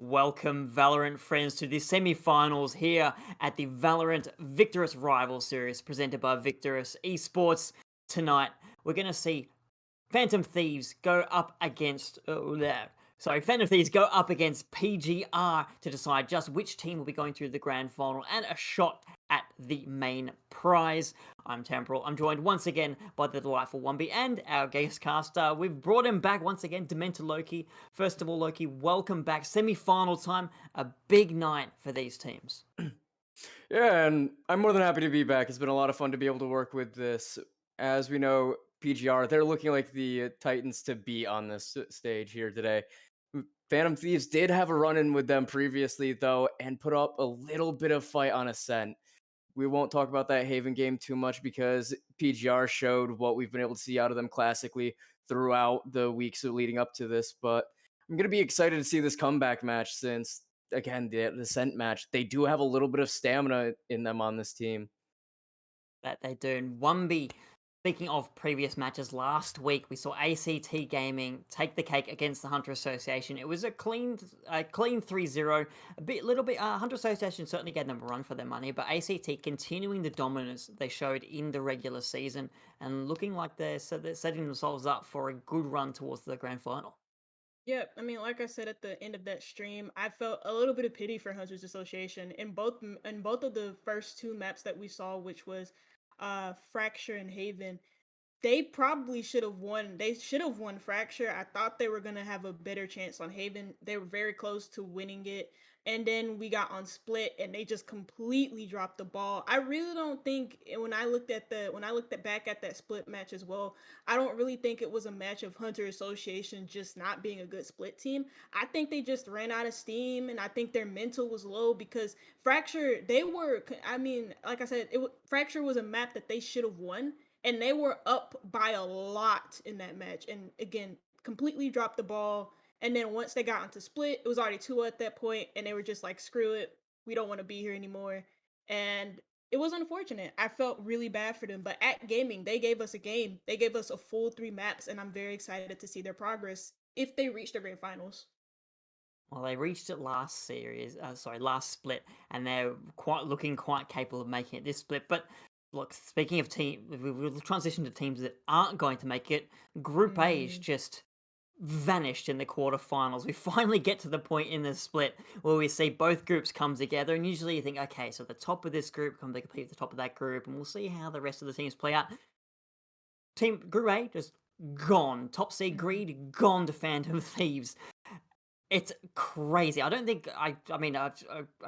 Welcome, Valorant friends, to the semi-finals here at the Valorant Victoris Rival Series presented by Victoris Esports. Tonight, we're going to see Phantom Thieves go up against Phantom Thieves go up against PGR to decide just which team will be going through the grand final and a shot at the main prize. I'm Temporal. I'm joined once again by the delightful Wumby and our guest caster. We've brought him back once again, Dementor Loki. First of all, Loki, welcome back. Semi-final time, a big night for these teams. Yeah, and I'm more than happy to be back. It's been a lot of fun to be able to work with this. As we know, PGR, they're looking like the Titans to beat on this stage here today. Phantom Thieves did have a run in with them previously, though, and put up a little bit of fight on Ascent. We won't talk about that Haven game too much because PGR showed what we've been able to see out of them classically throughout the weeks leading up to this. But I'm going to be excited to see this comeback match since, again, the Ascent match, they do have a little bit of stamina in them on this team. That they do. And Wumby, speaking of previous matches, last week we saw ACT Gaming take the cake against the Hunter Association. It was a clean 3-0. Hunter Association certainly gave them a run for their money, but ACT continuing the dominance they showed in the regular season and looking like they're setting themselves up for a good run towards the grand final. Yeah, I mean, like I said at the end of that stream, I felt a little bit of pity for Hunters Association in both of the first two maps that we saw, which was Fracture and Haven. They probably should have won. They should have won Fracture. I thought they were gonna have a better chance on Haven. They were very close to winning it. And then we got on Split and they just completely dropped the ball. I really don't think when I looked back at that Split match as well, I don't really think it was a match of Hunter Association just not being a good Split team. I think they just ran out of steam and I think their mental was low because Fracture, I mean, like I said, Fracture was a map that they should have won and they were up by a lot in that match and again completely dropped the ball, and then once they got onto Split it was already 2 at that point and they were just like screw it, we don't want to be here anymore. And it was unfortunate. I felt really bad for them, but at gaming they gave us a game, they gave us a full 3 maps, and I'm very excited to see their progress if they reach the grand finals. Well, they reached it last split, and they're looking quite capable of making it this split. But look, speaking of team, we'll transition to teams that aren't going to make it. Group A's Mm. just vanished in the quarterfinals. We finally get to the point in the split where we see both groups come together, and usually you think, okay, so the top of this group come to compete with the top of that group, and we'll see how the rest of the teams play out. Team Group A just gone. Top seed Mhm. Greed gone to Phantom Thieves. It's crazy. I don't think I mean, I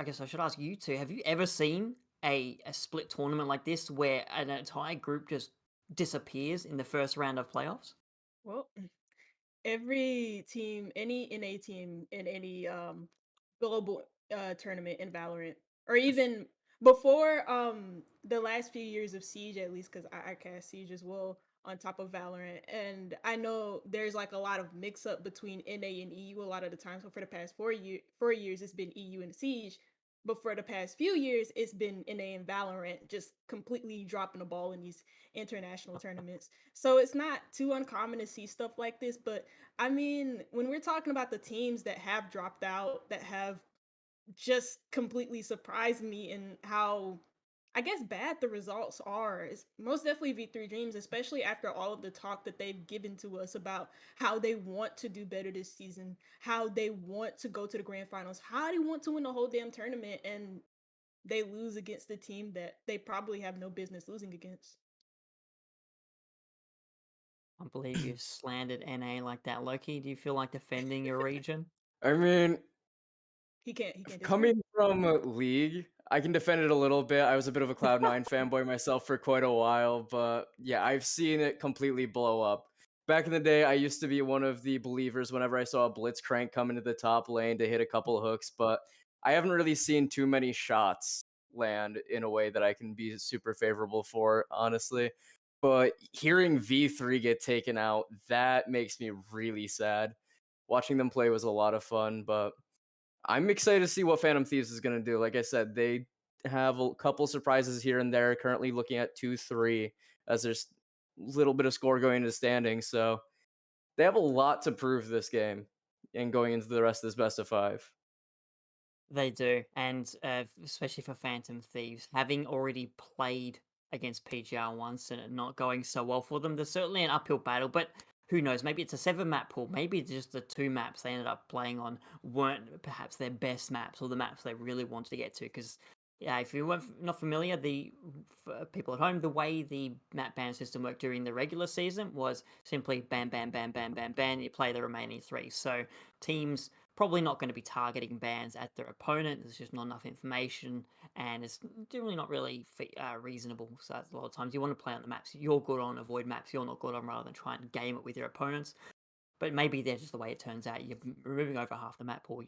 guess I should ask you two. Have you ever seen a split tournament like this where an entire group just disappears in the first round of playoffs? Well, every team, any NA team in any global tournament in Valorant, or even before the last few years of Siege, at least because I cast Siege as well on top of Valorant, and I know there's like a lot of mix up between NA and EU a lot of the time. So for the past 4 years, it's been EU and Siege. But for the past few years, it's been NA and Valorant just completely dropping the ball in these international tournaments. So it's not too uncommon to see stuff like this. But I mean, when we're talking about the teams that have dropped out, that have just completely surprised me in how, I guess, bad the results are, is most definitely V3 Dreams, especially after all of the talk that they've given to us about how they want to do better this season, how they want to go to the grand finals, how they want to win the whole damn tournament, and they lose against the team that they probably have no business losing against. I believe you've slandered NA like that, Loki. Do you feel like defending your region? I mean, He can't disagree. coming from League, I can defend it a little bit. I was a bit of a Cloud9 fanboy myself for quite a while, but yeah, I've seen it completely blow up. Back in the day, I used to be one of the believers whenever I saw a Blitzcrank come into the top lane to hit a couple of hooks, but I haven't really seen too many shots land in a way that I can be super favorable for, honestly. But hearing V3 get taken out, that makes me really sad. Watching them play was a lot of fun, but I'm excited to see what Phantom Thieves is going to do. Like I said, they have a couple surprises here and there. Currently looking at 2-3 as there's a little bit of score going into the standings. So they have a lot to prove this game and going into the rest of this best of five. They do, and especially for Phantom Thieves, having already played against PGR once and it not going so well for them, there's certainly an uphill battle. But who knows? Maybe it's a 7 map pool. Maybe just the 2 maps they ended up playing on weren't perhaps their best maps or the maps they really wanted to get to. Because yeah, if you weren't not familiar, for people at home, the way the map ban system worked during the regular season was simply ban, ban, ban, ban, ban, ban. You play the remaining three. So teams probably not going to be targeting bans at their opponent. There's just not enough information, and it's generally not really reasonable. So a lot of times you want to play on the maps you're good on, avoid maps you're not good on, rather than try and game it with your opponents. But maybe that's just the way it turns out. You're removing over half the map pool.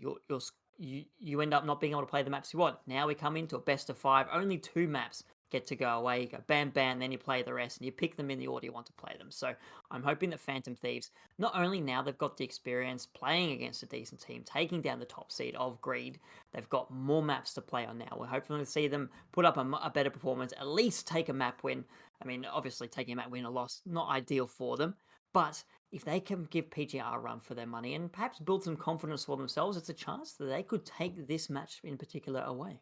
You end up not being able to play the maps you want. Now we come into a best of 5. Only 2 maps get to go away. You go bam, bam, then you play the rest, and you pick them in the order you want to play them. So I'm hoping that Phantom Thieves, not only now they've got the experience playing against a decent team, taking down the top seed of Greed, they've got more maps to play on now. We're hoping to see them put up a better performance, at least take a map win. I mean, obviously taking a map win or loss, not ideal for them, but if they can give PGR a run for their money and perhaps build some confidence for themselves, it's a chance that they could take this match in particular away.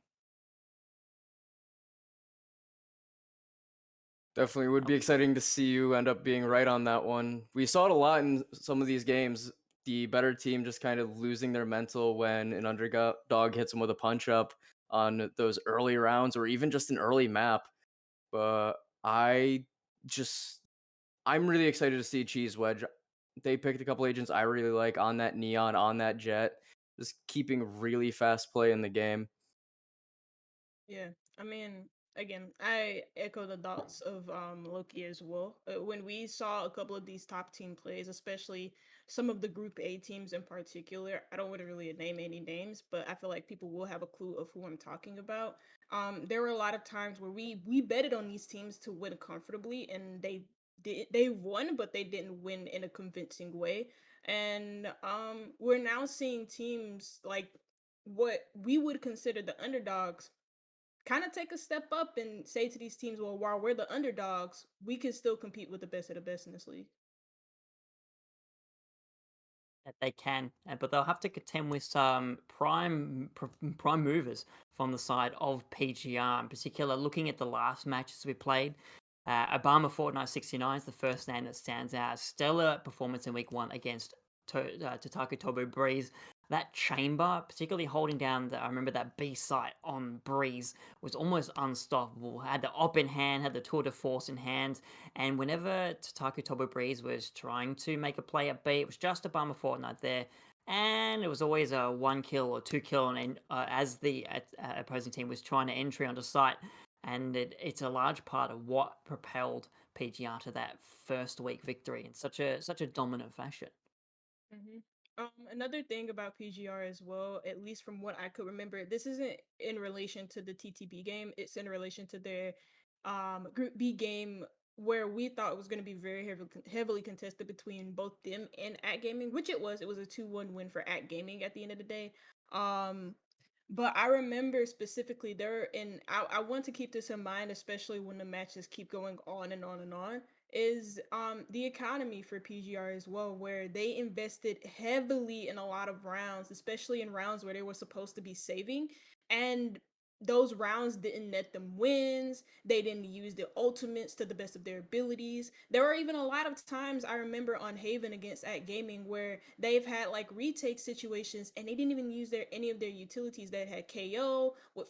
Definitely would be exciting to see you end up being right on that one. We saw it a lot in some of these games. The better team just kind of losing their mental when an underdog hits them with a punch up on those early rounds or even just an early map. But I just I'm really excited to see Cheese Wedge. They picked a couple agents I really like on that Neon, on that Jet, just keeping really fast play in the game. Yeah, I mean, again, I echo the thoughts of Loki as well. When we saw a couple of these top team plays, especially some of the Group A teams in particular, I don't want to really name any names, but I feel like people will have a clue of who I'm talking about. There were a lot of times where we betted on these teams to win comfortably, and they won, but they didn't win in a convincing way. And we're now seeing teams like what we would consider the underdogs kind of take a step up and say to these teams, well, while we're the underdogs, we can still compete with the best of the best in this league. That they can, but they'll have to contend with some prime movers from the side of PGR. In particular, looking at the last matches we played, Obama Fortnite 69 is the first name that stands out. Stellar performance in week 1 against Tataku Tobu Breeze. That chamber, particularly holding down I remember that B site on Breeze was almost unstoppable. Had the op in hand, had the tour de force in hand, and whenever Tataku Tobu Breeze was trying to make a play at B, it was just a Obama Fortnite there, and it was always a 1 kill or 2 kill, and as the opposing team was trying to entry onto site, and it's a large part of what propelled PGR to that first week victory in such a dominant fashion. hmm Another thing about PGR as well, at least from what I could remember, this isn't in relation to the TTB game. It's in relation to their Group B game where we thought it was going to be very heavily contested between both them and At Gaming, which it was. It was a 2-1 win for At Gaming at the end of the day. Um, but I remember specifically there, and I want to keep this in mind, especially when the matches keep going on and on and on, is the economy for PGR as well, where they invested heavily in a lot of rounds, especially in rounds where they were supposed to be saving. And those rounds didn't net them wins. They didn't use the ultimates to the best of their abilities. There were even a lot of times I remember on Haven against At Gaming where they've had like retake situations and they didn't even use any of their utilities that had KO with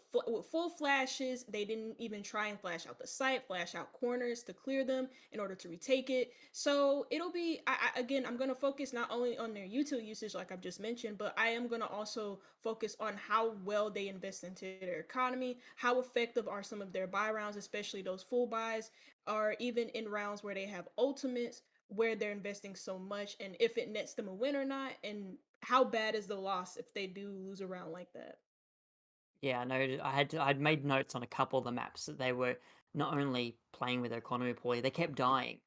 full flashes. They didn't even try and flash out the site, flash out corners to clear them in order to retake it. So it'll be again, I'm going to focus not only on their util usage like I've just mentioned, but I am going to also focus on how well they invest into their economy, how effective are some of their buy rounds, especially those full buys, or even in rounds where they have ultimates, where they're investing so much, and if it nets them a win or not, and how bad is the loss if they do lose a round like that. Yeah, I know. I'd made notes on a couple of the maps that they were not only playing with their economy poorly, they kept dying.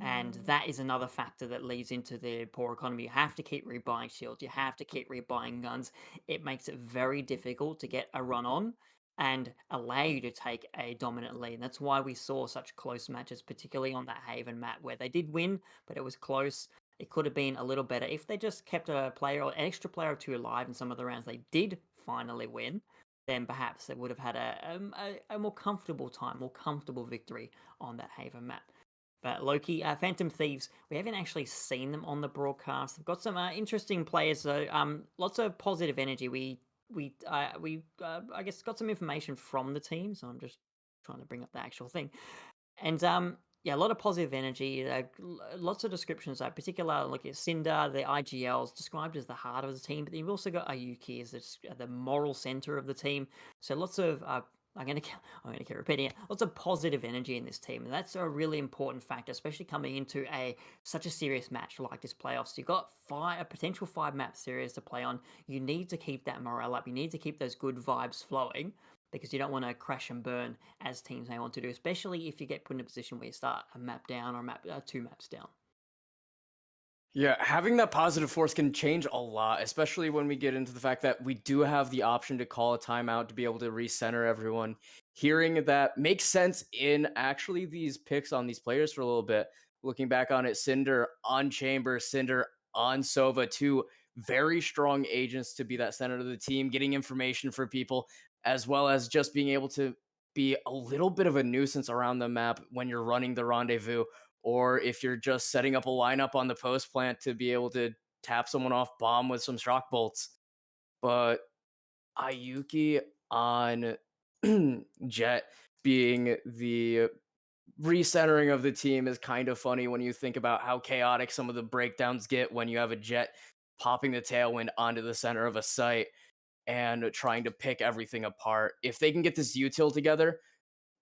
And Mm-hmm. that is another factor that leads into the poor economy. You have to keep rebuying shields. You have to keep rebuying guns. It makes it very difficult to get a run on and allow you to take a dominant lead. And that's why we saw such close matches, particularly on that Haven map where they did win, but it was close. It could have been a little better if they just kept a player or an extra player or two alive in some of the rounds they did finally win, then perhaps they would have had a more comfortable time, more comfortable victory on that Haven map. But Loki, Phantom Thieves, we haven't actually seen them on the broadcast. They've got some interesting players, though. Lots of positive energy. I guess got some information from the team, so I'm just trying to bring up the actual thing. And yeah, a lot of positive energy. Lots of descriptions, particular look at Cinder, the IGLs described as the heart of the team, but you've also got Ayuki as the moral center of the team. So lots of I'm gonna keep repeating it. Lots of positive energy in this team, and that's a really important factor, especially coming into such a serious match like this playoffs. You've got a potential 5 map series to play on. You need to keep that morale up. You need to keep those good vibes flowing, because you don't want to crash and burn as teams may want to do, especially if you get put in a position where you start a map down or 2 maps down. Yeah, having that positive force can change a lot, especially when we get into the fact that we do have the option to call a timeout to be able to recenter everyone. Hearing that makes sense in actually these picks on these players for a little bit. Looking back on it, Cinder on Chamber, Cinder on Sova, two very strong agents to be that center of the team, getting information for people, as well as just being able to be a little bit of a nuisance around the map when you're running the rendezvous, or if you're just setting up a lineup on the post plant to be able to tap someone off bomb with some shock bolts. But Ayuki on Jet being the recentering of the team is kind of funny when you think about how chaotic some of the breakdowns get when you have a Jet popping the tailwind onto the center of a site and trying to pick everything apart. If they can get this util together,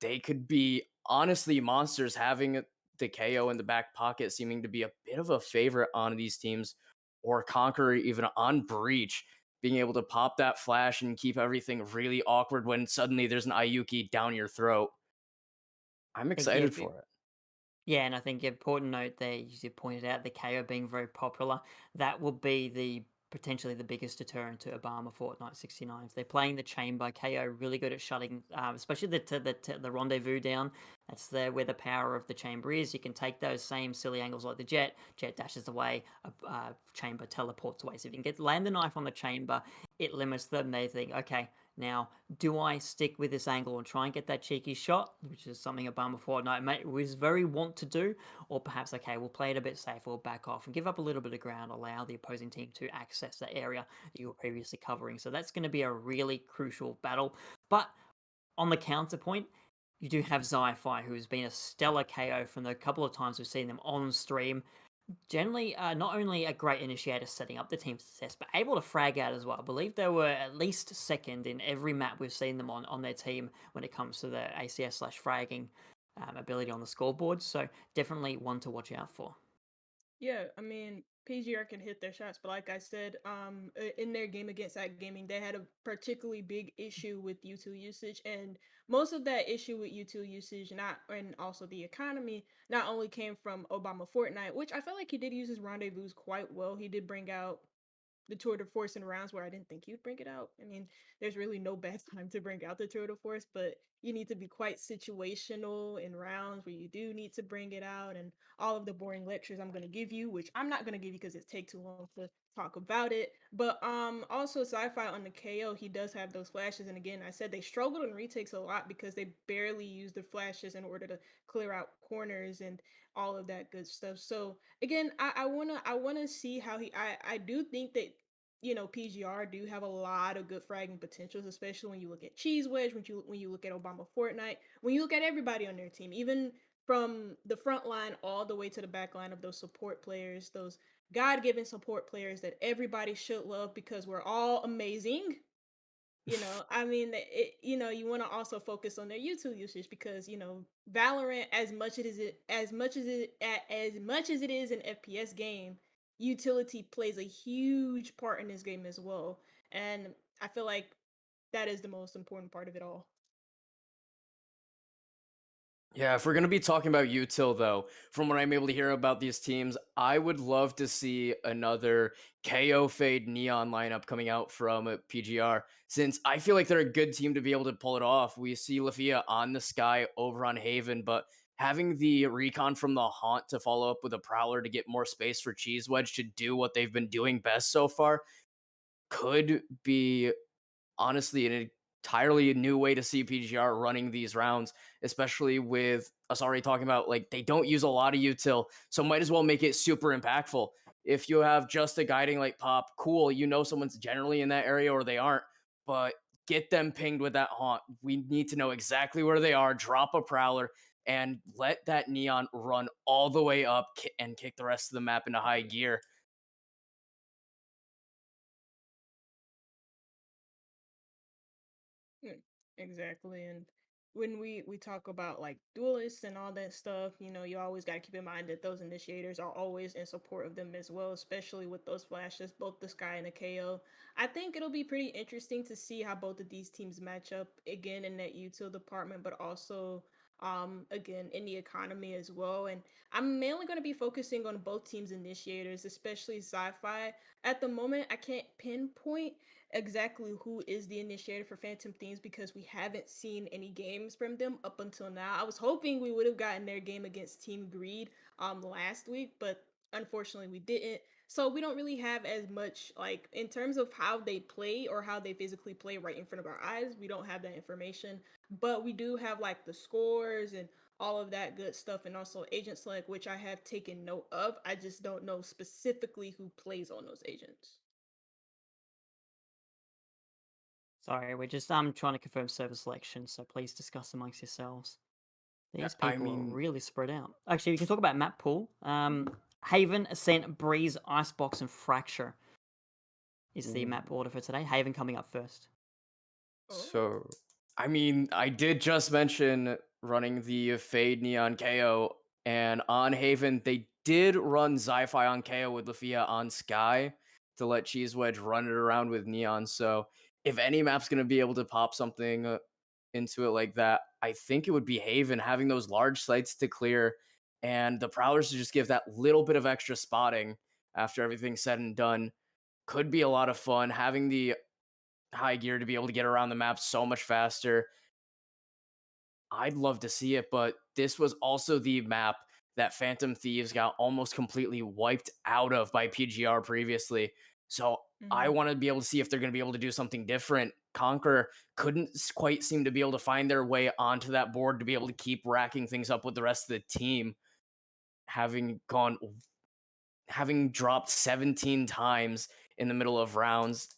they could be honestly monsters. Having the KO in the back pocket seeming to be a bit of a favorite on these teams, or Conqueror even on Breach, being able to pop that flash and keep everything really awkward when suddenly there's an Ayuki down your throat. I'm I think yeah, excited for it. yeah, and I think important note there, you pointed out the KO being very popular. That will be potentially the biggest deterrent to Obama Fortnite 69. If they're playing the chamber, KO really good at shutting, especially the rendezvous down. That's where the power of the chamber is. You can take those same silly angles like the jet dashes away, chamber teleports away. So if you can land the knife on the chamber, it limits them. They think, okay, now, do I stick with this angle and try and get that cheeky shot, which is something Obama Fortnite was very want to do, or perhaps, okay, we'll play it a bit safer, we'll back off and give up a little bit of ground, allow the opposing team to access that area that you were previously covering. So that's going to be a really crucial battle. But on the counterpoint, you do have Zi-Fi, who has been a stellar KO from the couple of times we've seen them on stream. Generally, not only a great initiator setting up the team's success, but able to frag out as well. I believe they were at least second in every map we've seen them on their team when it comes to the ACS/fragging ability on the scoreboard. So definitely one to watch out for. Yeah, I mean, PGR can hit their shots, but like I said, in their game against Act Gaming, they had a particularly big issue with U2 usage, and most of that issue with U2 usage, and also the economy, not only came from Obama Fortnite, which I felt like he did use his rendezvous quite well. He did bring out the tour de force in rounds where I didn't think you'd bring it out. I mean, there's really no bad time to bring out the tour de force, but you need to be quite situational in rounds where you do need to bring it out. And all of the boring lectures I'm going to give you, which I'm not going to give you because it takes too long to talk about it. But also Sci-Fi on the KO, he does have those flashes. And again, I said they struggled in retakes a lot because they barely use the flashes in order to clear out corners and all of that good stuff. So again, I wanna see how I do think that PGR do have a lot of good fragging potentials, especially when you look at Cheese Wedge, when you look at Obama Fortnite, when you look at everybody on their team, even from the front line all the way to the back line of those support players, those God-given support players that everybody should love because we're all amazing. I mean, you want to also focus on their YouTube usage because Valorant, as much as it is an FPS game, utility plays a huge part in this game as well, and I feel like that is the most important part of it all. Yeah, if we're going to be talking about util, though, from what I'm able to hear about these teams, I would love to see another KO Fade Neon lineup coming out from PGR, since I feel like they're a good team to be able to pull it off. We see Lafia on the sky over on Haven, but having the recon from the Haunt to follow up with a Prowler to get more space for Cheese Wedge to do what they've been doing best so far could be honestly an entirely new way to see PGR running these rounds, especially with us already talking about like they don't use a lot of util, so might as well make it super impactful. If you have just a guiding like pop, cool, you know someone's generally in that area or they aren't, but get them pinged with that haunt. We need to know exactly where they are, drop a prowler, and let that neon run all the way up and kick the rest of the map into high gear. Mm, exactly. And when we talk about like duelists and all that stuff, you always got to keep in mind that those initiators are always in support of them as well, especially with those flashes, both the Sky and the KO. I think it'll be pretty interesting to see how both of these teams match up again in that util department, but also again in the economy as well. And I'm mainly going to be focusing on both teams initiators, especially sci-fi. At the moment I can't pinpoint exactly who is the initiator for Phantom Themes because we haven't seen any games from them up until now. I was hoping we would have gotten their game against Team Greed last week, but unfortunately we didn't. So we don't really have as much like in terms of how they play or how they physically play right in front of our eyes. We don't have that information, but we do have like the scores and all of that good stuff, and also agent select, which I have taken note of. I just don't know specifically who plays on those agents. Sorry, we're just trying to confirm server selection, so please discuss amongst yourselves. Yeah, These I people are mean, really spread out. Actually, we can talk about map pool. Haven, Ascent, Breeze, Icebox, and Fracture is the map ooh. order for today. Haven coming up first. Oh. So, I mean, I did just mention running the Fade Neon KO, and on Haven, they did run Zi-Fi on KO with Lafia on Sky to let Cheese Wedge run it around with Neon. So, if any map's going to be able to pop something into it like that, I think it would be Haven having those large sites to clear and the Prowlers to just give that little bit of extra spotting after everything's said and done. Could be a lot of fun having the high gear to be able to get around the map so much faster. I'd love to see it, but this was also the map that Phantom Thieves got almost completely wiped out of by PGR previously. So I Mhm. want to be able to see if they're going to be able to do something different. Conquer couldn't quite seem to be able to find their way onto that board to be able to keep racking things up with the rest of the team, having gone, having dropped 17 times in the middle of rounds,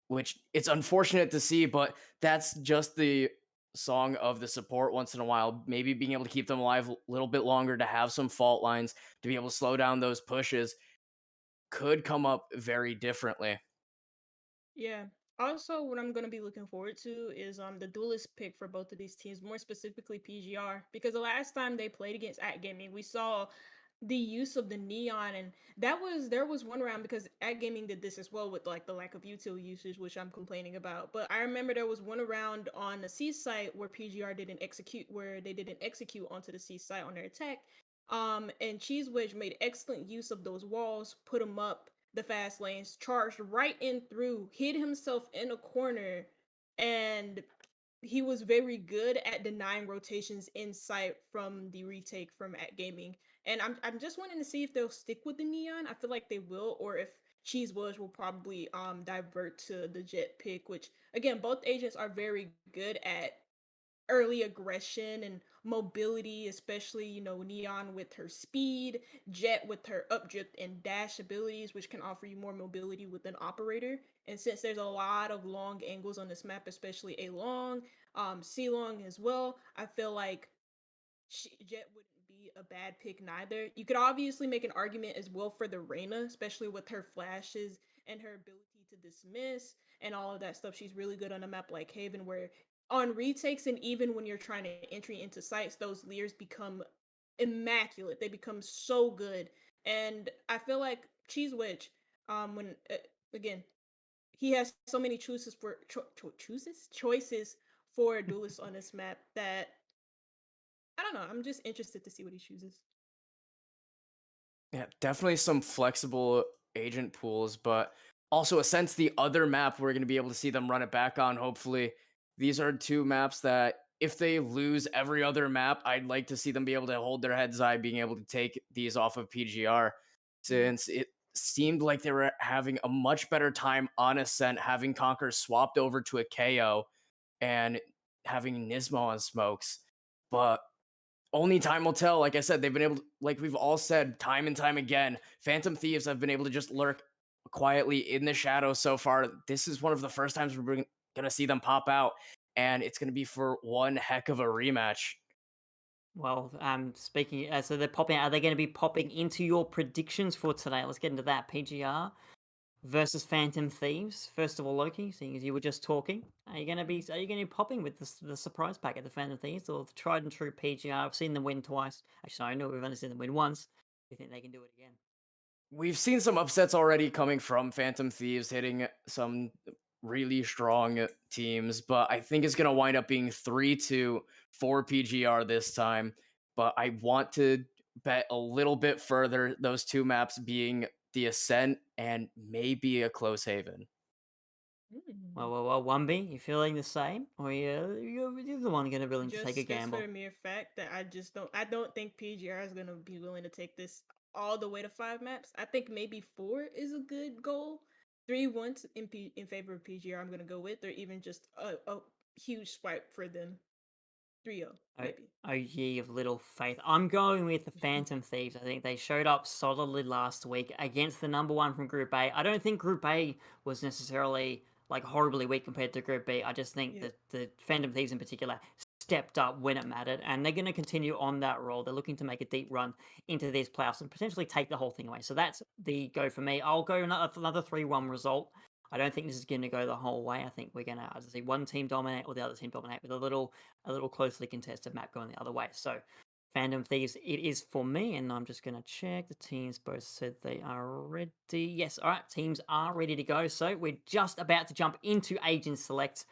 which it's unfortunate to see, but that's just the song of the support once in a while. Maybe being able to keep them alive a little bit longer to have some fault lines to be able to slow down those pushes could come up very differently. Yeah. Also, what I'm gonna be looking forward to is the duelist pick for both of these teams, more specifically PGR, because the last time they played against At Gaming, we saw the use of the neon, and there was one round because At Gaming did this as well with like the lack of util usage, which I'm complaining about. But I remember there was one round on the C site where PGR didn't execute, where they didn't execute onto the C site on their attack. And Cheese Wedge made excellent use of those walls, put them up the fast lanes, charged right in through, hid himself in a corner, and he was very good at denying rotations in sight from the retake from At Gaming. And I'm just wanting to see if they'll stick with the neon. I feel like they will, or if Cheese Woods will probably divert to the jet pick, which again both agents are very good at early aggression and mobility, especially, Neon with her speed, Jet with her updrift and dash abilities, which can offer you more mobility with an operator. And since there's a lot of long angles on this map, especially A long, C long as well, I feel like Jet wouldn't be a bad pick neither. You could obviously make an argument as well for the Reyna, especially with her flashes and her ability to dismiss and all of that stuff. She's really good on a map like Haven, where on retakes and even when you're trying to entry into sites, those Lears become immaculate. They become so good, and I feel like Cheese Wedge, when again he has so many choices for choices for duelists on this map that I don't know. I'm just interested to see what he chooses. Yeah, definitely some flexible agent pools, but also a sense the other map we're going to be able to see them run it back on. Hopefully, these are two maps that if they lose every other map, I'd like to see them be able to hold their heads high, being able to take these off of PGR, Mm. since it seemed like they were having a much better time on Ascent, having Conquer swapped over to a KO and having Nismo on Smokes. But only time will tell. Like I said, they've been able to, like we've all said time and time again, Phantom Thieves have been able to just lurk quietly in the shadows so far. This is one of the first times we're going to see them pop out, and it's going to be for one heck of a rematch. Well, speaking, so they're popping. Are they going to be popping into your predictions for today? Let's get into that. PGR versus Phantom Thieves. First of all, Loki, seeing as you were just talking, are you going to be popping with the surprise pack at the Phantom Thieves or the tried and true PGR? I've seen them win twice. Actually, I know we've only seen them win once. Do you think they can do it again? We've seen some upsets already coming from Phantom Thieves, hitting some really strong teams, but I think it's going to wind up being 3-2 for PGR this time. But I want to bet a little bit further, those two maps being the Ascent and maybe a Close Haven. Well, 1B, you feeling the same? Or you're the one going to be willing to take a Just gamble? for the mere fact that I don't think PGR is gonna be willing to take this all the way to 5 maps. I think maybe 4 is a good goal. 3 once in favor of PGR I'm gonna go with, or even just a huge swipe for them. 3-0, maybe. Oh, ye of little faith. I'm going with the Phantom Thieves. I think they showed up solidly last week against the number one from Group A. I don't think Group A was necessarily like horribly weak compared to Group B. I just think Yeah. that the Phantom Thieves in particular stepped up when it mattered, and they're going to continue on that roll. They're looking to make a deep run into these playoffs and potentially take the whole thing away. So that's the go for me. I'll go another 3-1 result. I don't think this is going to go the whole way. I think we're going to either see one team dominate or the other team dominate with a little closely contested map going the other way. So Phantom Thieves, it is for me, and I'm just going to check. The teams both said they are ready. Yes, all right, teams are ready to go. So we're just about to jump into Agent Select.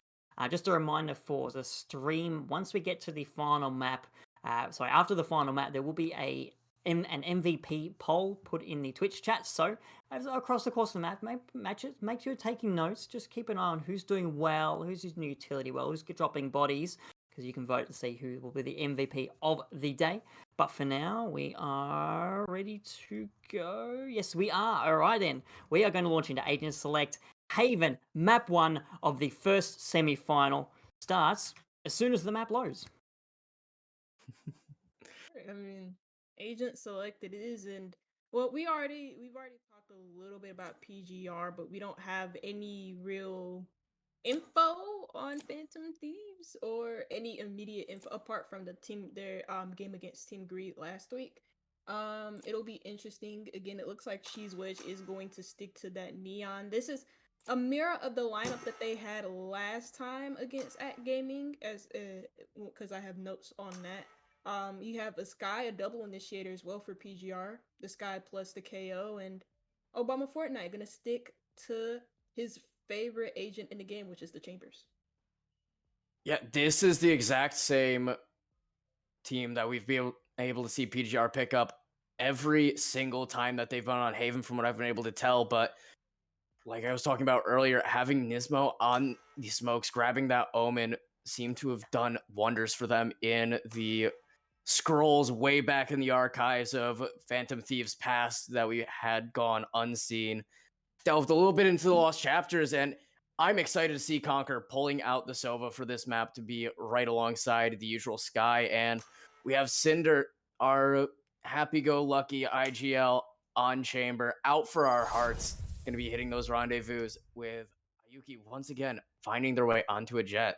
Just a reminder for the stream, once we get to the final map, after the final map, there will be an MVP poll put in the Twitch chat. So across the course of the matches, make sure you're taking notes. Just keep an eye on who's doing well, who's using utility well, who's dropping bodies, because you can vote to see who will be the MVP of the day. But for now, we are ready to go. Yes, we are. All right, then. We are going to launch into Agent Select. Haven, map 1 of the first semi-final starts as soon as the map loads. I mean, Agent selected is, and well, we've already talked a little bit about PGR, but we don't have any real info on Phantom Thieves or any immediate info apart from their game against Team Greed last week. It'll be interesting. Again, it looks like Cheese Wedge is going to stick to that neon. This is a mirror of the lineup that they had last time against At Gaming, as because I have notes on that. You have a Sky, a double initiator as well for PGR. The Sky plus the KO, and Obama Fortnite gonna stick to his favorite agent in the game, which is the Chambers. Yeah, this is the exact same team that we've been able to see PGR pick up every single time that they've been on Haven, from what I've been able to tell. But like I was talking about earlier, having Nismo on the smokes, grabbing that Omen, seemed to have done wonders for them in the scrolls way back in the archives of Phantom Thieves past that we had gone unseen. Delved a little bit into the lost chapters, and I'm excited to see Conquer pulling out the Sova for this map to be right alongside the usual Sky. And we have Cinder, our happy-go-lucky IGL on Chamber, out for our hearts. Going to be hitting those rendezvous with Ayuki once again, finding their way onto a jet.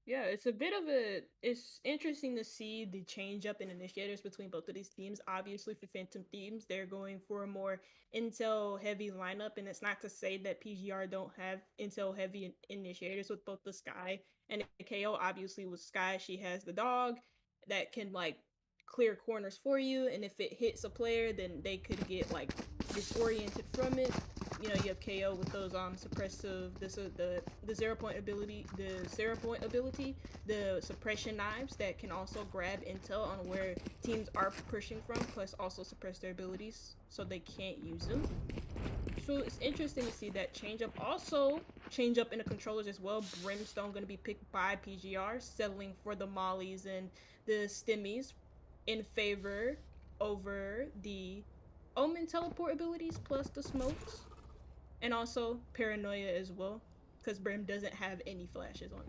Yeah, it's interesting to see the change up in initiators between both of these teams. Obviously, for Phantom Thieves, they're going for a more intel heavy lineup, and it's not to say that PGR don't have intel heavy initiators with both the Sky and the KO. Obviously, with Sky, she has the dog that can like clear corners for you, and if it hits a player, then they could get like disoriented from it. You know, you have KO with those suppressive, the 0 point ability, the suppression knives that can also grab intel on where teams are pushing from, plus also suppress their abilities so they can't use them. So it's interesting to see that change up. Also, change up in the controllers as well. Brimstone going to be picked by PGR, settling for the mollies and the stimmies in favor over the Omen teleport abilities plus the smokes, and also paranoia as well, because Brim doesn't have any flashes on him.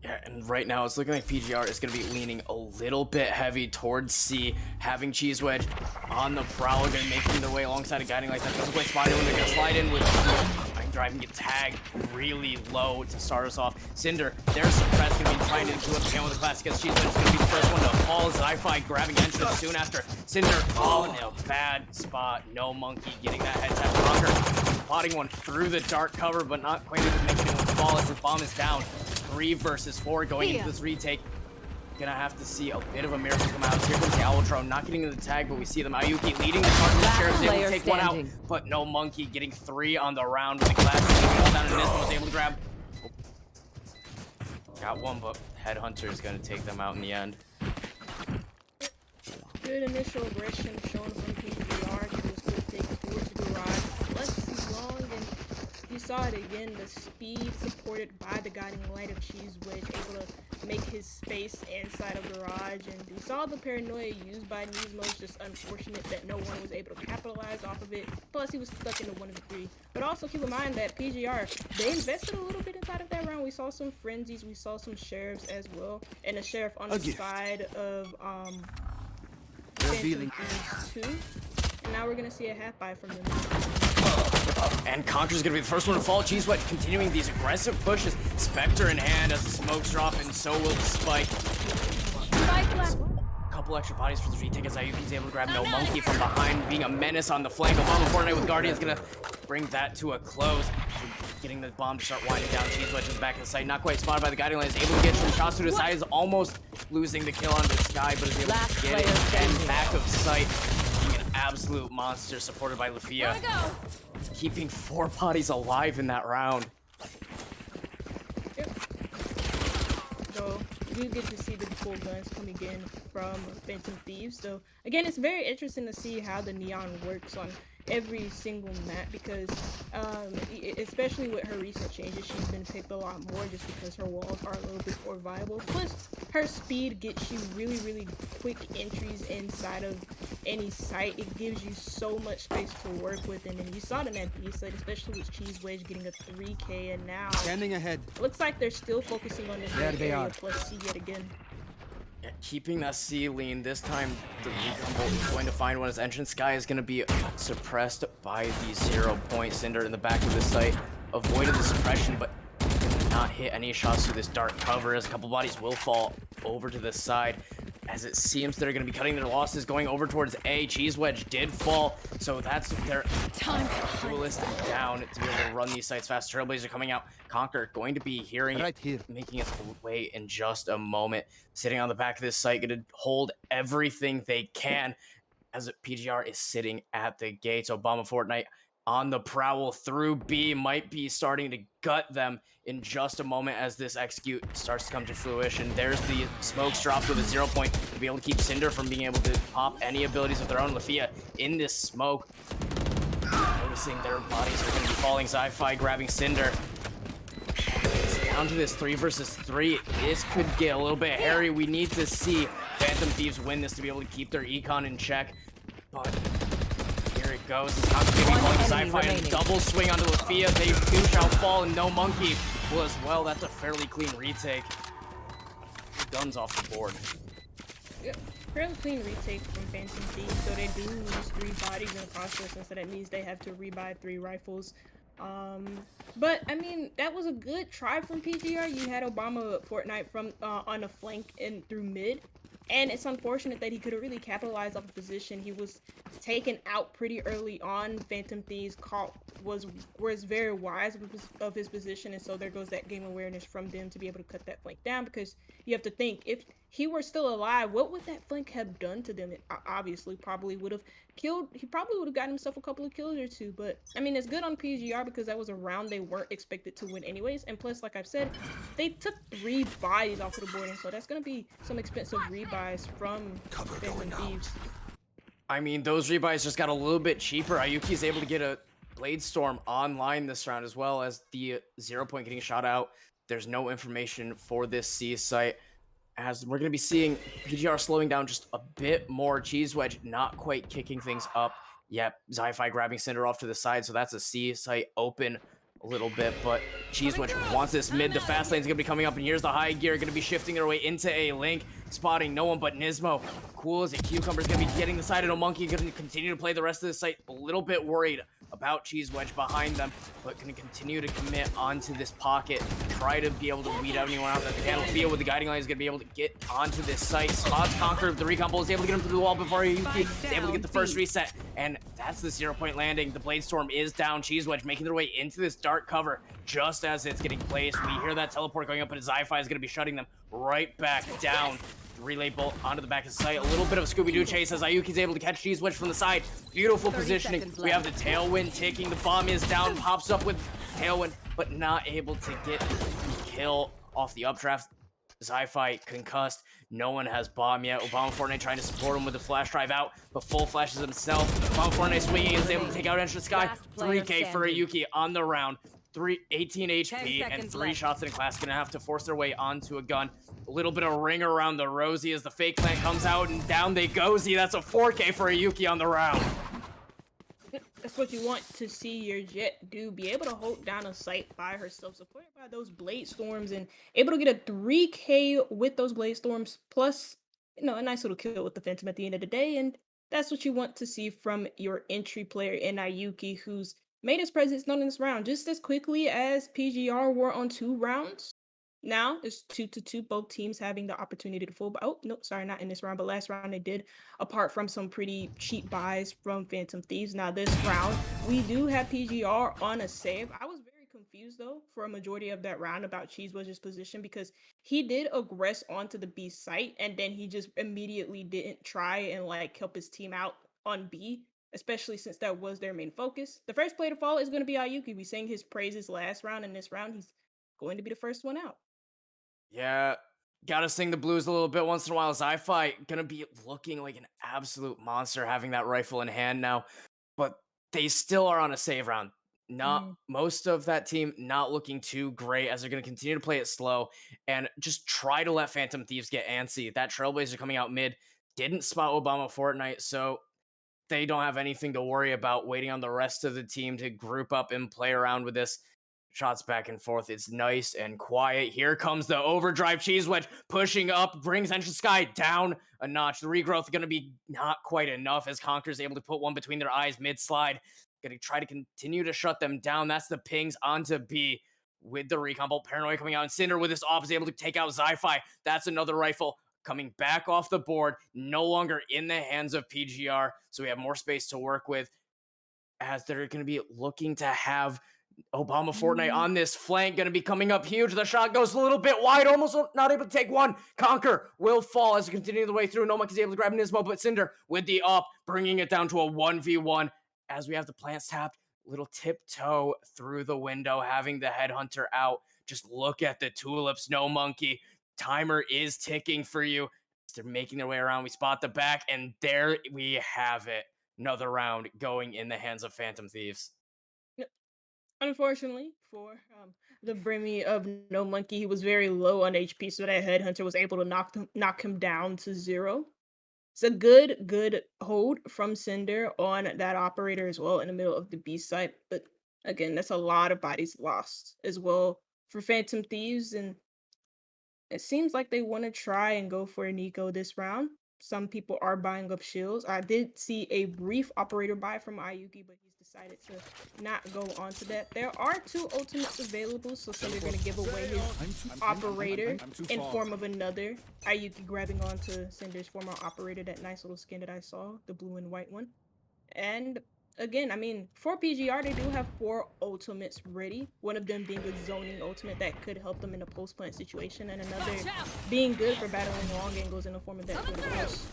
Yeah, and right now it's looking like PGR is going to be leaning a little bit heavy towards C, having Cheese Wedge on the prowl, going to making their way alongside a guiding light that doesn't quite spot anyone. They're going to slide in with Mind Drive and get tagged really low to start us off. Cinder, they're suppressed, going to be trying to do a pan with the classic because Cheese Wedge is going to be the first one to fall. Zi-Fi grabbing entrance soon after. Cinder, in a bad spot. No Monkey getting that head tap. Conquer spotting one through the dark cover, but not quite able to make anyone fall as the bomb is down. 3 versus 4 going into this retake. Gonna have to see a bit of a miracle come out. Here comes the Owltron, not getting into the tag, but we see them. Ayuki leading the charge. The Sheriff's able to take one out, but no Monkey getting 3 on the round with the classic. All down and Nismo was able to grab. Got one, but Headhunter is gonna take them out in the end. Good initial aggression shown from PGR. He was good take towards the garage. Left long, and you saw it again. The speed supported by the guiding light of Cheese Wedge, able to make his space inside of garage. And we saw the paranoia used by Nismo. It's just unfortunate that no one was able to capitalize off of it. Plus, he was stuck into 1 of the 3. But also keep in mind that PGR, they invested a little bit inside of that round. We saw some frenzies, we saw some sheriffs as well, and a sheriff on the side of Phantom Thieves 2. And now we're gonna see a half buy from them. And Conquer's gonna be the first one to fall. Cheese Wedge continuing these aggressive pushes. Spectre in hand as the smokes drop, and so will the spike. Couple extra bodies for the retake as Ayuki's able to grab No Monkey from behind, being a menace on the flank. Obama Fortnite with Guardian's gonna bring that to a close. Getting the bomb to start winding down. Cheese Wedge in the back of the site, not quite spotted by the guiding light. Is able to get some shots to the side. Is almost losing the kill on the sky, but is able to get it and back of sight. Being an absolute monster, supported by Lafia. Keeping 4 bodies alive in that round. Yep. So you get to see the full guns coming in from Phantom Thieves. So again, it's very interesting to see how the Neon works on every single map, because especially with her recent changes, she's been picked a lot more just because her walls are a little bit more viable. Plus, her speed gets you really quick entries inside of any site. It gives you so much space to work with, and you saw it in that B site, especially with Cheese Wedge getting a 3K, and now standing ahead. Looks like they're still focusing on this area plus C yet again. Yeah, keeping that C lean. This time, the recon bolt is going to find one. His entrance sky is going to be suppressed by the 0-point Cinder in the back of the site. Avoided the suppression, but did not hit any shots through this dark cover, as a couple bodies will fall over to the side. As it seems they're going to be cutting their losses, going over towards A. Cheese Wedge did fall, so that's their duelist down to be able to run these sites fast. Trailblazer coming out. Conquer going to be hearing right here, making its way in just a moment. Sitting on the back of this site, going to hold everything they can as PGR is sitting at the gates. Obama Fortnite on the prowl through B, might be starting to gut them in just a moment as this execute starts to come to fruition. There's the smokes dropped with a 0-point to be able to keep Cinder from being able to pop any abilities of their own. Lafia in this smoke, noticing their bodies are going to be falling. Zi-Fi grabbing Cinder. It's down to this 3 versus 3. This could get a little bit hairy. We need to see Phantom Thieves win this to be able to keep their econ in check. But here it goes. It's not going to be going Zi-Fi and double swing onto Lafia. They too shall fall, and No Monkey will as well. That's a fairly clean retake. Guns off the board. Yep. Fairly clean retake from Phantom Thieves, so they do lose 3 bodies in the process, and so that means they have to rebuy 3 rifles. But I mean, that was a good try from PGR. You had Obama Fortnite from on the flank and through mid, and it's unfortunate that he could have really capitalized off the position. He was taken out pretty early on. Phantom Thieves was very wise of his position, and so there goes that game awareness from them to be able to cut that flank down, because you have to think, if he were still alive, what would that flank have done to them? It obviously probably would have killed, he probably would have gotten himself a couple of kills or 2, but I mean, it's good on PGR because that was a round they weren't expected to win anyways, and plus, like I've said, they took 3 buys off of the board, and so that's going to be some expensive rebuys from Phantom Thieves. I mean, those rebuys just got a little bit cheaper. Ayuki's able to get a Blade Storm online this round, as well as the 0-point getting shot out. There's no information for this C site. as we're going to be seeing PGR slowing down just a bit more. Cheese Wedge not quite kicking things up. Yep, Zi-Fi grabbing Cinder off to the side, so that's a C site open a little bit, but Cheese Wedge wants this mid. The fast lane's gonna be coming up, and here's the high gear gonna be shifting their way into a Link, spotting no one but Nismo. Cool as a Cucumber's gonna be getting the side of No Monkey, gonna continue to play the rest of the site. A little bit worried about Cheese Wedge behind them, but gonna continue to commit onto this pocket, try to be able to weed out anyone out that they can. Feel with the guiding line is gonna be able to get onto this site. Spots Conquer, the recombo is able to get him through the wall before he is able to get the first reset, and that's the 0-point landing. The Blade Storm is down. Cheese Wedge making their way into this dark cover just as it's getting placed. We hear that teleport going up, but Zi-Fi is gonna be shutting them right back down. Relay bolt onto the back of the site. A little bit of a Scooby-Doo chase as Ayuki's able to catch Cheese Wedge from the side. Beautiful positioning. We have the Tailwind ticking. The bomb is down. Pops up with Tailwind, but not able to get the kill off the updraft. Zi-Fi concussed. No one has bomb yet. Obama Fortnite trying to support him with the flash drive out, but full flashes himself. Obama Fortnite swinging and is able to take out Entra Sky. 3K for Ayuki on the round. 18 HP and 3 shots in class. Gonna have to force their way onto a gun. A little bit of ring around the Rosie as the fake plant comes out, and down they go. Z, that's a 4K for Ayuki on the round. That's what you want to see your Jet do. Be able to hold down a site by herself, supported by those Blade Storms, and able to get a 3K with those Blade Storms, plus, a nice little kill with the Phantom at the end of the day. And that's what you want to see from your entry player in Ayuki, who's made his presence known in this round just as quickly as PGR were on 2 rounds. Now it's 2-2, both teams having the opportunity to full. Oh, no, sorry, not in this round, but last round they did, apart from some pretty cheap buys from Phantom Thieves. Now this round, we do have PGR on a save. I was very confused, though, for a majority of that round about Cheese Wedge's position, because he did aggress onto the B site, and then he just immediately didn't try and, help his team out on B, especially since that was their main focus. The first player to fall is going to be Ayuki. We sang his praises last round, and this round he's going to be the first one out. Yeah, gotta sing the blues a little bit once in a while. Zi-Fi gonna be looking like an absolute monster having that rifle in hand now, but they still are on a save round. Not most of that team not looking too great as they're gonna continue to play it slow and just try to let Phantom Thieves get antsy. That Trailblazer coming out mid didn't spot Obama Fortnite, so they don't have anything to worry about, waiting on the rest of the team to group up and play around with this. Shots back and forth. It's nice and quiet. Here comes the overdrive. Cheese Wedge pushing up, brings Entra Sky down a notch. The regrowth going to be not quite enough as Conquer's able to put one between their eyes mid-slide. Going to try to continue to shut them down. That's the pings onto B with the recon bolt. Paranoia coming out, and Cinder with his op is able to take out Zi-Fi. That's another rifle coming back off the board. No longer in the hands of PGR, so we have more space to work with as they're going to be looking to have Obama Fortnite on this flank, going to be coming up huge. The shot goes a little bit wide, almost not able to take one. Conquer will fall as we continue the way through. No Monkey's able to grab Nismo, but Cinder with the up, bringing it down to a 1v1 as we have the plants tapped. Little tiptoe through the window, having the headhunter out. Just look at the tulips. No Monkey. Timer is ticking for you. They're making their way around. We spot the back, and there we have it. Another round going in the hands of Phantom Thieves. Unfortunately for the Brimmy of No Monkey, he was very low on HP, so that Headhunter was able to knock him down to 0. It's a good hold from Cinder on that operator as well in the middle of the B site. But again, that's a lot of bodies lost as well for Phantom Thieves, and it seems like they want to try and go for an eco this round. Some people are buying up shields. I did see a brief operator buy from Ayuki, but he's decided to not go onto that. There are 2 ultimates available, so Cinder going to give away his operator in form of another. Ayuki grabbing onto Cinder's former operator, that nice little skin that I saw, the blue and white one. And again, I mean, for PGR, they do have 4 ultimates ready. One of them being a zoning ultimate that could help them in a post-plant situation, and another being good for battling long angles in the form of that Victoris.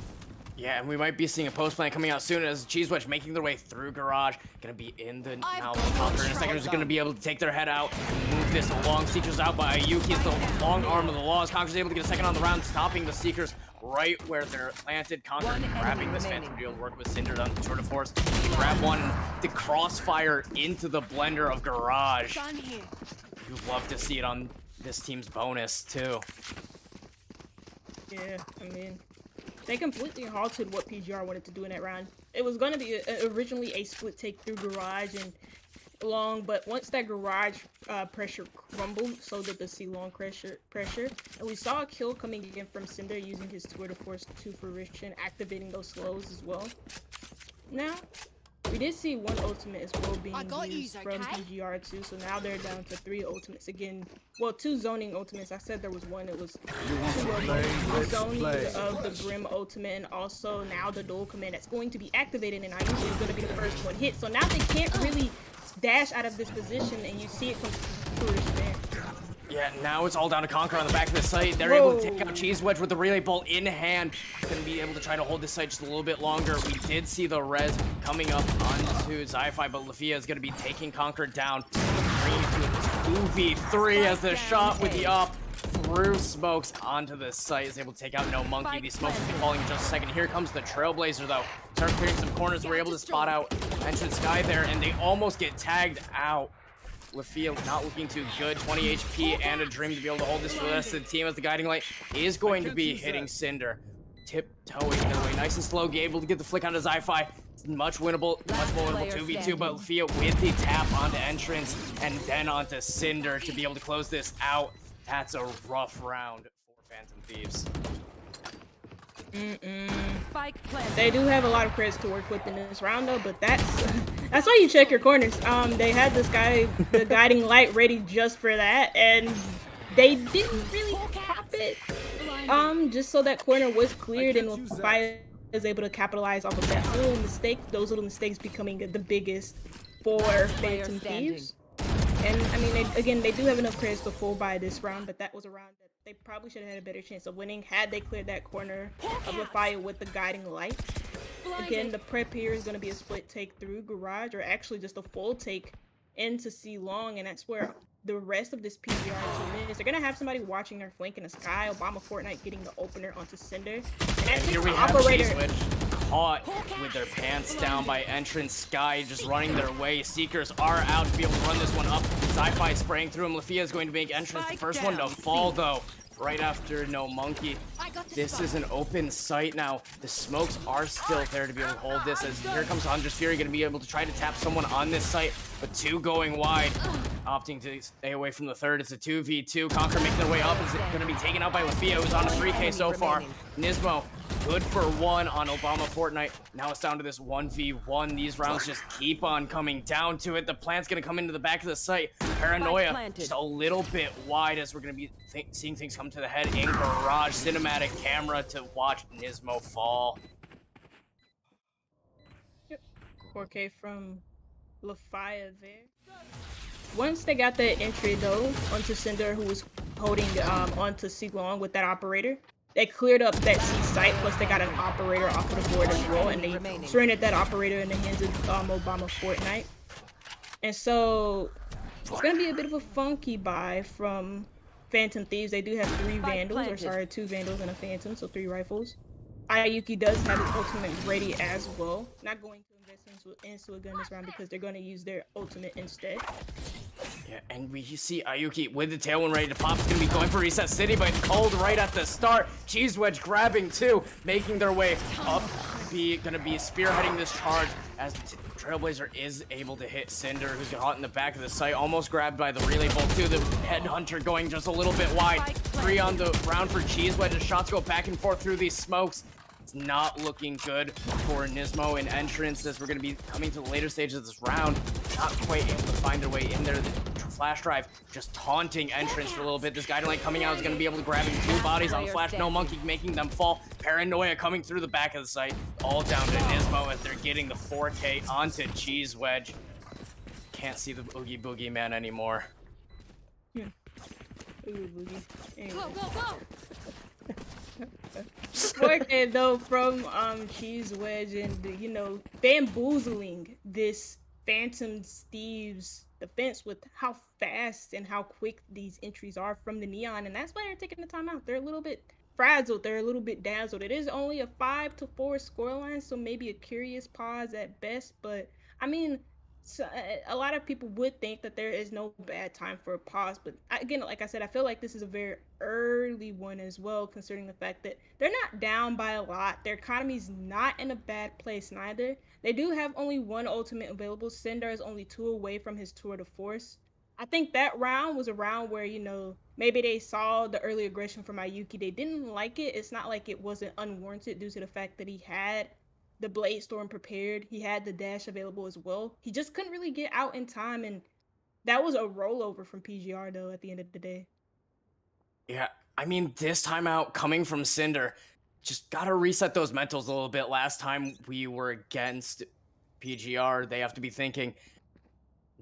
Yeah, and we might be seeing a post-plant coming out soon as Cheese Wedge making their way through Garage. Gonna be in the now Conquer in a second. Is gonna be able to take their head out, move this along. Seekers out by Ayuki is the long arm of the laws. Conquer's able to get a second on the round, stopping the Seekers right where they're planted. Conquer grabbing this Phantom deal to work with Cinder on the tour de force. Grab one, the crossfire into the blender of Garage. You'd love to see it on this team's bonus too. Yeah, I mean, they completely halted what PGR wanted to do in that round. It was going to be originally a split take through garage and long, but once that garage pressure crumbled, so did the C long pressure, and we saw a kill coming in from Cinder using his Twitter force to fruition, activating those slows as well. Now, we did see one ultimate as well being used from PGR too, so now they're down to 3 ultimates again. Well, 2 zoning ultimates. I said there was one. It was 2 of the zoning of the Grim ultimate, and also now the dual command that's going to be activated, and I usually is going to be the first one hit. So now they can't really dash out of this position, and you see it from fruition there. Yeah, now it's all down to Conquer on the back of the site. They're able to take out Cheese Wedge with the relay bolt in hand. Gonna be able to try to hold this site just a little bit longer. We did see the res coming up onto Zi-Fi, but Lafia is gonna be taking Conquer down. 2v3 as the shot with the up through smokes onto the site is able to take out No Monkey. These smokes will be falling in just a second. Here comes the Trailblazer though. Start clearing some corners. We're able to spot out Entrance Sky there, and they almost get tagged out. Lafia not looking too good. 20 HP and a dream to be able to hold this for the rest of the team, as the guiding light is going to be hitting Cinder. Tiptoeing their way nice and slow, able to get the flick onto Zi-Fi. Much winnable, much more winnable 2v2, but Lafia with the tap onto Entrance and then onto Cinder to be able to close this out. That's a rough round for Phantom Thieves. They do have a lot of creds to work with in this round though, but that's why you check your corners. They had this guy, the guiding light, ready just for that, and they didn't really pop it. Just so that corner was cleared and Fire is able to capitalize off of that little mistake. Those little mistakes becoming the biggest for Phantom Thieves. And I mean, they do have enough creds to full by this round, but that was a round that they probably should have had a better chance of winning had they cleared that corner of the fire with the guiding light. Again, the prep here is going to be a split take through garage, or actually just a full take into C long, and that's where the rest of this PGR team is. They're going to have somebody watching their flank in the sky. Obama Fortnite getting the opener onto Cinder. And here we have Cheese Wedge caught with their pants down by Entrance Sky, just running their way. Seekers are out to be able to run this one up. Zi-Fi spraying through him. Lafia is going to make Entrance the first one to fall though, right after No Monkey. This is an open site now. The smokes are still there to be able to hold this, as here comes Hunter's Fury, going to be able to try to tap someone on this site, but 2 going wide, opting to stay away from the third. It's a 2v2. Conquer making their way up. Is going to be taken out by Lafia, who's on a 3k so far. Nismo good for 1 on Obama Fortnite. Now it's down to this 1v1. These rounds just keep on coming down to it. The plant's going to come into the back of the site. Paranoia just a little bit wide, as we're going to be seeing things come to the head in garage. Cinematic camera to watch Nismo fall. 4K from Lafia there. Once they got that entry though onto Cinder, who was holding onto C long with that operator, they cleared up that C site, plus they got an operator off of the board as well, and they surrendered that operator in the hands of Obama Fortnite. And so it's gonna be a bit of a funky buy from Phantom Thieves. They do have 3 Vandals, or sorry, 2 Vandals and a Phantom, so 3 rifles. Ayuki does have his ultimate ready as well. Not going to invest into a gun this round because they're going to use their ultimate instead. Yeah, and we see Ayuki with the tailwind ready to pop. It's going to be going for Reset City, but cold right at the start. Cheese Wedge grabbing 2, making their way up. Going to be spearheading this charge, as Trailblazer is able to hit Cinder, who's caught in the back of the site, almost grabbed by the relay bolt too. The Headhunter going just a little bit wide. 3 on the round for Cheese Wedge. The shots go back and forth through these smokes. It's not looking good for Nismo and Entrance, as we're going to be coming to the later stages of this round. Not quite able to find their way in there. The flash drive just taunting Entrance for a little bit. This guiding light coming out is going to be able to grab 2 bodies on the flash. No Monkey making them fall. Paranoia coming through the back of the site. All down to Nismo as they're getting the 4K onto Cheese Wedge. Can't see the Boogie Boogie Man anymore. Yeah. Ooh, Boogie. Anyway. Go! 4K though from Cheese Wedge, and you know, bamboozling this Phantom Thieves defense with how fast and how quick these entries are from the Neon, and that's why they're taking the time out. They're a little bit frazzled, they're a little bit dazzled. It is only a 5-4 scoreline, so maybe a curious pause at best, but I mean, So a lot of people would think that there is no bad time for a pause, but again, like I said, I feel like this is a very early one as well, considering the fact that they're not down by a lot. Their economy's not in a bad place neither. They do have only one ultimate available. Cinder is only two away from his tour de force. I think that round was a round where, maybe they saw the early aggression from Ayuki. They didn't like it. It's not like it wasn't unwarranted due to the fact that he had the Blade Storm prepared. He had the dash available as well. He just couldn't really get out in time, and that was a rollover from PGR though. At the end of the day, Yeah, I mean, this time out coming from Cinder, just gotta reset those mentals a little bit. Last time we were against PGR, they have to be thinking,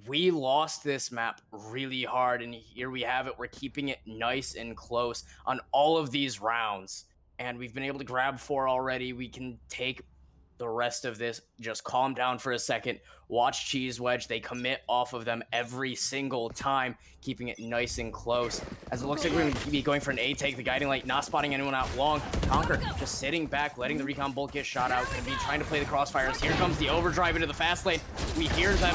we lost this map really hard, and here we have it. We're keeping it nice and close on all of these rounds, and we've been able to grab 4 already. We can take the rest of this. Just calm down for a second. Watch Cheese Wedge. They commit off of them every single time, keeping it nice and close. As it looks like we're going to be going for an A take. The Guiding Light not spotting anyone out long. Conquer just sitting back, letting the Recon Bolt get shot out. Going to be trying to play the crossfires. Here comes the overdrive into the fast lane. We hear them.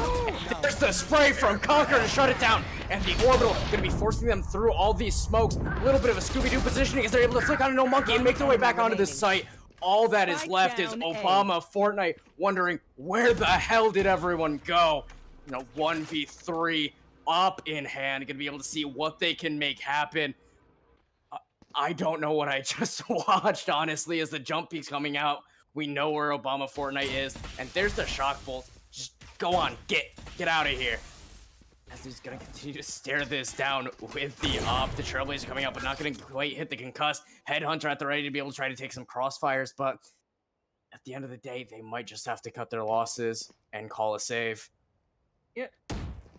There's the spray from Conquer to shut it down. And the Orbital going to be forcing them through all these smokes. A little bit of a Scooby-Doo positioning as they're able to flick on a No Monkey and make their way back onto this site. All that is left is Obama Fortnite wondering, where the hell did everyone go? 1v3 up in hand, gonna be able to see what they can make happen. I don't know what I just watched, honestly, as the jump peak's coming out. We know where Obama Fortnite is, and there's the shock bolt. Just go on, get out of here. As he's gonna continue to stare this down with the op. The Trailblazer coming out, but not gonna quite hit the concuss. Headhunter at the ready to be able to try to take some crossfires, but at the end of the day, they might just have to cut their losses and call a save. yep.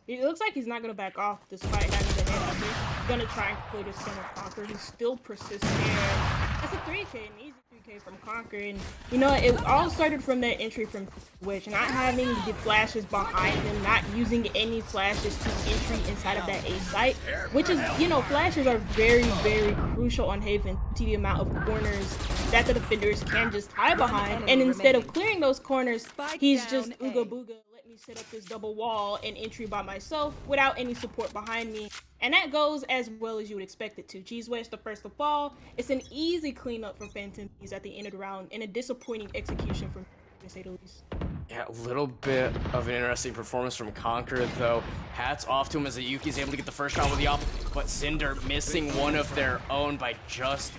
It looks like he's not gonna back off despite having the head up. He's gonna try and play this center Conquer. He still persists there. That's a 3K, an easy 3K from Conquer, and it all started from that entry from Twitch, not having the flashes behind them, not using any flashes to entry inside of that A site, which is, flashes are very, very crucial on Haven to the amount of corners that the defenders can just hide behind, and instead of clearing those corners, he's just ooga booga, let me set up this double wall and entry by myself without any support behind me. And that goes as well as you would expect it to. Cheese Wedge, the first to fall. It's an easy cleanup for Phantom Thieves at the end of the round, and a disappointing execution from, to say the least. Yeah, a little bit of an interesting performance from Conquer, though. Hats off to him as Yuki's able to get the first shot with the op, but Cinder missing one of their own by just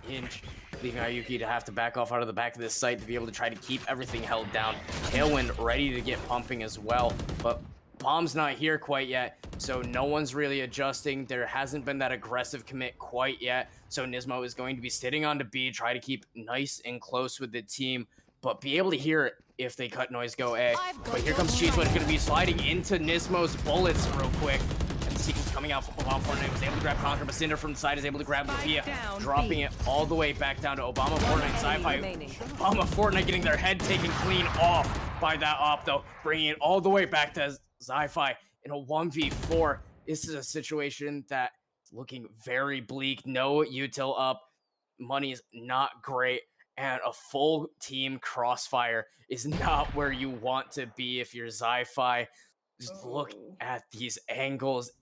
an inch, leaving Ayuki to have to back off out of the back of this site to be able to try to keep everything held down. Tailwind ready to get pumping as well, but Bomb's not here quite yet, so no one's really adjusting. There hasn't been that aggressive commit quite yet, so Nismo is going to be sitting on to B, try to keep nice and close with the team, but be able to hear it if they cut noise go A. But here comes Cheese, but it's going to be sliding into Nismo's bullets real quick. And the sequence coming out from Obama Fortnite was able to grab Conquer, but Cinder from the side is able to grab the Via, dropping it all the way back down to Obama Fortnite. Sci-Fi, Obama Fortnite getting their head taken clean off by that op, though, bringing it all the way back to Sci-Fi in a 1v4. This is a situation that's looking very bleak. No util up. Money is not great. And a full team crossfire is not where you want to be if you're Sci-Fi. Just look at these angles.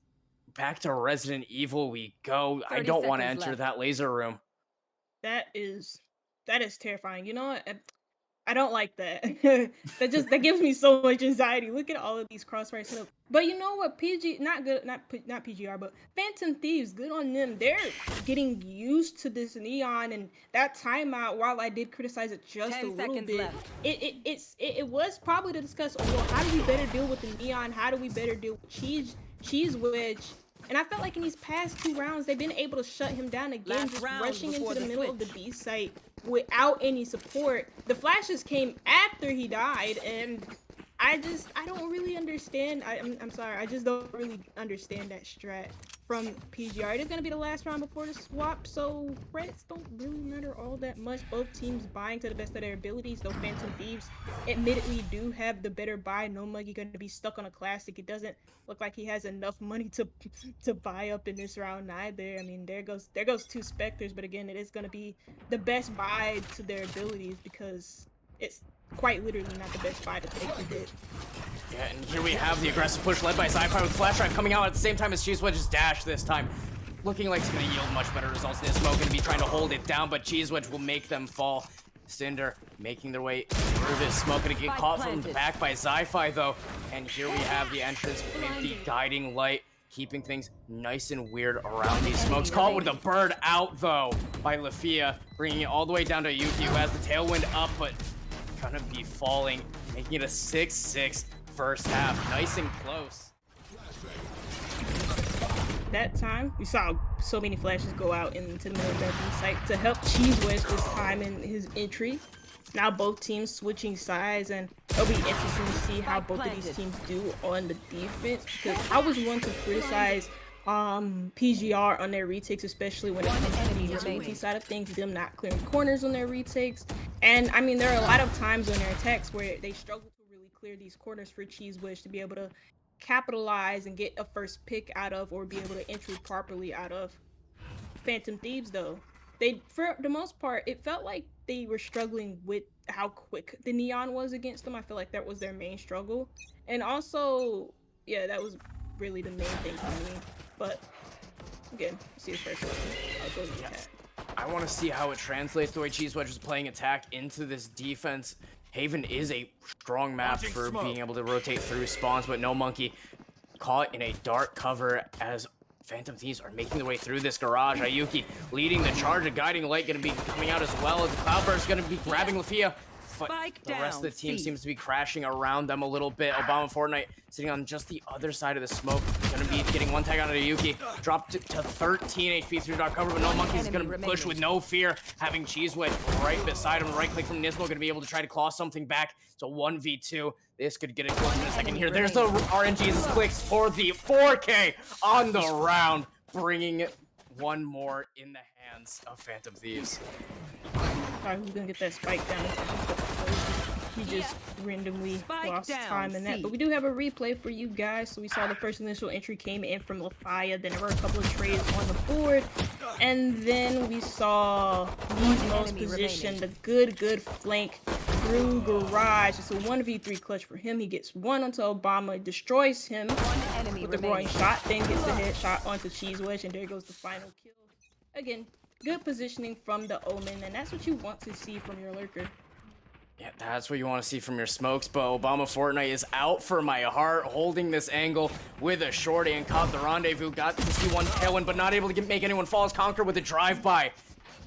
Back to Resident Evil we go. I don't want to enter that laser room. That is terrifying. You know what? I don't like that. that gives me so much anxiety. Look at all of these crossfires set up. But you know what? Not PGR, but Phantom Thieves, good on them. They're getting used to this neon and that timeout. While I did criticize it just a little bit, it was probably to discuss. Oh, well, how do we better deal with the neon? How do we better deal with Cheese Wedge? And I felt like in these past 2 rounds, they've been able to shut him down again, just rushing into the middle of the B site without any support. The flashes came after he died, and I don't really understand. I'm sorry, I just don't really understand that strat from PGR. It is going to be the last round before the swap, so credits don't really matter all that much. Both teams buying to the best of their abilities, though Phantom Thieves admittedly do have the better buy. No Muggy going to be stuck on a classic. It doesn't look like he has enough money to buy up in this round either. I mean, there goes 2 Spectres, but again, it is going to be the best buy to their abilities because it's quite literally not the best buy to take with it. Yeah, and here we have the aggressive push led by Sci-Fi with Flash Drive coming out at the same time as Cheese Wedge's dash this time. Looking like it's going to yield much better results. Nismo going to be trying to hold it down, but Cheese Wedge will make them fall. Cinder making their way through this smoke. Going to get caught from the back by Sci-Fi, though. And here we have the entrance with the guiding light, keeping things nice and weird around these smokes. Caught with a bird out, though, by Lafia, bringing it all the way down to Yuki, who has the tailwind up, but gonna be falling, making it a 6-6 first half. Nice and close. That time, we saw so many flashes go out into the middle of that B site to help Cheese Wedge this time in his entry. Now both teams switching sides, and it'll be interesting to see how both of these teams do on the defense, because I was one to criticize PGR on their retakes, especially when it comes to the visibility side of things, them not clearing corners on their retakes. And I mean, there are a lot of times on their attacks where they struggle to really clear these corners for Cheese Wedge to be able to capitalize and get a first pick out of, or be able to entry properly out of. Phantom Thieves, though, they, for the most part, it felt like they were struggling with how quick the Neon was against them. I feel like that was their main struggle, and also, yeah, that was really the main thing for me. But again, see the first one. I'll go to the attack. I want to see how it translates the way Cheese Wedge was playing attack into this defense. Haven is a strong map for being able to rotate through spawns, but No Monkey caught in a dark cover as Phantom Thieves are making their way through this garage. Ayuki leading the charge. A guiding light going to be coming out as well. The Cloudburst going to be grabbing Lafia. But the rest of the team seems to be crashing around them a little bit. Obama Fortnite sitting on just the other side of the smoke. Going to be getting one tag on Ayuki. Dropped to 13 HP through dark cover, but No Monkey's going to push with no fear. Having Cheese Wedge right beside him. Right click from Nismo going to be able to try to claw something back. So 1v2. This could get it close in a second here. There's the RNG's clicks for the 4K on the round. Bringing one more in the hands of Phantom Thieves. Alright, who's gonna get that spike down? He just randomly lost time in that. But we do have a replay for you guys. So we saw the first initial entry came in from Lafaya. Then there were a couple of trades on the board. And then we saw Nismo's position, the good flank through garage. It's a 1v3 clutch for him. He gets one onto Obama, destroys him with the groin shot, then gets the headshot onto Cheese Wedge, and there goes the final kill. Again, good positioning from the Omen, and that's what you want to see from your lurker. Yeah, that's what you want to see from your smokes, but Obama Fortnite is out for my heart, holding this angle with a shorty and caught the rendezvous. Got to see one tailwind, but not able to make anyone fall. As Conquer with a drive-by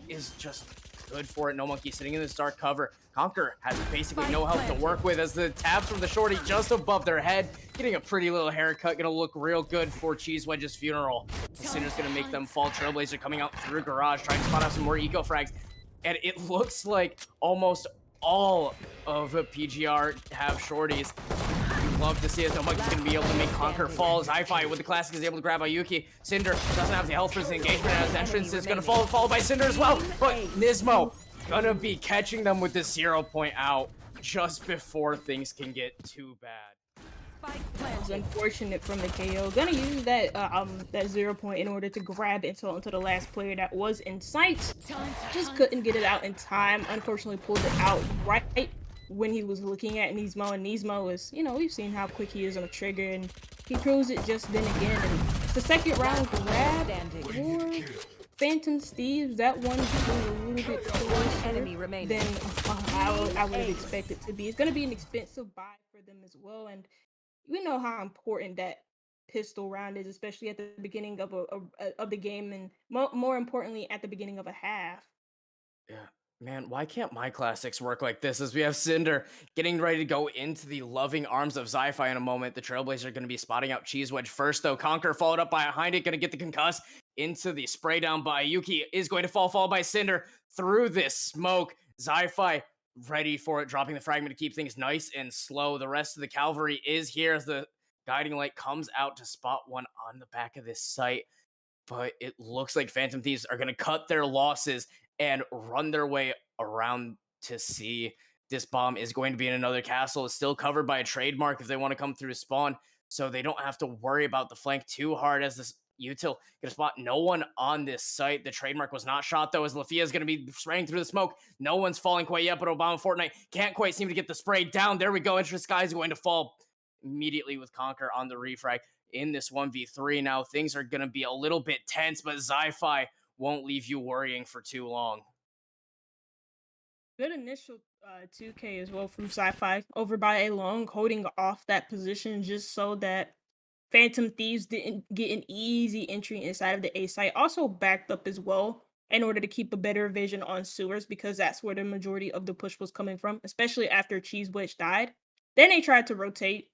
is just good for it. No Monkey sitting in this dark cover. Conquer has basically no help to work with as the tabs from the shorty just above their head. Getting a pretty little haircut. Gonna look real good for Cheese Wedge's funeral. The Sinner's gonna make them fall. Trailblazer coming out through garage, trying to spot out some more eco frags. And it looks like almost all of PGR have shorties. You'd love to see it. No Monkey's gonna be able to make Conquer fall. Hi-Fi with the classic is able to grab Ayuki. Cinder doesn't have the health for his engagement as entrance is gonna fall, followed by Cinder as well. But Nismo gonna be catching them with the 0 point out just before things can get too bad. It's unfortunate from the KO. Gonna use that that 0 point in order to grab intel into the last player that was in sight. Just couldn't get it out in time. Unfortunately, pulled it out right when he was looking at Nismo, and Nismo is, you know, we've seen how quick he is on a trigger, and he throws it just then again. And it's the second round grab for Phantom Thieves. That one was a little bit closer than I would expect it to be. It's gonna be an expensive buy for them as well, and we know how important that pistol round is, especially at the beginning of of the game, and more importantly, at the beginning of a half. Yeah. Man, why can't my classics work like this as we have Cinder getting ready to go into the loving arms of Zi-Fi in a moment. The Trailblazers are going to be spotting out Cheese Wedge first, though. Conquer followed up behind it, going to get the concuss into the spray down by Yuki. Is going to fall, followed by Cinder through this smoke. Zi-Fi ready for it, dropping the fragment to keep things nice and slow. The rest of the cavalry is here as the guiding light comes out to spot one on the back of this site. But it looks like Phantom Thieves are going to cut their losses and run their way around to see. This bomb is going to be in another castle. It's still covered by a trademark if they want to come through spawn, so they don't have to worry about the flank too hard as this Util gonna spot no one on this site. The trademark was not shot though, as Lafia is gonna be spraying through the smoke. No one's falling quite yet, but Obama Fortnite can't quite seem to get the spray down. There we go. Interest Sky is going to fall immediately with Conquer on the refrag in this 1v3. Now things are gonna be a little bit tense, but Zi-Fi won't leave you worrying for too long. Good initial 2K as well from Sci-Fi over by A Long, holding off that position just so that Phantom Thieves didn't get an easy entry inside of the A site. Also backed up as well in order to keep a better vision on sewers, because that's where the majority of the push was coming from, especially after Cheese Wedge died. Then they tried to rotate,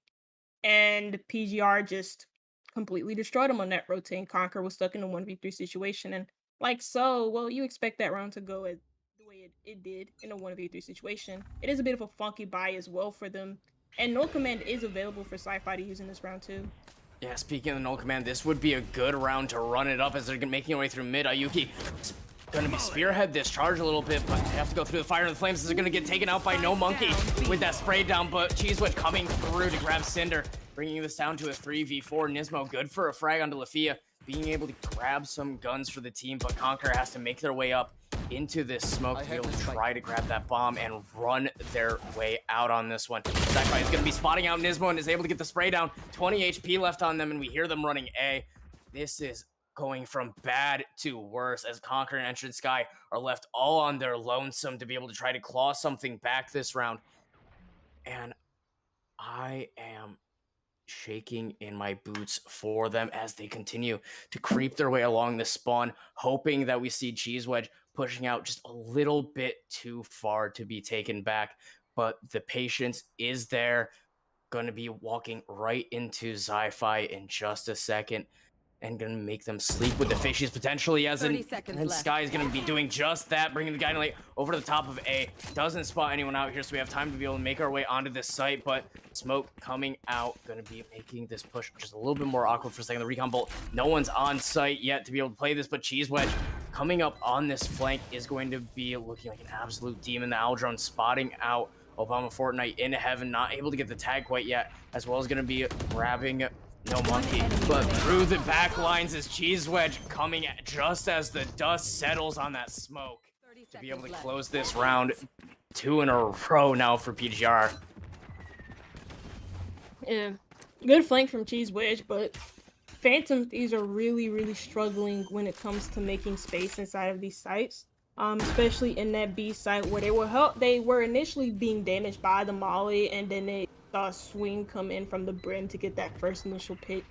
and PGR just completely destroyed him on that rotate. And Conquer was stuck in a 1v3 situation. And like so, well, you expect that round to go as the way it did in a 1v3 situation. It is a bit of a funky buy as well for them. And Null Command is available for Sci-Fi to use in this round too. Yeah, speaking of the Null Command, this would be a good round to run it up as they're making their way through mid. Ayuki gonna be spearhead this charge a little bit, but they have to go through the fire and the flames. This is gonna get taken out by No Monkey with that spray down, but Cheese Wedge coming through to grab Cinder, bringing this down to a 3v4. Nismo good for a frag onto Lafia, being able to grab some guns for the team, but Conquer has to make their way up into this smoke to be able to try to grab that bomb and run their way out on this one. Zi-Fi is going to be spotting out Nismo and is able to get the spray down. 20 HP left on them, and we hear them running A. This is going from bad to worse as Conquer and Entrance Sky are left all on their lonesome to be able to try to claw something back this round. And I am shaking in my boots for them as they continue to creep their way along the spawn, hoping that we see Cheese Wedge pushing out just a little bit too far to be taken back. But the patience is there. Going to be walking right into Zi-Fi in just a second and going to make them sleep with the fishies potentially, as in Sky is going to be doing just that, bringing the Dynamite over to the top of A. Doesn't spot anyone out here, so we have time to be able to make our way onto this site, but smoke coming out, going to be making this push just a little bit more awkward for a second. The recon bolt, no one's on site yet to be able to play this, but Cheese Wedge coming up on this flank is going to be looking like an absolute demon. The Owl Drone spotting out Obama Fortnite in heaven, not able to get the tag quite yet, as well as going to be grabbing No Monkey, but through the back lines is Cheese Wedge coming at just as the dust settles on that smoke to be able to close this round. 2 in a row now for PGR. Yeah, good flank from Cheese Wedge, but Phantom Thieves are really struggling when it comes to making space inside of these sites. Especially in that B site where they were initially being damaged by the molly, and then they saw a swing come in from the brim to get that first initial pick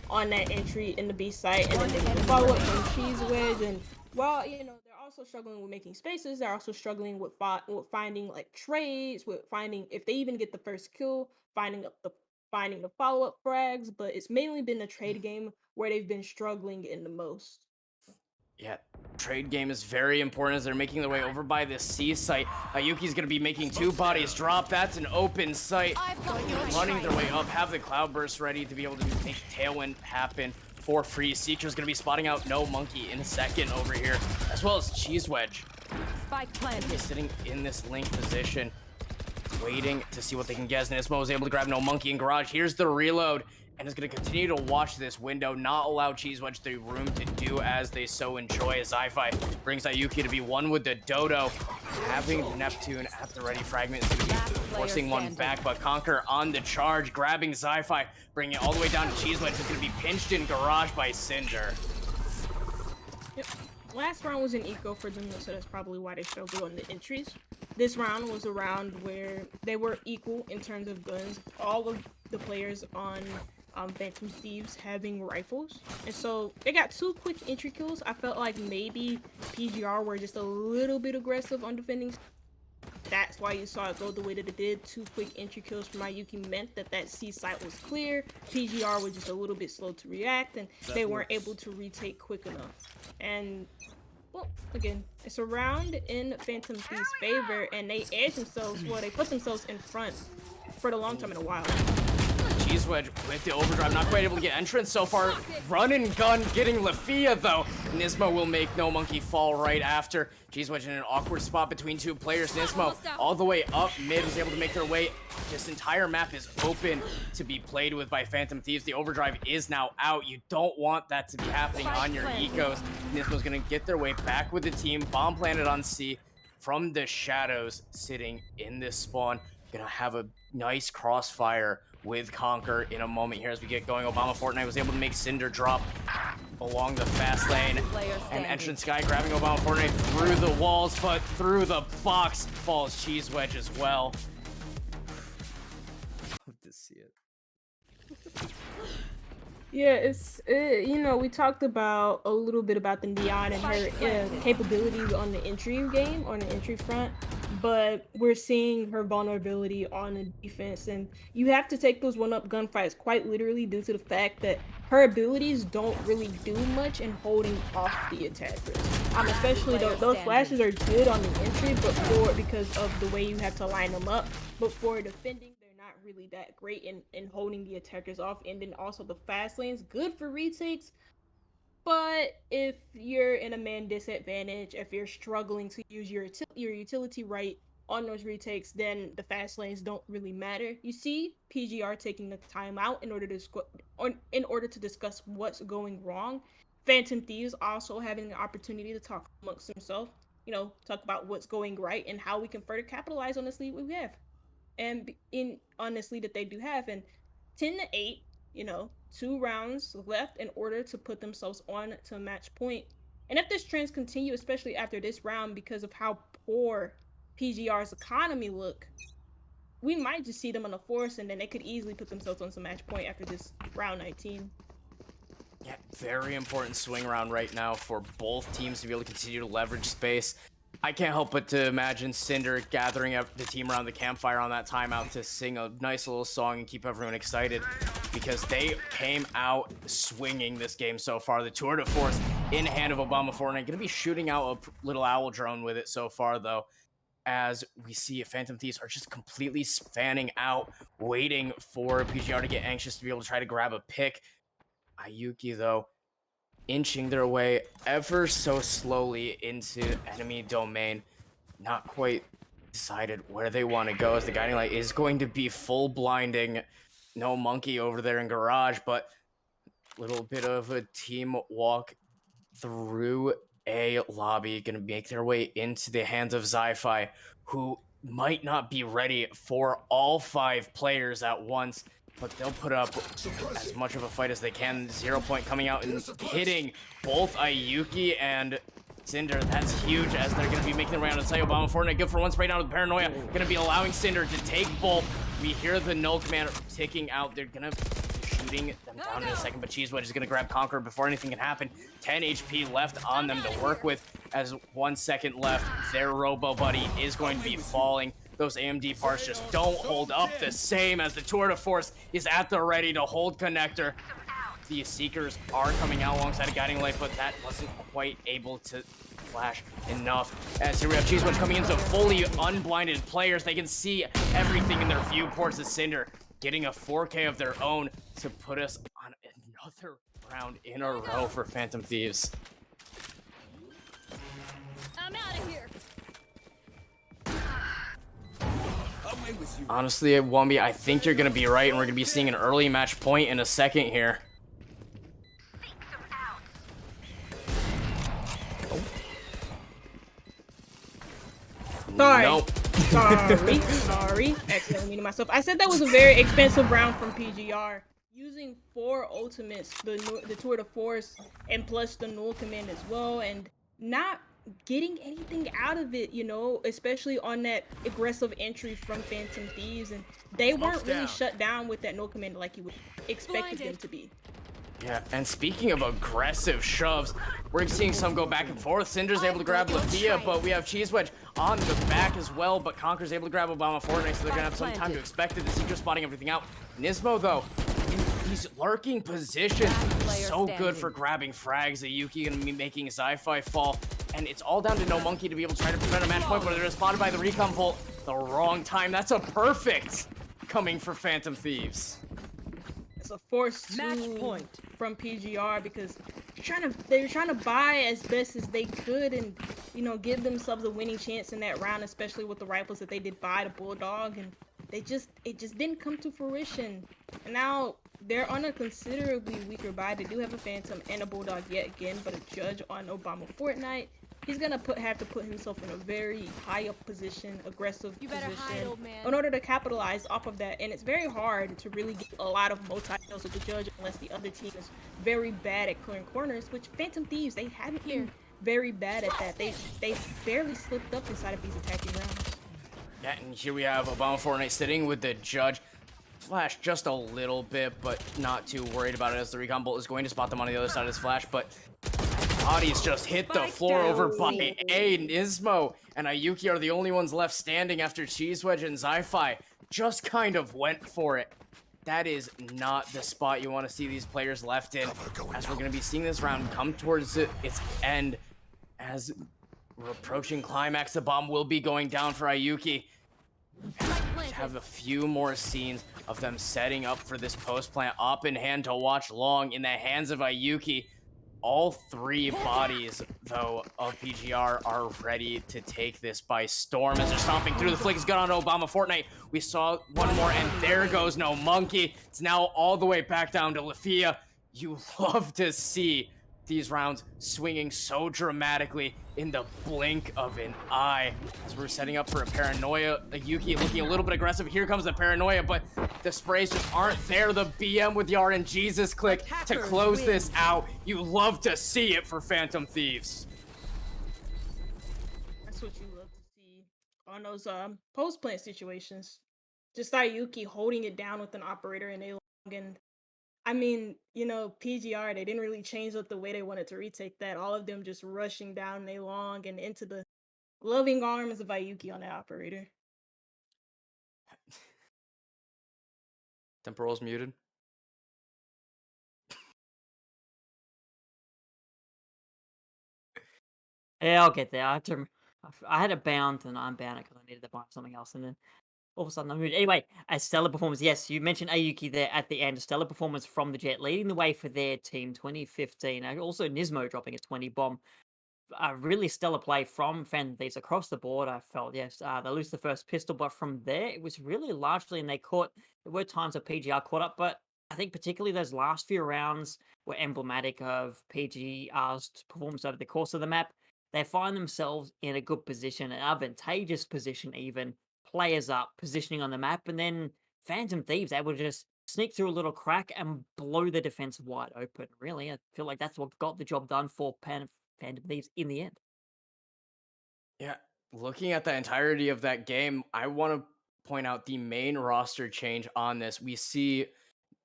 on that entry in the B site, and then they can follow up from Cheese Wedge. And while they're also struggling with making spaces, they're also struggling with finding like trades, with finding, if they even get the first kill, finding the follow-up frags. But it's mainly been the trade game where they've been struggling in the most. Yeah, trade game is very important as they're making their way over by this C site. Ayuki's going to be making 2 bodies drop. That's an open site. Running their way up, have the Cloudburst ready to be able to make Tailwind happen for free. Seeker's going to be spotting out No Monkey in a second over here, as well as Cheese Wedge. Spike planted. He's sitting in this link position, waiting to see what they can get. As Nismo is able to grab No Monkey in garage. Here's the reload, and is going to continue to watch this window, not allow Cheese Wedge the room to do as they so enjoy, as Zi-Fi brings Ayuki to be one with the Dodo. Having Neptune at the ready, Fragment is going to be forcing one back, but Conquer on the charge, grabbing Zi-Fi, bringing it all the way down to Cheese Wedge, who's going to be pinched in garage by Cinder. Yep. Last round was an eco for them, so that's probably why they struggled on the entries. This round was a round where they were equal in terms of guns. All of the players on Phantom Thieves having rifles, and so they got 2 quick entry kills. I felt like maybe PGR were just a little bit aggressive on defending. That's why you saw it go the way that it did. 2 quick entry kills from Ayuki meant that C site was clear. PGR was just a little bit slow to react, and they weren't able to retake quick enough. And well, again, it's a round in Phantom Thieves' favor, and they edge themselves. Well, they put themselves in front for the long time in a while. Cheese Cheese Wedge with the overdrive, not quite able to get entrance so far. Run and gun getting Lafia though. Nismo will make No Monkey fall right after. Cheese Wedge in an awkward spot between two players. Nismo all the way up mid was able to make their way. This entire map is open to be played with by Phantom Thieves. The overdrive is now out. You don't want that to be happening on your ecos. Nismo's gonna get their way back with the team. Bomb planted on C from the shadows sitting in this spawn. Gonna have a nice crossfire with Conquer in a moment here as we get going. Obama Fortnite was able to make Cinder drop along the fast lane. And Entrance Sky grabbing Obama Fortnite through the walls, but through the box falls Cheese Wedge as well. Love to see it. Yeah, you know, we talked about a little bit about the Neon and her capabilities on the entry game, on the entry front, but we're seeing her vulnerability on the defense, and you have to take those one-up gunfights quite literally due to the fact that her abilities don't really do much in holding off the attackers. Especially those flashes are good on the entry, but because of the way you have to line them up, but for defending, not really that great in holding the attackers off. And then also the fast lanes, good for retakes, but if you're in a man disadvantage, if you're struggling to use your utility right on those retakes, then the fast lanes don't really matter. You see PGR taking the time out in order to discuss what's going wrong. Phantom Thieves also having the opportunity to talk amongst themselves, you know, talk about what's going right and how we can further capitalize on this lead we have. And on this lead that they do have, and 10-8, you know, 2 rounds left in order to put themselves on to match point. And if this trends continue, especially after this round, because of how poor PGR's economy look, we might just see them on the force, and then they could easily put themselves on some match point after this round 19. Yeah, very important swing round right now for both teams to be able to continue to leverage space. I can't help but to imagine Cinder gathering up the team around the campfire on that timeout to sing a nice little song and keep everyone excited, because they came out swinging this game so far. The tour de force in hand of Obama Fortnite, going to be shooting out a little owl drone with it so far though, as we see Phantom Thieves are just completely fanning out, waiting for PGR to get anxious to be able to try to grab a pick. Ayuki though, inching their way ever so slowly into enemy domain. Not quite decided where they want to go, as the guiding light is going to be full blinding No Monkey over there in garage, but a little bit of a team walk through a lobby, gonna make their way into the hands of Zi-Fi, who might not be ready for all 5 players at once, but they'll put up as much of a fight as they can. 0 Point coming out and hitting both Ayuki and Cinder. That's huge, as they're going to be making their way on to Sai. Obama Fortnite good for one spray down with Paranoia. Going to be allowing Cinder to take both. We hear the null command ticking out. They're going to be shooting them down in a second, but Cheese Wedge is going to grab Conqueror before anything can happen. 10 HP left on them to work with, as 1 second left. Their Robo Buddy is going to be falling. Those AMD parts just don't hold up the same, as the tour de force is at the ready to hold connector. The Seekers are coming out alongside a guiding light, but that wasn't quite able to flash enough. As here we have Cheese Wedge coming into fully unblinded players. They can see everything in their viewports. As Cinder getting a 4K of their own to put us on another round in a row for Phantom Thieves. I'm out of here. Honestly, Wumby, I think you're going to be right, and we're going to be seeing an early match point in a second here. Sorry. Nope. Sorry. Accidentally muted myself. I said that was a very expensive round from PGR. Using 4 ultimates, the tour de force, and plus the null command as well, and not getting anything out of it, you know, especially on that aggressive entry from Phantom Thieves, and they weren't really shut down with that null command like you would expect them to be. Yeah, and speaking of aggressive shoves, we're seeing some go back and forth. Cinder's able to grab Lafia, but we have Cheese Wedge on the back as well, but Conquer's able to grab Obama Fortnite, so they're gonna have some time to expect it. The Seeker spotting everything out. Nismo, though, in these lurking positions, so good for grabbing frags. Ayuki gonna be making Zi-Fi fall, and it's all down to No Monkey to be able to try to prevent a match point, but they're spotted by the recon bolt the wrong time. That's a perfect coming for Phantom Thieves. it's a force Match two point. from PGR because they're trying to buy as best as they could and give themselves a winning chance in that round, especially with the rifles that they did buy the Bulldog, and it just didn't come to fruition. And now they're on a considerably weaker buy. They do have a Phantom and a Bulldog yet again, but a Judge on Obama Fortnite. He's gonna have to put himself in a very high up position, aggressive You better position, hide, old man. in order to capitalize off of that. And it's very hard to really get a lot of multi-kills with the Judge unless the other team is very bad at clearing corners. Which Phantom Thieves, they haven't been very bad at that. They barely slipped up inside of these attacking rounds. Yeah, and here we have Obama Fortnite sitting with the Judge. Flash just a little bit, but not too worried about it as the recon bolt is going to spot them on the other side of his flash, but bodies just hit the floor over by A. Nismo and Ayuki are the only ones left standing after Cheese Wedge and Zi-Fi just kind of went for it. That is not the spot you want to see these players left in, as we're going to be seeing this round come towards its end. As we're approaching climax, the bomb will be going down for Ayuki. Have a few more scenes of them setting up for this post plant up in hand to watch long in the hands of Ayuki. All three bodies, though, of PGR are ready to take this by storm as they're stomping through. The flick is good on Obama Fortnite. We saw one more, and there goes No Monkey. It's now all the way back down to Lafia. You love to see these rounds swinging so dramatically in the blink of an eye. As we're setting up for a paranoia, Yuki looking a little bit aggressive. Here comes the paranoia, but the sprays just aren't there. The BM with the RNGesus click to close this out. You love to see it for Phantom Thieves. That's what you love to see on those post plant situations. Just Ayuki holding it down with an operator and a long, and I mean, PGR, they didn't really change up the way they wanted to retake that. All of them just rushing down they long and into the loving arms of Ayuki on the operator. Temporal's muted. Yeah, I'll get there. I had a bound and unbound it because I needed to buy something else, and then all of a sudden I moved. Anyway, a stellar performance. Yes, you mentioned Ayuki there at the end. A stellar performance from the Jet, leading the way for their team 2015. And also Nismo dropping a 20 bomb. A really stellar play from Phantom Thieves across the board, I felt. Yes, they lose the first pistol, but from there, it was really largely, and there were times that PGR caught up, but I think particularly those last few rounds were emblematic of PGR's performance over the course of the map. They find themselves in a good position, an advantageous position even, players up, positioning on the map, and then Phantom Thieves able to just sneak through a little crack and blow the defense wide open. Really, I feel like that's what got the job done for Phantom Thieves in the end. Yeah, looking at the entirety of that game, I want to point out the main roster change on this. We see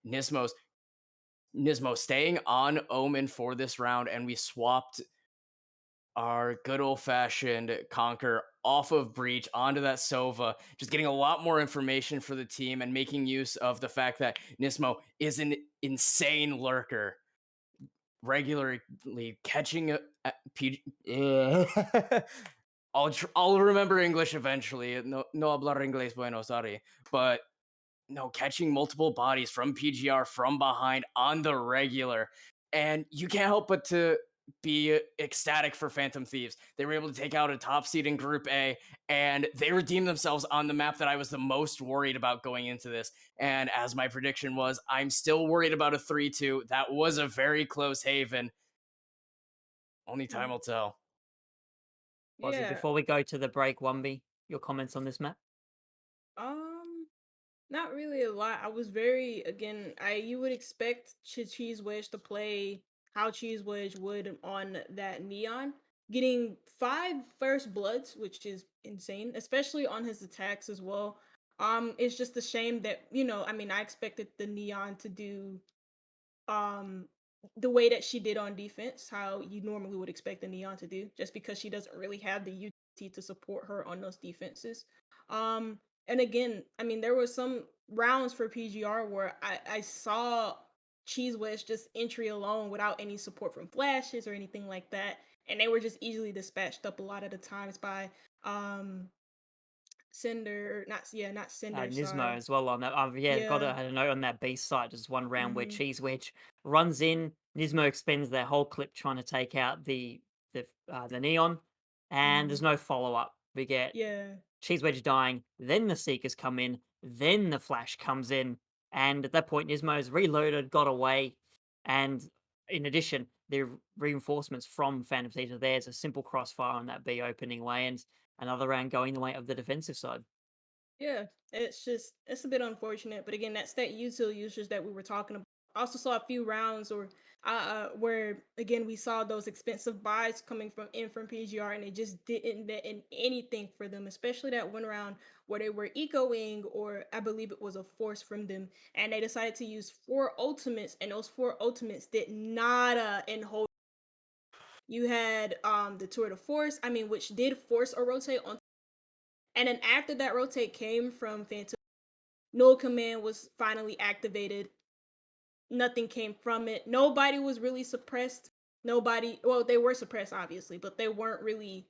Nismo staying on Omen for this round, and we swapped our good old-fashioned Conquer off of Breach onto that Sova, just getting a lot more information for the team and making use of the fact that Nismo is an insane lurker, regularly catching I'll remember English eventually. No hablar inglés bueno, sorry. But no, catching multiple bodies from PGR from behind on the regular. And you can't help but to be ecstatic for Phantom Thieves. They were able to take out a top seed in Group A, and they redeemed themselves on the map that I was the most worried about going into this. And as my prediction was, I'm still worried about a 3-2. That was a very close haven. Only time will tell. Aussie, Yeah. before we go to the break, Wumby, your comments on this map? Not really a lot. I was very again. You would expect Cheese Wedge to play how Cheese Wedge would on that Neon, getting 5 first bloods, which is insane, especially on his attacks as well. It's just a shame that I mean, I expected the Neon to do um the way that she did on defense, how you normally would expect the Neon to do, just because she doesn't really have the UT to support her on those defenses. And again, I mean, there was some rounds for PGR where I saw Cheese Wedge just entry alone without any support from flashes or anything like that, and they were just easily dispatched up a lot of the times by Cinder, not Cinder, Nismo sorry. as well on that. Yeah, got Yeah. a had a note on that B side. Just one round where Hmm. Cheese Wedge runs in. Nismo expends their whole clip trying to take out the Neon, and there's Hmm. no follow up. We get Yeah. Cheese Wedge dying, then the Seekers come in, then the Flash comes in, and at that point Nismo's reloaded, got away, and in addition, the reinforcements from Phantom Thieves are there. It's a simple crossfire on that B opening way, and another round going the way of the defensive side. Yeah, it's a bit unfortunate, but again, that's that util users that we were talking about. Also saw a few rounds or where again we saw those expensive buys coming from PGR and it just didn't net in anything for them, especially that one round where they were ecoing or I believe it was a force from them and they decided to use four ultimates and those four ultimates did nada in hold. You had the tour de force, I mean, which did force a rotate on, and then after that rotate came from Phantom. Null command was finally activated. Nothing came from it. Nobody was really suppressed. Nobody, well, they were suppressed, obviously, but they weren't really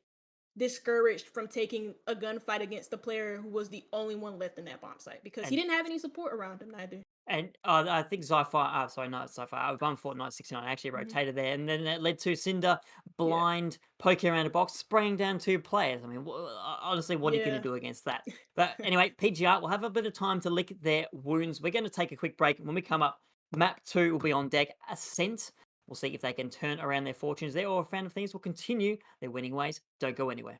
discouraged from taking a gunfight against the player who was the only one left in that bomb site because he And didn't have any support around him neither. I think Zypher, sorry, not Zypher, Bum Fortnite 69 actually Hmm. rotated there, and then that led to Cinder Yeah. blind poking around a box, spraying down two players. I mean, honestly, what are you going to Yeah. do against that? But anyway, PGR will have a bit of time to lick their wounds. We're going to take a quick break. When we come up, map 2 will be on deck. Ascent. We'll see if they can turn around their fortunes there, or if Phantom Thieves will continue their winning ways. Don't go anywhere.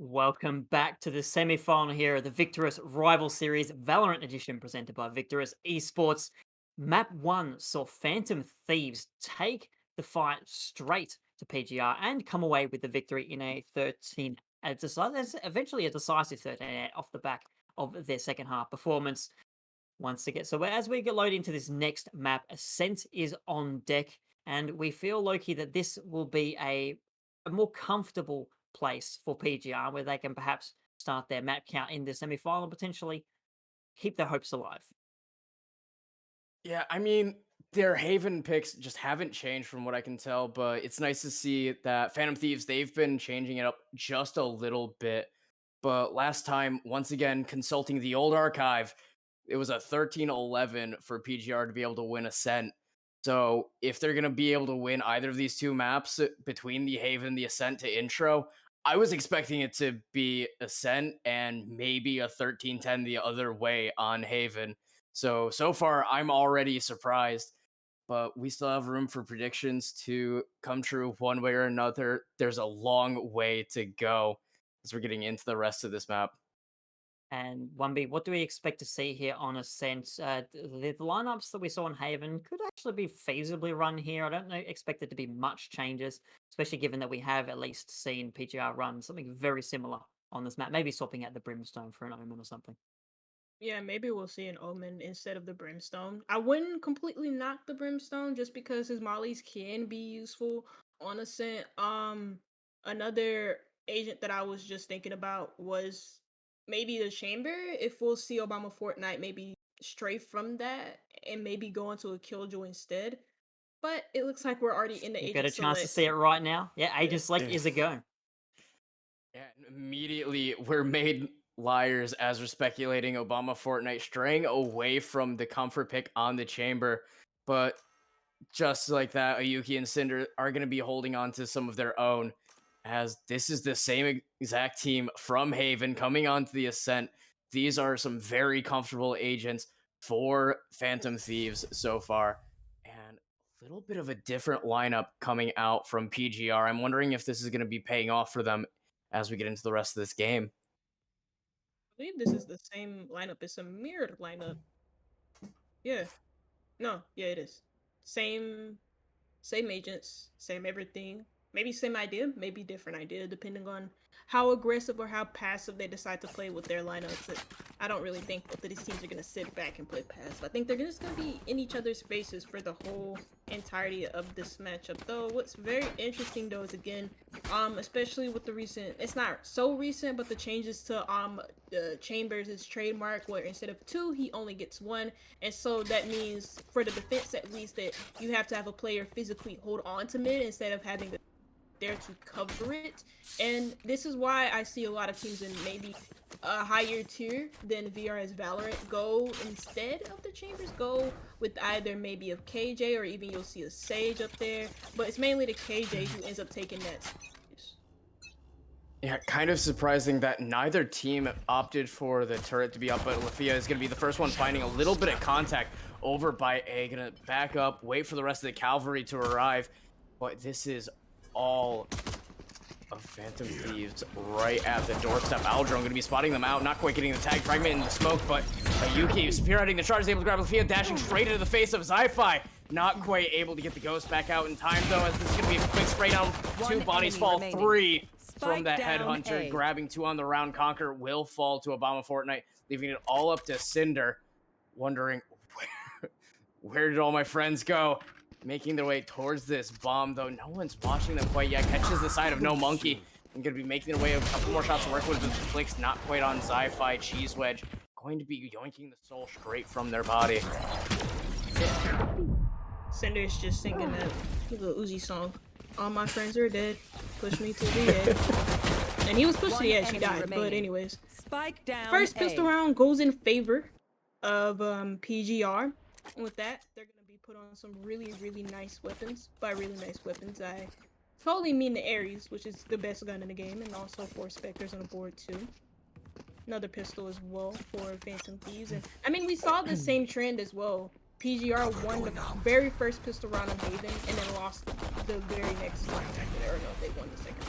Welcome back to the semi-final here of the Victoris Rival Series Valorant Edition presented by Victoris Esports. Map 1 saw Phantom Thieves take the fight straight to PGR and come away with the victory in a 13, eventually a decisive 13 off the back of their second half performance. Once again, so as we get loaded into this next map, Ascent is on deck, and we feel, Loki, that this will be a more comfortable place for PGR where they can perhaps start their map count in the semi-final and potentially keep their hopes alive. Yeah, I mean, their Haven picks just haven't changed from what I can tell, but it's nice to see that Phantom Thieves, they've been changing it up just a little bit. But last time, once again, consulting the old archive, it was a 13-11 for PGR to be able to win Ascent. So if they're going to be able to win either of these two maps between the Haven and the Ascent to intro, I was expecting it to be Ascent and maybe a 13-10 the other way on Haven. So far, I'm already surprised, but we still have room for predictions to come true one way or another. There's a long way to go as we're getting into the rest of this map. And 1B, what do we expect to see here on Ascent? The lineups that we saw in Haven could actually be feasibly run here. I don't expect it to be much changes, especially given that we have at least seen PGR run something very similar on this map. Maybe swapping out the Brimstone for an Omen or something. Yeah, maybe we'll see an Omen instead of the Brimstone. I wouldn't completely knock the Brimstone just because his mollies can be useful on Ascent. Another agent that I was just thinking about was maybe the Chamber. If we'll see Obama Fortnite maybe stray from that and maybe go into a Killjoy instead. But it looks like we're already in the You've Agent got a chance to Select. see it right now. Yeah, Yeah. Agent Select is a go. Yeah, and immediately we're made liars as we're speculating Obama Fortnite straying away from the comfort pick on the Chamber. But just like that, Ayuki and Cinder are going to be holding on to some of their own, as this is the same exact team from Haven coming onto the Ascent. These are some very comfortable agents for Phantom Thieves so far, and a little bit of a different lineup coming out from PGR. I'm wondering if this is going to be paying off for them as we get into the rest of this game. I believe this is the same lineup. It's a mirrored lineup. Yeah. No, yeah, it is. Same agents, same everything. Maybe same idea, maybe different idea, depending on how aggressive or how passive they decide to play with their lineups. I don't really think both of these teams are going to sit back and play passive. I think they're just going to be in each other's faces for the whole entirety of this matchup. Though, what's very interesting though is again, especially with the recent, it's not so recent, but the changes to the Chambers' trademark, where instead of 2, he only gets 1, and so that means for the defense at least that you have to have a player physically hold on to mid instead of having the there to cover it. And this is why I see a lot of teams in maybe a higher tier than VR's Valorant go instead of the Chambers, go with either maybe a KJ or even you'll see a Sage up there, but it's mainly the KJ who ends up taking that. Yeah, kind of surprising that neither team opted for the turret to be up, but Lafia is going to be the first one finding a little bit of contact over by A. Going to back up, wait for the rest of the cavalry to arrive, but this is all of Phantom Thieves right at the doorstep. Aldron going to be spotting them out, not quite getting the tag fragment in the smoke, but Yuki spearheading the charge is able to grab Lafia, dashing straight into the face of Zi-Fi. Not quite able to get the ghost back out in time, though, as this is going to be a quick spray down. 2 bodies fall, remaining. 3 from the headhunter. Grabbing 2 on the round. Conquer will fall to Obama Fortnite, leaving it all up to Cinder, wondering where did all my friends go? Making their way towards this bomb, though no one's watching them quite yet. Catches the side of No Monkey and going to be making their way a couple more shots to work with the flicks. Not quite on Zi-Fi. Cheese Wedge going to be yoinking the soul straight from their body. Cinder's just singing that little Uzi song. All my friends are dead. Push me to the edge. And he was pushed to the edge. He died. But anyways, Spike down. First pistol round goes in favor of PGR. And with that, they're gonna be put on some really nice weapons. By really nice weapons, I totally mean the Ares, which is the best gun in the game, and also 4 Spectres on the board too. Another pistol as well for Phantom Thieves. And I mean, we saw the same trend as well. PGR won the very first pistol round on Haven and then lost the very next one after that. Or no, they won the second.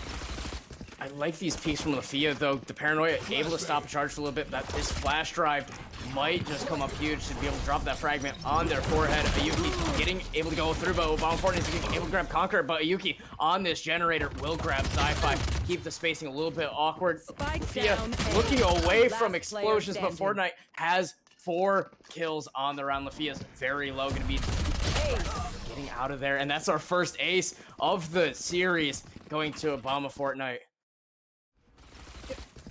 I I like these peaks from Lafia, though. The Paranoia able to stop a charge for a little bit. That this flash drive might just come up huge to be able to drop that fragment on their forehead. Ayuki getting able to go through, but Obama Fortnite is able to grab Conqueror. But Ayuki on this generator will grab Sci-Fi. Keep the spacing a little bit awkward. Lafia looking away from explosions, but Fortnite has 4 kills on the round. Lafia's very low, going to be getting out of there. And that's our first ace of the series going to Obama Fortnite.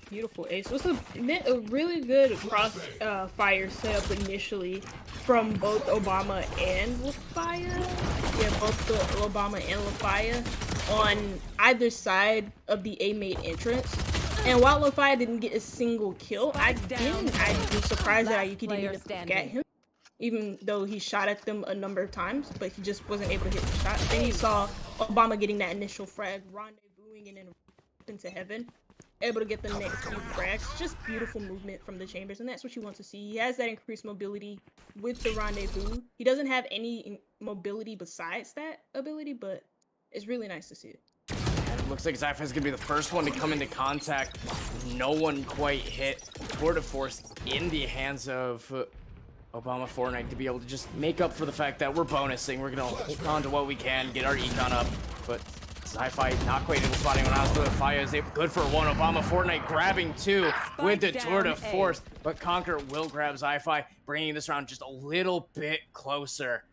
Beautiful ace. It was a really good cross fire setup initially from both Obama and Lafaya. Yeah, both the Obama and Lafaya on either side of the A mate entrance. And while Lafaya didn't get a single kill, I'd be surprised that Ayuki didn't even get him, even though he shot at them a number of times, but he just wasn't able to hit the shot. Then you saw Obama getting that initial frag, rendezvousing and then into heaven, able to get the next few frags. Just beautiful movement from the chambers, and that's what you want to see. He has that increased mobility with the rendezvous. He doesn't have any mobility besides that ability, but it's really nice to see it. And it looks like Zypha's gonna be the first one to come into contact. No one quite hit. Tour de force in the hands of Obama Fortnite to be able to just make up for the fact that we're bonusing. We're gonna hold on to what we can, get our econ up, but Sci-Fi not quite able to spot anyone else. The Fire is good for 1. Obama Fortnite grabbing 2 with the tour de force, but Conquer will grab Sci-Fi, bringing this round just a little bit closer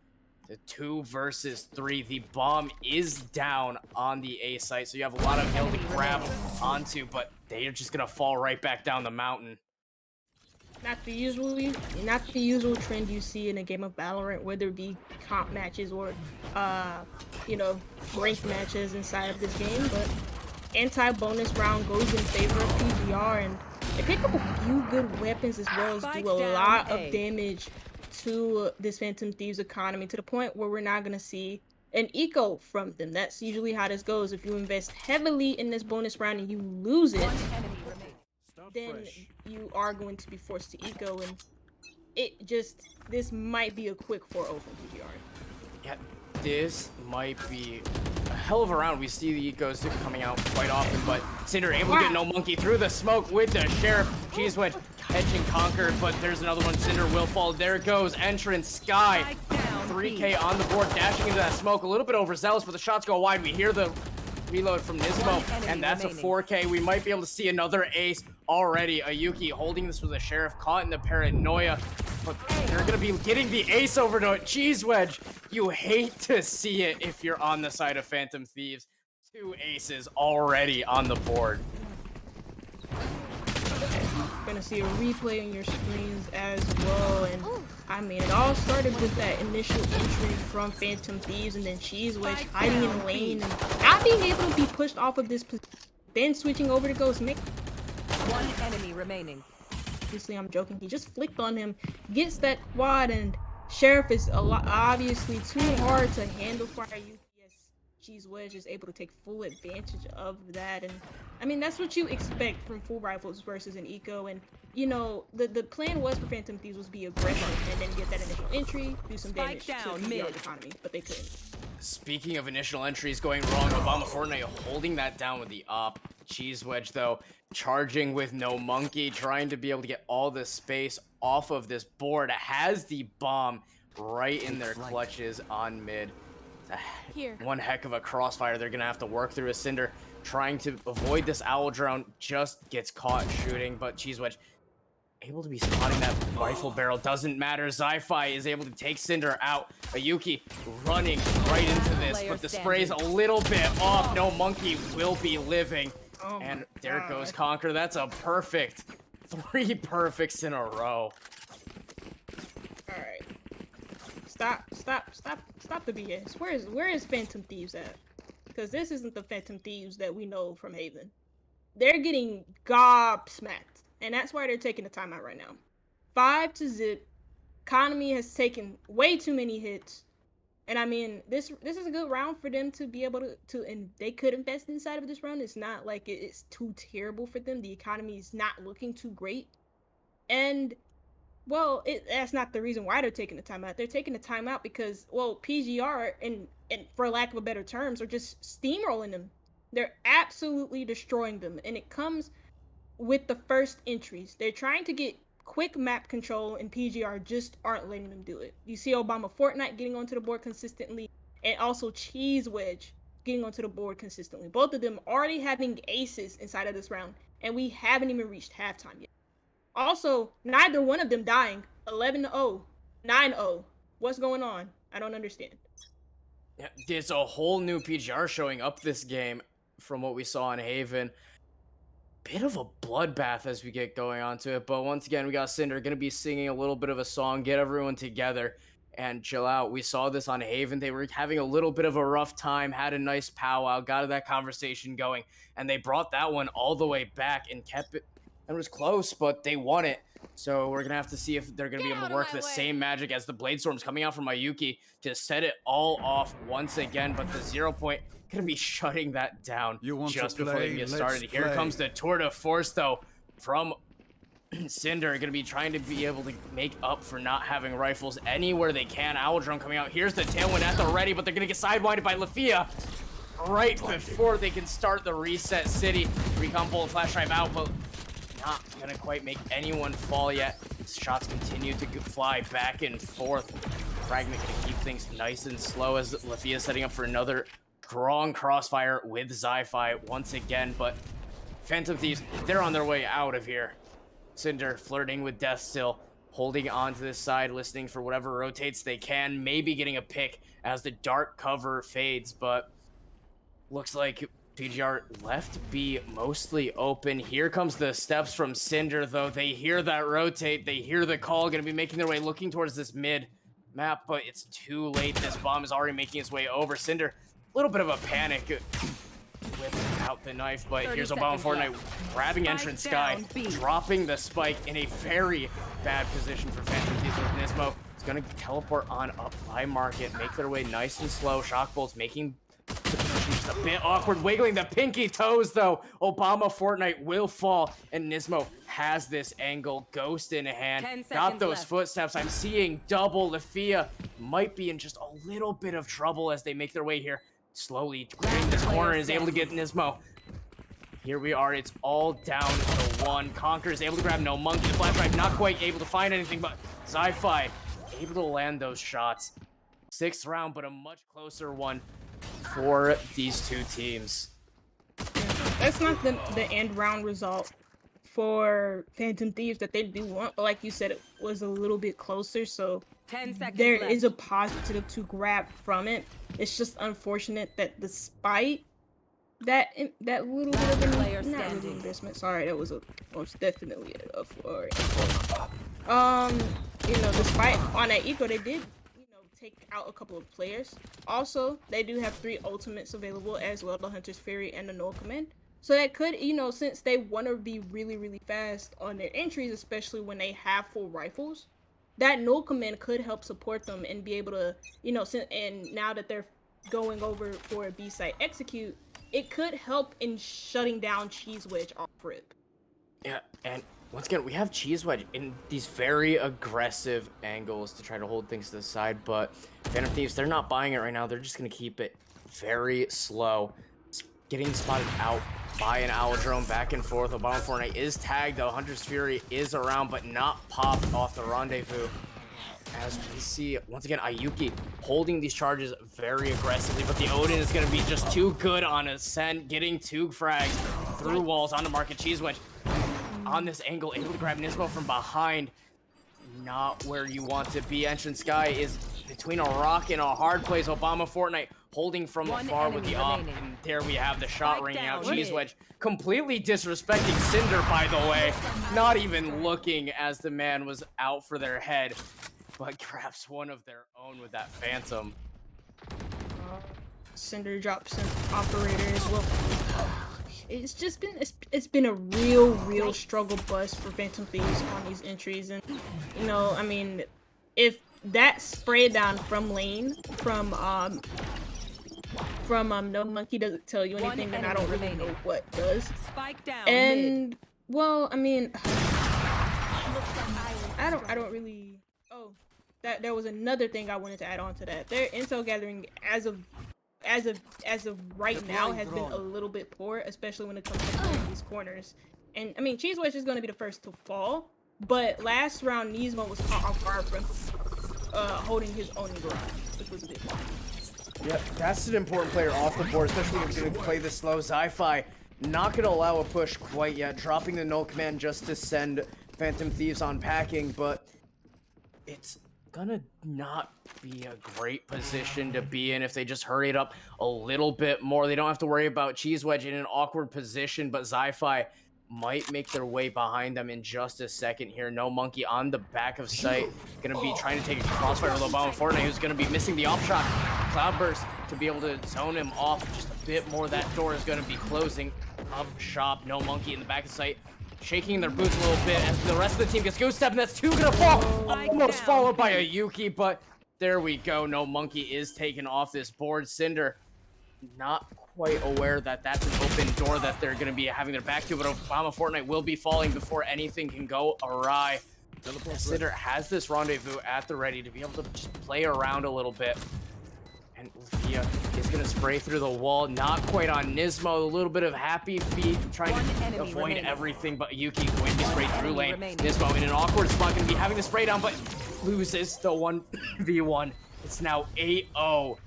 to 2 versus 3. The bomb is down on the A site, so you have a lot of hill to grab onto, but they are just gonna fall right back down the mountain. Not the usual trend you see in a game of Valorant, whether it be comp matches or, ranked matches inside of this game, but anti-bonus round goes in favor of PGR, and they pick up a few good weapons as well as do a lot of damage to this Phantom Thieves economy, to the point where we're not going to see an eco from them. That's usually how this goes. If you invest heavily in this bonus round and you lose it, then you are going to be forced to eco, and this might be a quick 4-0 from PGR. Yeah, this might be a hell of a round. We see the ecos coming out quite often, but Cinder able to get no monkey through the smoke with the Sheriff. Cheese Wedge catching Conquer, but there's another one. Cinder will fall. There goes Entrance Sky. 3K on the board, dashing into that smoke. A little bit overzealous, but the shots go wide. We hear the reload from Nismo, and that's a 4K. We might be able to see another ace already. Ayuki holding this with a Sheriff, caught in the Paranoia, but they're gonna be getting the ace over to it. Cheese Wedge, you hate to see it if you're on the side of Phantom Thieves. 2 aces already on the board. Gonna see a replay on your screens as well, and I mean, it all started with that initial entry from Phantom Thieves, and then Cheese Wedge hiding in the lane and not being able to be pushed off of this position, then switching over to Ghost Mick. 1 enemy remaining. Obviously, I'm joking. He just flicked on him, gets that quad, and Sheriff is obviously too hard to handle for UPS. Cheese Wedge is able to take full advantage of that, and I mean, that's what you expect from full rifles versus an eco. And the plan was for Phantom Thieves was be aggressive and then get that initial entry, do some damage to the economy, but they couldn't. Speaking of initial entries going wrong, Obama Fortnite holding that down with the op. Cheese Wedge, though, charging with no monkey, trying to be able to get all the space off of this board. Has the bomb right in their clutches on mid. One heck of a crossfire they're gonna have to work through. A Cinder trying to avoid this owl drone, just gets caught shooting, but Cheese Wedge able to be spotting that rifle barrel. Doesn't matter. Zi-Fi is able to take Cinder out. Ayuki running right into this, but the spray's a little bit off. No monkey will be living. And there goes Conquer. That's a perfect 3 perfects in a row. All right. Stop the BS. Where is Phantom Thieves at? Because this isn't the Phantom Thieves that we know from Haven. They're getting gobsmacked, and that's why they're taking the timeout right now. 5-0. Economy has taken way too many hits, and I mean, this is a good round for them to be able to and they could invest inside of this round. It's not like it's too terrible for them. The economy is not looking too great, and well, that's not the reason why they're taking the timeout. They're taking the timeout because, well, PGR and for lack of a better terms, are just steamrolling them. They're absolutely destroying them, and it comes with the first entries. They're trying to get quick map control, and PGR just aren't letting them do it. You see Obama Fortnite getting onto the board consistently, and also Cheese Wedge getting onto the board consistently. Both of them already having aces inside of this round, and we haven't even reached halftime yet. Also, neither one of them dying. 11-0, 9-0. What's going on? I don't understand. Yeah, there's a whole new PGR showing up this game from what we saw in Haven. Bit of a bloodbath as we get going onto it, but once again, we got Cinder gonna be singing a little bit of a song, get everyone together and chill out. We saw this on Haven. They were having a little bit of a rough time, had a nice powwow, got that conversation going, and they brought that one all the way back and kept it. And it was close, but they won it. So we're gonna have to see if they're gonna be able to work the same magic as the Blade Storms coming out from Mayuki to set it all off once again. But the 0 point gonna be shutting that down just before they get started. Here comes the tour de force though from Cinder, gonna be trying to be able to make up for not having rifles anywhere they can. Owl Drone coming out. Here's the tailwind at the ready, but they're gonna get sidewinded by Lafia right before they can start the reset city. Recon pull flash drive out, but not gonna quite make anyone fall yet. Shots continue to fly back and forth. Fragment gonna keep things nice and slow as Lafia setting up for another strong crossfire with Zi-Fi once again, but Phantom Thieves, they're on their way out of here. Cinder flirting with death still, holding on to this side, listening for whatever rotates they can, maybe getting a pick as the dark cover fades, but looks like PGR left B mostly open. Here comes the steps from Cinder, though. They hear that rotate. They hear the call. Going to be making their way, looking towards this mid map, but it's too late. This bomb is already making its way over. Cinder, a little bit of a panic without the knife, but here's Obama Fortnite grabbing entrance Sky, dropping the spike in a very bad position for Phantom Thieves with Nismo. It's going to teleport on up by Market, make their way nice and slow. Shock bolts making the position just a bit awkward, wiggling the pinky toes though. Obama Fortnite will fall, and Nismo has this angle. Ghost in hand, got those footsteps. I'm seeing double. Lafia might be in just a little bit of trouble as they make their way here. Slowly clearing this corner and is able to get Nismo. Here we are, it's all down to one. Conquer is able to grab No Monkey. The flash drive not quite able to find anything, but Zi-Fi able to land those shots. 6th round, but a much closer one for these two teams. That's not the end round result for Phantom Thieves that they do want, but like you said, it was a little bit closer, so 10 seconds there left. is a positive to grab from it. It's just unfortunate that despite that little bit of not really investment. Sorry, that was most definitely despite on that eco, they did take out a couple of players. Also, they do have 3 ultimates available as well, the Hunter's Fury and the Null Command. So that could, since they want to be really, really fast on their entries, especially when they have full rifles, that Null Command could help support them and be able to, and now that they're going over for a B-site execute, it could help in shutting down Cheese Wedge off rip. Yeah, and once again, we have Cheese Wedge in these very aggressive angles to try to hold things to the side, but Phantom Thieves, they're not buying it right now. They're just going to keep it very slow. Getting spotted out by an Owl Drone back and forth. Obama Fortnite is tagged, though. Hunter's Fury is around, but not popped off the rendezvous. As we see, once again, Ayuki holding these charges very aggressively, but the Odin is going to be just too good on Ascent, getting 2 frags through walls onto Market. Cheese Wedge on this angle, able to grab Nismo from behind. Not where you want to be. Entrance Sky is between a rock and a hard place. Obama Fortnite holding from afar with the op, and there we have the shot ringing out. Cheese Wedge completely disrespecting Cinder, by the way. Not even looking as the man was out for their head, but grabs one of their own with that Phantom. Cinder drops an operator as well. It's just been it's been a real struggle bus for Phantom Thieves on these entries, and I mean, if that spray down from lane from No Monkey doesn't tell you anything, then I don't really know what does. Spike down. And well, I mean, I don't really. Oh, that there was another thing I wanted to add on to that. Their intel gathering as of as of right now has been a little bit poor, especially when it comes to clearing these corners. And I mean, Cheese Wedge is going to be the first to fall, but last round Nismo was caught off guard from holding his own garage, which was a big one. Yeah, that's an important player off the board, especially if you're going to play this slow. Zi-Fi not going to allow a push quite yet, dropping the null command just to send Phantom Thieves on packing, but it's gonna not be a great position to be in if they just hurry it up a little bit more. They don't have to worry about Cheese Wedge in an awkward position, but Zi-Fi might make their way behind them in just a second here. No Monkey on the back of sight, gonna be trying to take a crossfire with Obama Fortnite, who's gonna be missing the off shot. Cloudburst to be able to zone him off just a bit more. That door is gonna be closing up shop. No Monkey in the back of sight, shaking their boots a little bit as the rest of the team gets goose step, and that's two gonna fall. Almost followed by a Yuki, but there we go. No Monkey is taken off this board. Cinder not quite aware that that's an open door that they're gonna be having their back to, but Obama Fortnite will be falling before anything can go awry. Cinder has this rendezvous at the ready to be able to just play around a little bit. And Lufia is going to spray through the wall. Not quite on Nismo. A little bit of happy feet trying to avoid everything. But Yuki going to be sprayed through lane. Nismo in an awkward spot going to be having the spray down, but loses the 1v1. It's now 8-0.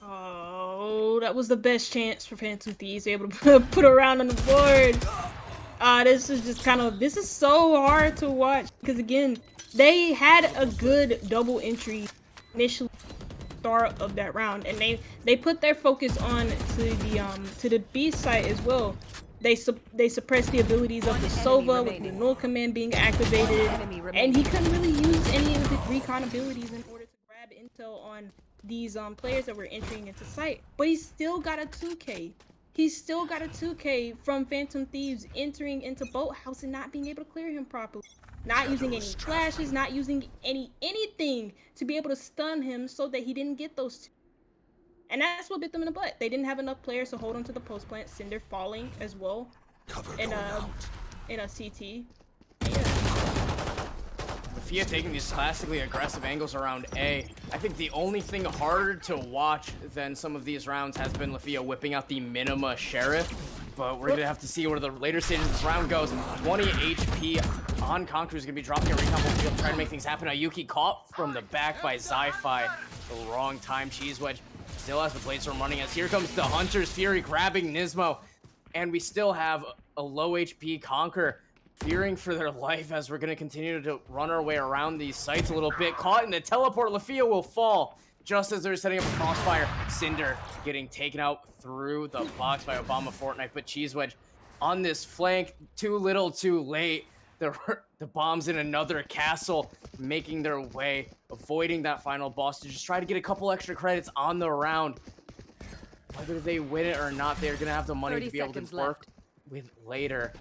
Oh, that was the best chance for Phantom Thieves able to put a round on the board. This is just this is so hard to watch because again, they had a good double entry initially start of that round, and they put their focus on to the B site as well. They suppressed the abilities of the Sova with the null command being activated, and he couldn't really use any of the recon abilities in order to grab intel on these players that were entering into site. But he still got a 2K. He still got a 2K from Phantom Thieves entering into Boathouse and not being able to clear him properly. Not using any flashes, not using anything to be able to stun him so that he didn't get those two. And that's what bit them in the butt. They didn't have enough players to hold on to the post plant. Cinder falling as well in a CT. Lufia taking these classically aggressive angles around A. I think the only thing harder to watch than some of these rounds has been Lufia whipping out the Minima Sheriff. But we're going to have to see where the later stages of this round goes. 20 HP on Conqueror is going to be dropping a recon. We'll be able to try to make things happen. Yuki caught from the back by Zi-Fi. The wrong time. Cheese Wedge still has the blade storm running as here comes the Hunter's Fury grabbing Nismo. And we still have a low HP Conqueror fearing for their life as we're going to continue to run our way around these sites a little bit. Caught in the teleport, Lufia will fall just as they're setting up a crossfire. Cinder getting taken out through the box by Obama Fortnite, but Cheese Wedge on this flank, too little too late. The bombs in another castle making their way, avoiding that final boss to just try to get a couple extra credits on the round. Whether they win it or not, they're going to have the money to be able to work with later.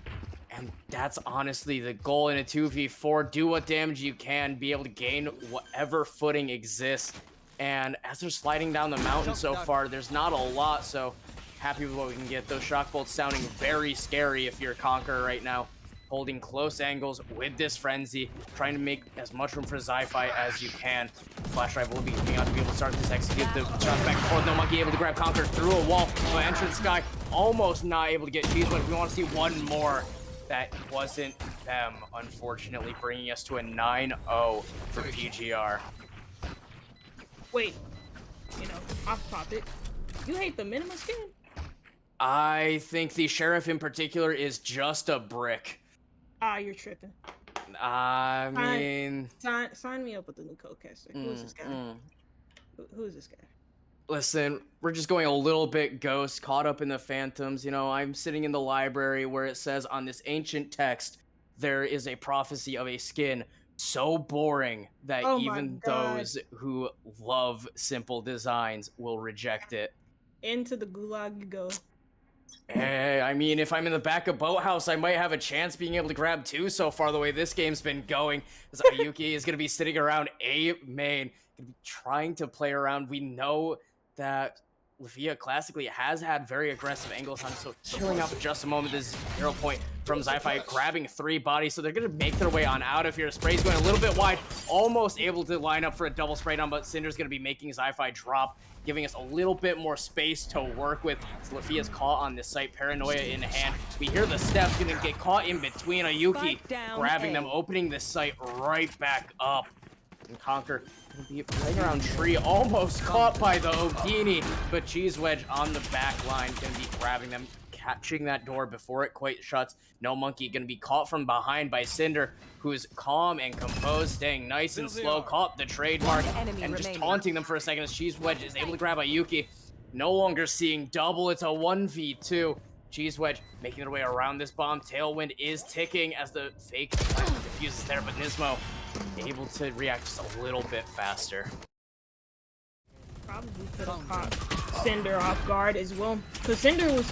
And that's honestly the goal in a 2v4. Do what damage you can, be able to gain whatever footing exists. And as they're sliding down the mountain so far, there's not a lot, so happy with what we can get. Those shock bolts sounding very scary if you're a Conqueror right now. Holding close angles with this frenzy, trying to make as much room for Zi-Fi as you can. Flash drive will be coming out to be able to start this execute. The shots back and forth. No Monkey able to grab Conqueror through a wall. So entrance Sky almost not able to get Cheese Wedge. We want to see one more. That wasn't them, unfortunately, bringing us to a 9-0 for PGR. Wait, off topic. You hate the Minima skin? I think the Sheriff in particular is just a brick. You're tripping. I mean... Sign me up with the new co-caster. Who is this guy? Who is this guy? Listen, we're just going a little bit ghost, caught up in the phantoms. I'm sitting in the library where it says on this ancient text, there is a prophecy of a skin so boring that even those who love simple designs will reject it. Into the gulag you go. Hey, I mean, if I'm in the back of Boathouse, I might have a chance being able to grab two so far the way this game's been going. As Yuki is going to be sitting around A main, going to be trying to play around. We know that Lufia classically has had very aggressive angles on, so chilling out for just a moment. This is 0.5 from Zi-Fi, grabbing 3 bodies, so they're going to make their way on out of here. Spray's going a little bit wide, almost able to line up for a double spray down, but Cinder's going to be making Zi-Fi drop, giving us a little bit more space to work with. Lafia's caught on this site, Paranoia in hand. We hear the steps, going to get caught in between. Ayuki grabbing them, opening this site right back up. And Conquer going to be playing around tree, almost caught by the Ogini, but Cheese Wedge on the back line, going to be grabbing them, catching that door before it quite shuts. No Monkey going to be caught from behind by Cinder, who's calm and composed, staying nice and slow, caught the trademark, and just taunting them for a second as Cheese Wedge is able to grab Ayuki. No longer seeing double, it's a 1v2. Cheese Wedge making their way around this bomb. Tailwind is ticking as the fake diffuses there, but Nismo able to react just a little bit faster. Probably could have caught Cinder off guard as well, because Cinder was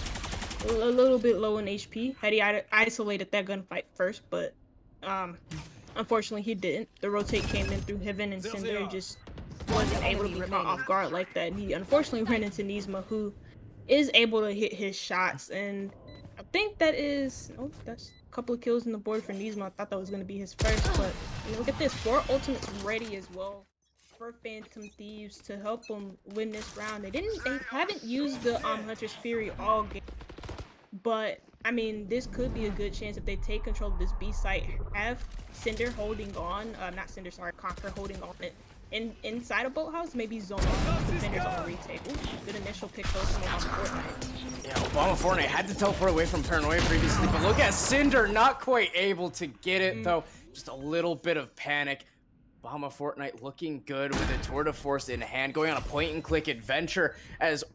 a little bit low in HP had he isolated that gunfight first, but unfortunately he didn't. The rotate came in through Heaven, and Cinder just wasn't able to be caught off guard like that. And he unfortunately ran into Nisma, who is able to hit his shots, and I think that is that's a couple of kills on the board for Nisma. I thought that was going to be his first, but look at this, 4 ultimates ready as well for Phantom Thieves to help them win this round. They haven't used the Hunter's Fury all game, but I mean, this could be a good chance if they take control of this B site. Have Cinder holding on, not Cinder, sorry, Conquer holding on it. Inside a boathouse, maybe zone off defenders on the retake. Ooh, good initial pick though from Fortnite. Yeah, Obama Fortnite had to teleport away from Paranoia previously, but look at Cinder, not quite able to get it though. Just a little bit of panic. Obama Fortnite looking good with a tour de force in hand, going on a point-and-click adventure as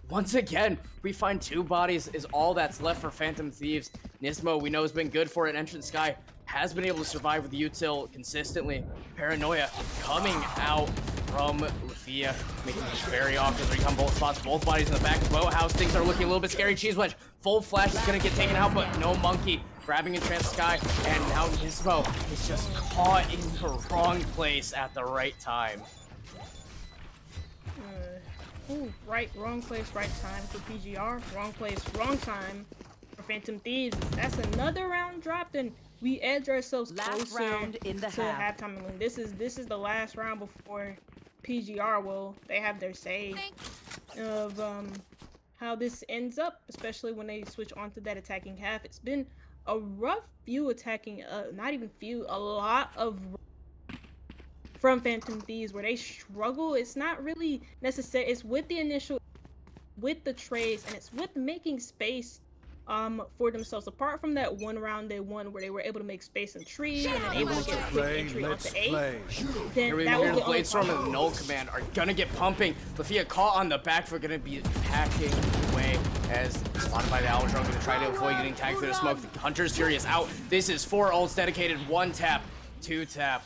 once again, we find 2 bodies is all that's left for Phantom Thieves. Nismo, we know, has been good for it. Entrance Sky has been able to survive with util consistently. Paranoia coming out from Lafia, making this very awkward recon bolt spots. Both bodies in the back of the boathouse. Things are looking a little bit scary. Cheese Wedge, full flash is going to get taken out, but no Monkey grabbing Entrance Sky. And now Nismo is just caught in the wrong place at the right time. Ooh, wrong place, right time for PGR. Wrong place, wrong time for Phantom Thieves. That's another round dropped, and we edge ourselves closer to halftime. And this is the last round before PGR will have their say of how this ends up, especially when they switch onto that attacking half. It's been a rough few attacking, not even few, a lot of from Phantom Thieves where they struggle. It's not really necessary. It's with the initial, with the trades, and it's with making space for themselves. Apart from that one round they won where they were able to make space in tree and then able to get a quick entry onto A, then that was the Blade Storm and Null Command are gonna get pumping. Lafia caught on the back foot, gonna be hacking away as spotted by the Albatron, gonna try to avoid getting tagged through the smoke. The Hunter's Fury is out. This is 4 ults dedicated, 1 tap, 2 tap.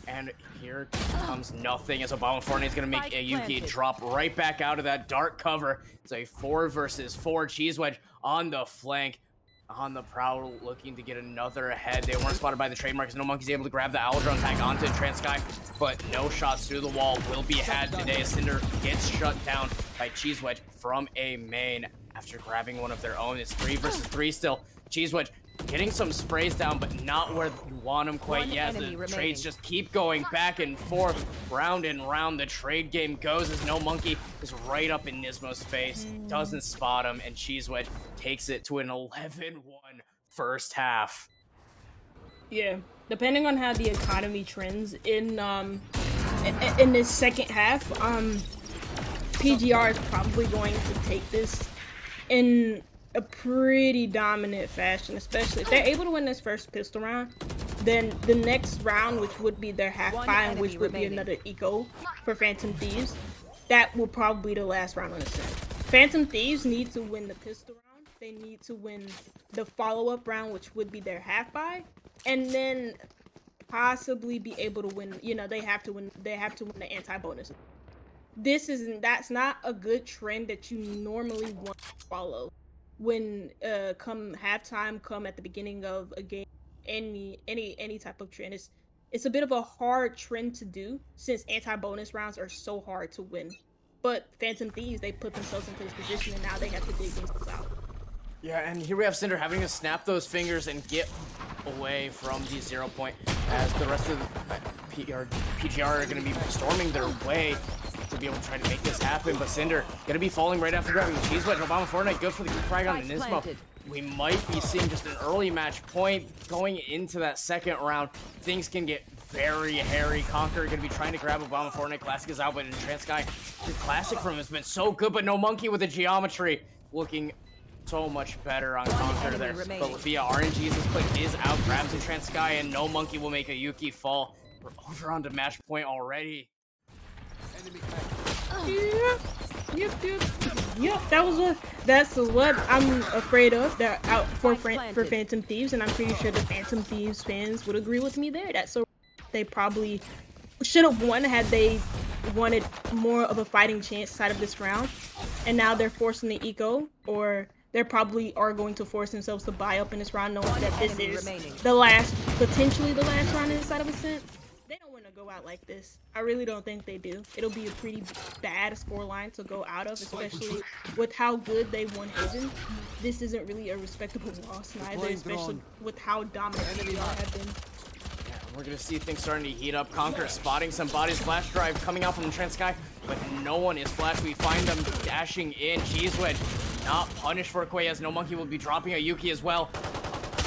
And here comes nothing as Obama Fortnite is going to make Ayuki drop right back out of that dark cover. It's a 4 versus 4. Cheese Wedge on the flank, on the prowl, looking to get another ahead. They weren't spotted by the trademarks. No Monkey's able to grab the Albatron tag onto Transky, but no shots through the wall will be had today. Cinder gets shut down by Cheese Wedge from a main after grabbing one of their own. It's 3 versus 3 still. Cheese Wedge getting some sprays down, but not where you want them quite yet. The trades just keep going back and forth, round and round. The trade game goes as No Monkey is right up in Nismo's face, doesn't spot him, and Cheese Wedge takes it to an 11-1 first half. Yeah, depending on how the economy trends in this second half, PGR is probably going to take this in a pretty dominant fashion, especially if they're able to win this first pistol round. Then the next round, which would be their half buy, which would be another eco for Phantom Thieves, that will probably be the last round on the set. Phantom Thieves need to win the pistol round. They need to win the follow-up round, which would be their half buy, and then possibly be able to win. You know, they have to win. They have to win the anti-bonus. That's not a good trend that you normally want to follow when come halftime, come at the beginning of a game, any type of trend. It's a bit of a hard trend to do since anti-bonus rounds are so hard to win. But Phantom Thieves, they put themselves into this position, and now they have to dig themselves out. Yeah, and here we have Cinder having to snap those fingers and get away from the 0 point as the rest of the PGR are going to be storming their way to be able to try to make this happen. But Cinder going to be falling right after grabbing the cheese wedge. Obama Fortnite, good for the frag on the Nismo. Planted. We might be seeing just an early match point going into that second round. Things can get very hairy. Conquer going to be trying to grab Obama Fortnite. Classic is out, but in Trans Sky, the classic from him has been so good, but no monkey with the geometry. Looking so much better on Conquer there. remaining. But via RNG's, this click is out, grabs in Trans Sky, and no monkey will make a Yuki fall. We're over onto match point already. Yep. That's what I'm afraid of. They're out for Phantom Thieves, and I'm pretty sure the Phantom Thieves fans would agree with me there. That's so they probably should have won had they wanted more of a fighting chance side of this round. And now they're forcing the eco, or they probably are going to force themselves to buy up in this round, knowing that this is potentially the last round inside of Ascent. They don't want to go out like this. I really don't think they do. It'll be a pretty bad scoreline to go out of, especially with how good they won Haven. This isn't really a respectable loss neither, especially with how dominant they have been. We're going to see things starting to heat up. Conquer spotting some bodies. Flash drive coming out from the Trans Sky, but no one is flash. We find them dashing in. Cheese wedge not punished for Quay, as no monkey will be dropping a Yuki as well.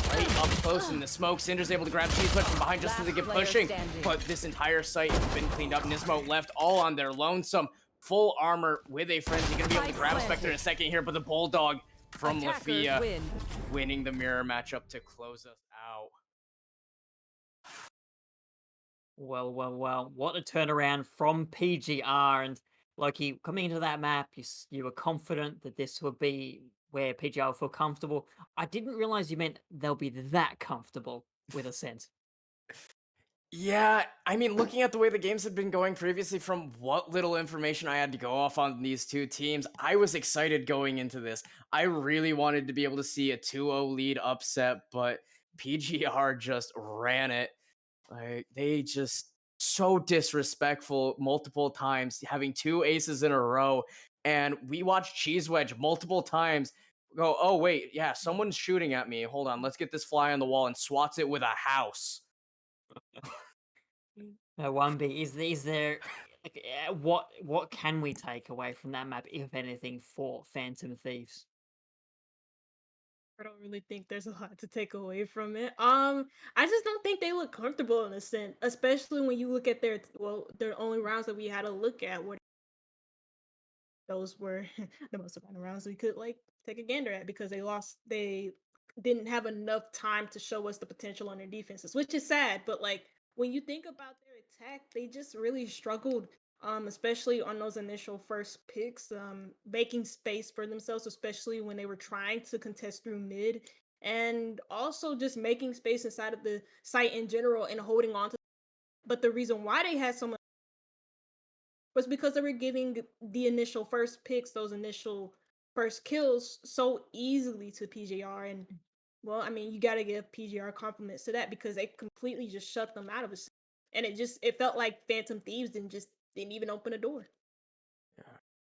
Right up close in the smoke. Cinder's able to grab Cheese wedge from behind just as they get pushing, but this entire site has been cleaned up. Nismo left all on their lonesome. Full armor with a frenzy. Gonna be able to grab a Spectre in a second here, but the Bulldog from Lafia winning the mirror matchup to close us out. Well, what a turnaround from PGR. And Loki, coming into that map, you were confident that this would be where PGR will feel comfortable. I didn't realize you meant they'll be that comfortable with Ascent. Yeah, I mean, looking at the way the games had been going previously, from what little information I had to go off on these two teams, I was excited going into this. I really wanted to be able to see a 2-0 lead upset, but PGR just ran it. Like, they just so disrespectful multiple times, having two aces in a row. And we watched Cheese Wedge multiple times go, oh, wait, yeah, someone's shooting at me. Hold on, let's get this fly on the wall, and swats it with a house. Now, 1B, is there like, what can we take away from that map, if anything, for Phantom Thieves? I don't really think there's a lot to take away from it. I just don't think they look comfortable in Ascent, especially when you look at their only rounds that we had to look at. Where those were the most important rounds we could like take a gander at, because they didn't have enough time to show us the potential on their defenses, which is sad. But like, when you think about their attack, they just really struggled, especially on those initial first picks, making space for themselves, especially when they were trying to contest through mid, and also just making space inside of the site in general and holding on to. But the reason why they had so much was because they were giving the initial first picks, those initial first kills, so easily to PGR. And well, I mean, you got to give PGR compliments to that, because they completely just shut them out of it. And it felt like Phantom Thieves didn't even open a door.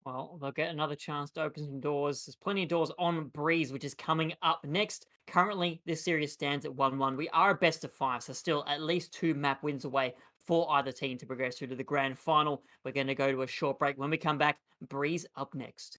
Well, they'll get another chance to open some doors. There's plenty of doors on Breeze, which is coming up next. Currently, this series stands at 1-1. We are a best of 5, so still at least 2 map wins away for either team to progress through to the grand final. We're going to go to a short break. When we come back, Breeze up next.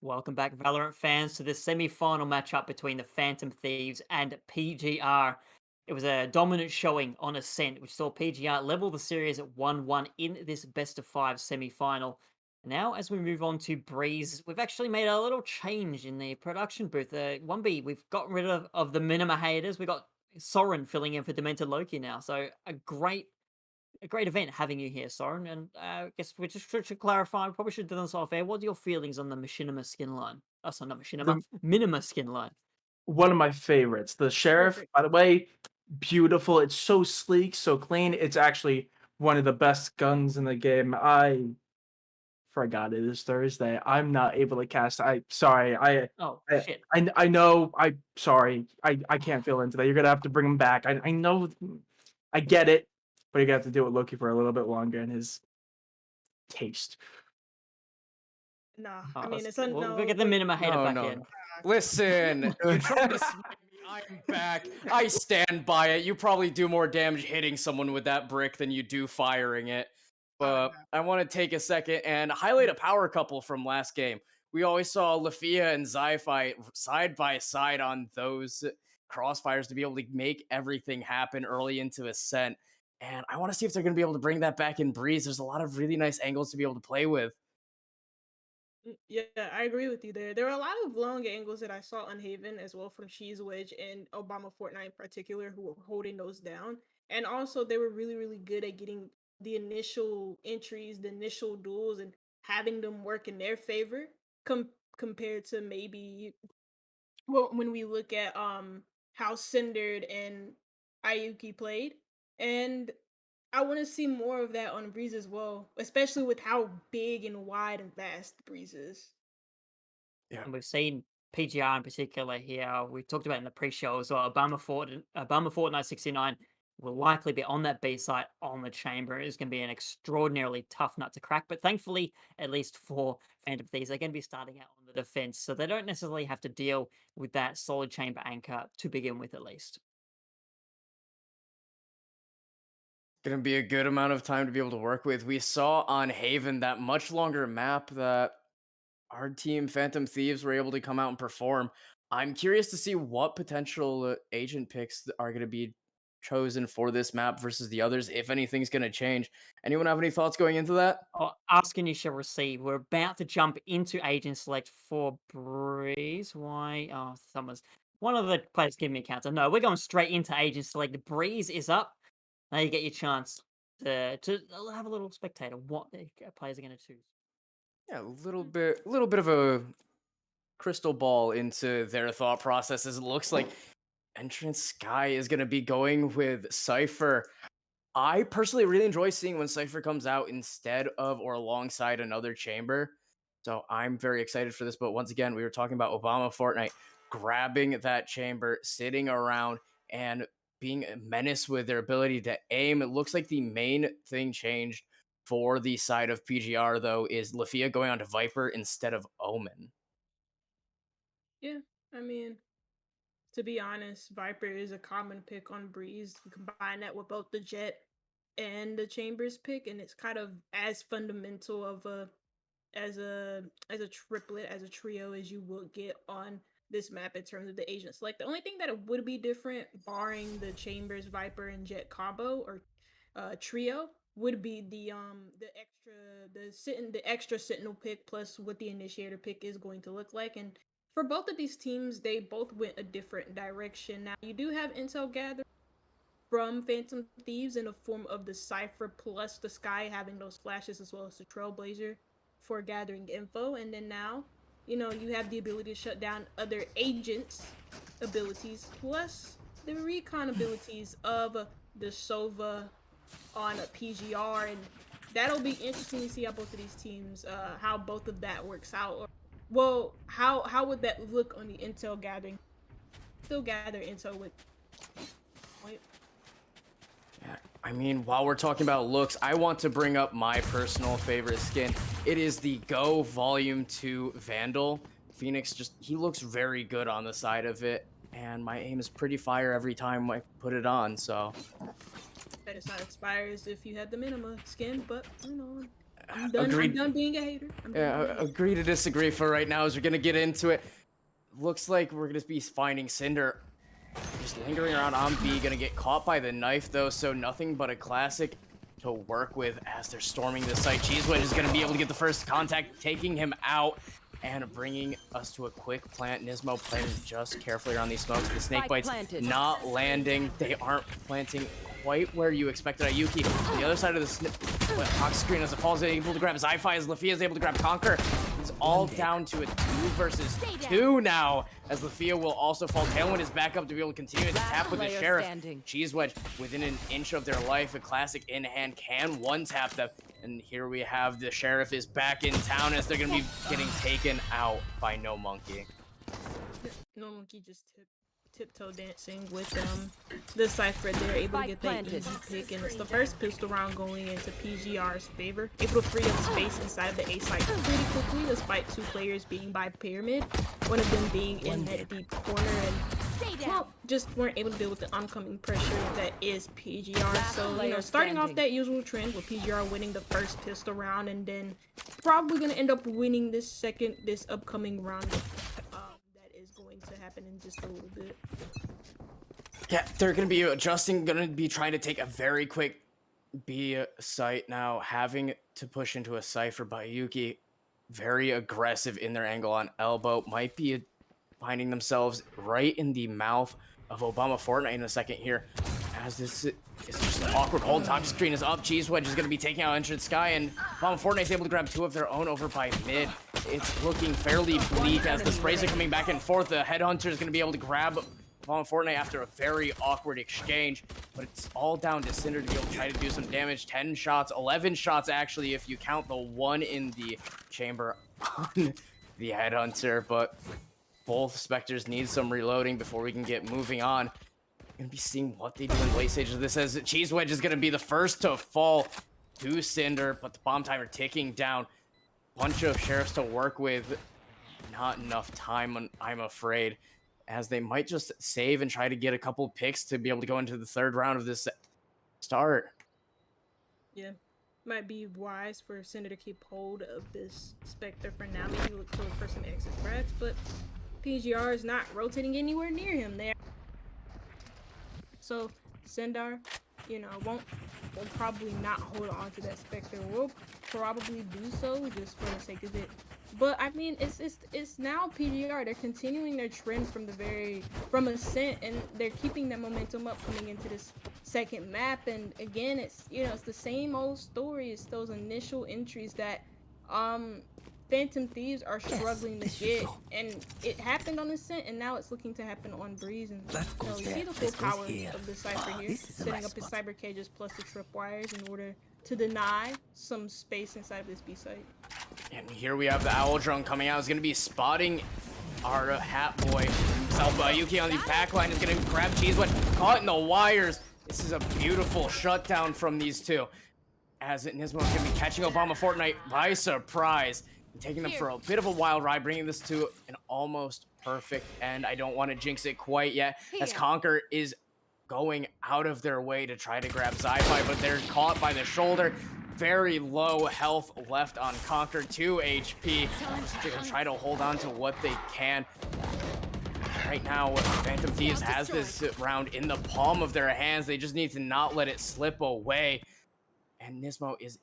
Welcome back, Valorant fans, to the semi-final matchup between the Phantom Thieves and PGR. It was a dominant showing on Ascent, which saw PGR level the series at 1-1 in this best-of-5 semi-final. Now, as we move on to Breeze, we've actually made a little change in the production booth. 1B, we've gotten rid of the minima haters. We got Soren filling in for Demented Loki now. So a great event having you here, Soren. And I guess we just should clarify. We probably should do this off air. What are your feelings on the Machinima skin line? Oh, sorry, not Machinima, The Minima skin line. one of my favorites. The sheriff, Perfect. by the way, beautiful. It's so sleek, so clean. It's actually one of the best guns in the game. I forgot it is Thursday. I'm not able to cast. Sorry. Oh I shit! I know. I sorry. I can't feel into that. You're gonna have to bring him back. I know. I get it, but you're gonna have to deal with Loki for a little bit longer in his taste. Nah, Oh, I mean it's we'll no. get the Look, Minima hater No, back no, in. no. Listen, you tried to smack me. I'm back. I stand by it. You probably do more damage hitting someone with that brick than you do firing it. But I want to take a second and highlight a power couple from last game. We always saw Lafia and Zai fight side by side on those crossfires to be able to make everything happen early into Ascent. And I want to see if they're going to be able to bring that back in Breeze. There's a lot of really nice angles to be able to play with. Yeah, I agree with you there. There were a lot of long angles that I saw on Haven as well from Cheese Wedge and Obama Fortnite in particular who were holding those down. And also they were really, really good at getting the initial entries, the initial duels and having them work in their favor compared to maybe well when we look at how Cindered and Ayuki played. And I want to see more of that on Breeze as well, especially with how big and wide and vast Breeze is. Yeah. And we've seen PGR in particular here. We talked about it in the pre-show as well. Obama Fortnite 69 will likely be on that B site on the chamber. It's going to be an extraordinarily tough nut to crack. But thankfully, at least for Phantom Thieves, they're going to be starting out on the defense. So they don't necessarily have to deal with that solid chamber anchor to begin with, at least. Gonna be a good amount of time to be able to work with. We saw on Haven that much longer map that our team Phantom Thieves were able to come out and perform. I'm curious to see what potential agent picks are going to be chosen for this map versus the others, if anything's going to change. Anyone have any thoughts going into that? Oh, asking you shall receive. We're about to jump into agent select for Breeze. Why? Oh, someone's one of the players give me a counter. No, we're going straight into agent select. Breeze is up. Now you get your chance to have a little spectator. What the players are going to choose. Yeah, a little bit of a crystal ball into their thought processes. It looks like Entrance Sky is going to be going with Cypher. I personally really enjoy seeing when Cypher comes out instead of or alongside another chamber. So I'm very excited for this. But once again, we were talking about Obama Fortnite grabbing that chamber, sitting around, and being a menace with their ability to aim. It looks like the main thing changed for the side of PGR, though, is Lafia going on to Viper instead of Omen. Yeah, I mean, to be honest, Viper is a common pick on Breeze. You combine that with both the Jet and the Chambers pick, and it's kind of as fundamental of a as a triplet, as a trio as you would get on this map in terms of the agents. Like the only thing that it would be different, barring the Chambers, Viper, and Jet combo or trio, would be the extra Sentinel pick plus what the Initiator pick is going to look like. And for both of these teams, they both went a different direction. Now you do have intel gathered from Phantom Thieves in the form of the Cypher plus the Sky having those flashes as well as the Trailblazer for gathering info. And then now, you have the ability to shut down other agents' abilities plus the recon abilities of the Sova on a PGR. And that'll be interesting to see how both of these teams, how both of that works out. Or, well, how would that look on the intel gathering? Still gather intel with point. Yeah, I mean, while we're talking about looks, I want to bring up my personal favorite skin. It is the Go Volume 2 Vandal. Phoenix he looks very good on the side of it, and my aim is pretty fire every time I put it on, so. That it's not expires if you had the minima skin, but I'm done. Agreed. I'm done being a hater. I'm done Yeah, being a hater. agree to disagree for right now as we're gonna get into it. Looks like we're gonna be finding Cinder just lingering around on B, gonna get caught by the knife though, so nothing but a classic to work with as they're storming the site. Cheese Wedge is gonna be able to get the first contact, taking him out and bringing us to a quick plant. Nismo playing just carefully around these smokes. The snake Spike bites planted. not landing. They aren't planting quite where you expected. Ayuki on the other side of the box screen as it falls, able to grab Zi-Fi as Lafia is able to grab Conquer. It's all down to a 2 versus 2 now, as Lafia will also fall. Tailwind is back up to be able to continue to tap with the player Sheriff. standing. Cheese Wedge within an inch of their life. A classic in hand can one tap them. And here we have the Sheriff is back in town as they're going to be getting taken out by No Monkey. No Monkey just tiptoe dancing with the Cypher. They're able to Spike get that planted. easy pick, and it's the first pistol round going into PGR's favor. Able to free up space inside of the A site pretty quickly, despite 2 players being by pyramid, one of them being in that deep corner, and well, just weren't able to deal with the oncoming pressure that is PGR. So, you know, starting off that usual trend with PGR winning the first pistol round, and then probably gonna end up winning this upcoming round. That is going to happen in just a little bit. Yeah, they're going to be adjusting, going to be trying to take a very quick B site now, having to push into a Cypher by Yuki. Very aggressive in their angle on elbow. Might be finding themselves right in the mouth of Obama Fortnite in a second here. As this is just an awkward hold. Top screen is up. Cheese Wedge is going to be taking out Entrance Sky, and Obama Fortnite is able to grab 2 of their own over by mid. It's looking fairly bleak as the sprays are coming back and forth. The Headhunter is going to be able to grab Obama Fortnite after a very awkward exchange, but it's all down to Cinder to be able to try to do some damage. 10 shots, 11 shots actually, if you count the 1 in the chamber on the Headhunter, but both Spectres need some reloading before we can get moving on. Gonna be seeing what they do in late stages of this, as Cheese Wedge is gonna be the first to fall to Cinder, but the bomb timer ticking down. Bunch of Sheriffs to work with. Not enough time, I'm afraid, as they might just save and try to get a couple picks to be able to go into the 3rd round of this start. Yeah, might be wise for Cinder to keep hold of this Spectre for now. Maybe look for some exit frags, but PGR is not rotating anywhere near him there. So Cinder, you know, will probably not hold on to that Spectre. Will probably do so just for the sake of it. But I mean, it's now PGR. They're continuing their trend from Ascent, and they're keeping that momentum up coming into this second map. And again, it's the same old story. It's those initial entries that Phantom Thieves are struggling to get, and it happened on Ascent, and now it's looking to happen on Breeze. And you see the full power of the Cypher here, setting up his cyber cages plus the tripwires in order to deny some space inside of this B site. And here we have the Owl Drone coming out. Is going to be spotting our Hat Boy himself. Yuki on the back line is going to grab Cheese Wedge, caught in the wires. This is a beautiful shutdown from these two, as Nismo is going to be catching Obama Fortnite by surprise and taking them for a bit of a wild ride, bringing this to an almost perfect end. I don't want to jinx it quite yet, as Conquer is going out of their way to try to grab Zi-Fi, but they're caught by the shoulder. Very low health left on Conquer, 2 HP. They're gonna try to hold on to what they can. Right now, Phantom Thieves has this round in the palm of their hands. They just need to not let it slip away. And Nismo is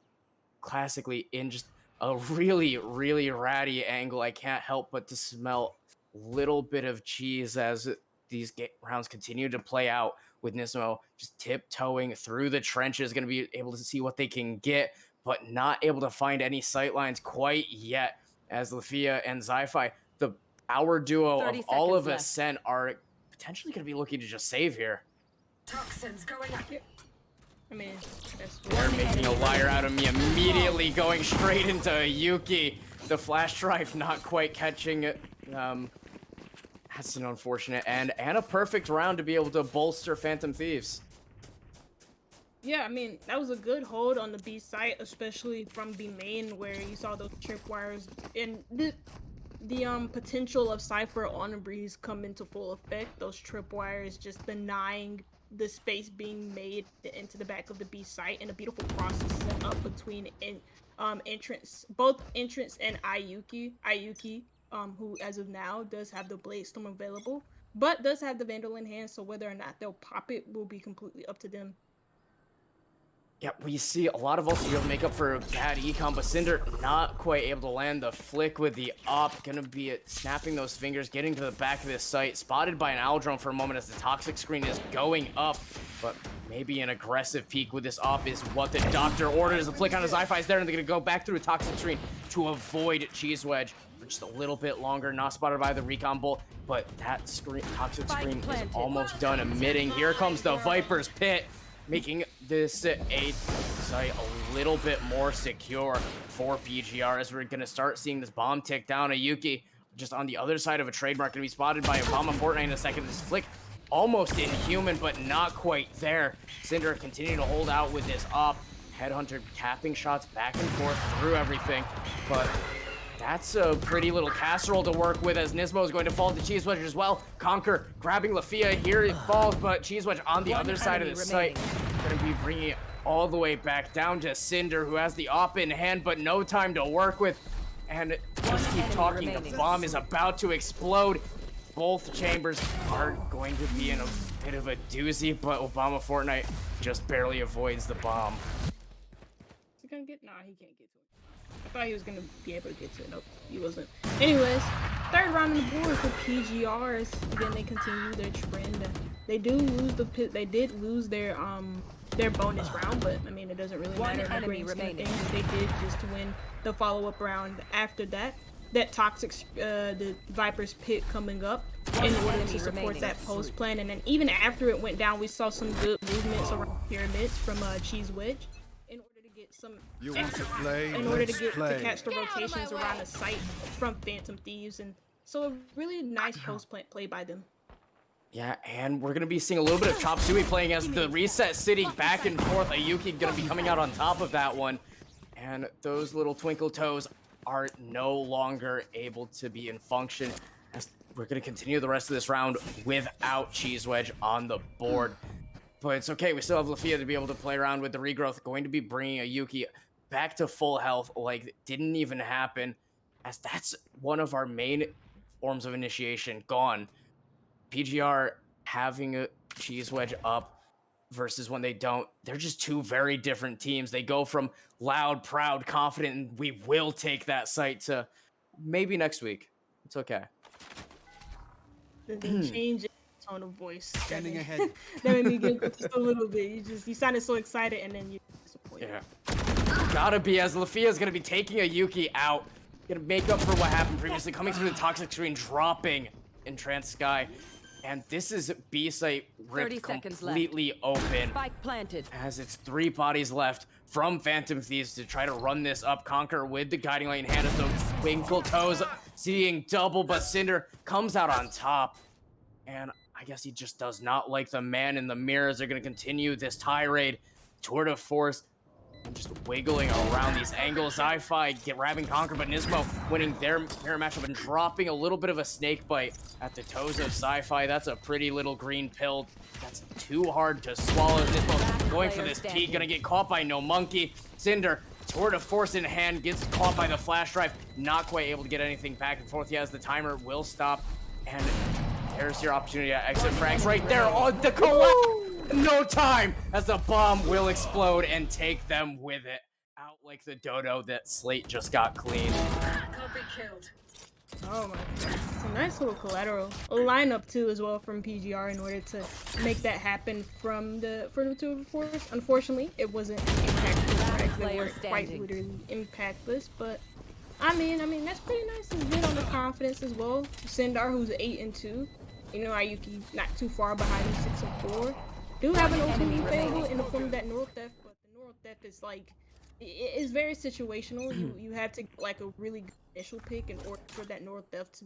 classically in just a really, really ratty angle. I can't help but to smell a little bit of cheese as these rounds continue to play out, with Nismo just tiptoeing through the trenches, going to be able to see what they can get, but not able to find any sight lines quite yet, as Lafia and Zi-Fi, the power duo of all of Ascent, are potentially going to be looking to just save here. Toxins going up. I mean, they're making a liar out of me, immediately going straight into Yuki. The flash drive not quite catching it. That's an unfortunate end, and a perfect round to be able to bolster Phantom Thieves. Yeah, I mean, that was a good hold on the B site, especially from the main, where you saw those tripwires and the potential of Cypher on a Breeze come into full effect. Those tripwires just denying the space being made into the back of the B site, and a beautiful cross is set up between both entrance and Ayuki, who as of now does have the Blade Storm available, but does have the Vandal in hand. So whether or not they'll pop it will be completely up to them. Yeah, we see a lot of ults here to make up for bad econ, but Cinder not quite able to land the flick with the op. Gonna be snapping those fingers, getting to the back of this site. Spotted by an owl drone for a moment as the toxic screen is going up, but maybe an aggressive peek with this op is what the doctor orders. The flick on his Wi-Fi is there, and they're gonna go back through a toxic screen to avoid Cheese Wedge for just a little bit longer. Not spotted by the recon bolt, but that toxic screen is almost done emitting. Here comes the Viper's Pit, making this a site a little bit more secure for PGR as we're gonna start seeing this bomb tick down. Ayuki just on the other side of a trademark, gonna be spotted by Obama Fortnite in a second. This flick almost inhuman, but not quite there. Cinder continuing to hold out with this op. Headhunter capping shots back and forth through everything, but that's a pretty little casserole to work with as Nismo is going to fall to Cheese Wedge as well. Conquer grabbing Lafia. Here it falls, but Cheese Wedge on the other side of the site. Going to be bringing it all the way back down to Cinder, who has the op in hand, but no time to work with. And just keep talking, the bomb is about to explode. Both chambers are going to be in a bit of a doozy, but Obama Fortnite just barely avoids the bomb. Is he gonna get? Nah, he can't get to it. I thought he was gonna be able to get to it. Nope, he wasn't. Anyways, third round on the board for PGRs. Again, they continue their trend. They do lose the pit. They did lose their bonus round, but I mean it doesn't really matter. In the grand scheme of things, they did just win the follow-up round after that. That toxic, the Viper's Pit coming up in order to support that post plan, and then even after it went down, we saw some good movements around pyramids from Cheese Wedge. In order to catch the rotations around the site from Phantom Thieves, and so a really nice post plant play by them. Yeah, and we're gonna be seeing a little bit of Chop Suey playing as the Reset City back and forth. Ayuki gonna be coming out on top of that one, and those little twinkle toes are no longer able to be in function as we're gonna continue the rest of this round without Cheese Wedge on the board. But it's okay, we still have Lafia to be able to play around with the regrowth. Going to be bringing Ayuki back to full health like it didn't even happen, as that's one of our main forms of initiation gone. PGR having a Cheese Wedge up versus when they don't, they're just two very different teams. They go from loud, proud, confident, and we will take that site to maybe next week. It's okay. They change tone of voice. Standing ahead. That made me get just a little bit. You sounded so excited, and then you disappointed. Yeah. Gotta be, as Lafia's gonna be taking Ayuki out. Gonna make up for what happened previously, coming through the toxic screen, dropping in Trans Sky. And this is B site ripped completely open. Spike planted. As it's 3 bodies left from Phantom Thieves to try to run this up. Conquer with the guiding light in hand as those twinkle toes seeing double, but Cinder comes out on top. And I guess he just does not like the man in the mirrors. They're going to continue this tirade. Tour de force. And just wiggling around these angles. Sci-Fi grabbing Conquer, but Nismo winning their mirror matchup and dropping a little bit of a snake bite at the toes of Sci-Fi. That's a pretty little green pill. That's too hard to swallow. Nismo going for this peek. Gonna get caught by No Monkey. Cinder, tour de force in hand, gets caught by the flash drive. Not quite able to get anything back and forth. Yes, the timer will stop. And there's your opportunity to exit frags right there on the collapse. No time, as the bomb will explode and take them with it. Out like the dodo that Slate just got clean. Can't be killed. Oh my god. It's a nice little collateral. A lineup too as well from PGR in order to make that happen for the tour de force. Unfortunately, it wasn't impactful. They were quite literally impactless, but I mean that's pretty nice and good on the confidence as well. Sindar, who's 8-2. You know, Ayuki not too far behind him, 6-4. Do have an ultimate available in the form of that Neural Theft, but the Neural Theft is like, it is very situational. You have to like a really good initial pick in order for that Neural Theft to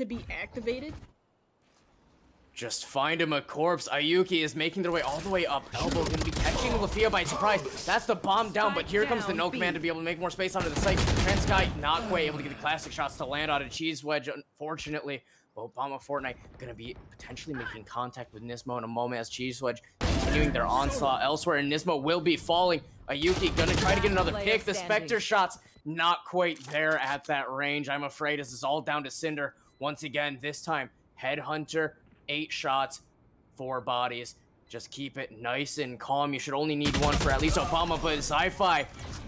be activated. Just find him a corpse. Ayuki is making their way all the way up elbow. Gonna be catching Lafia by surprise. That's the bomb down, but here comes the No Command to be able to make more space onto the site. Trans Sky not quite able to get the classic shots to land on a Cheese Wedge, unfortunately. Obama Fortnite gonna be potentially making contact with Nismo in a moment as Cheese Wedge continuing their onslaught elsewhere, and Nismo will be falling. Ayuki gonna try to get another pick. The Spectre shots not quite there at that range, I'm afraid, as it's all down to Cinder. Once again, this time, Headhunter, 8 shots, 4 bodies. Just keep it nice and calm. You should only need 1 for at least Obama, but Sci-Fi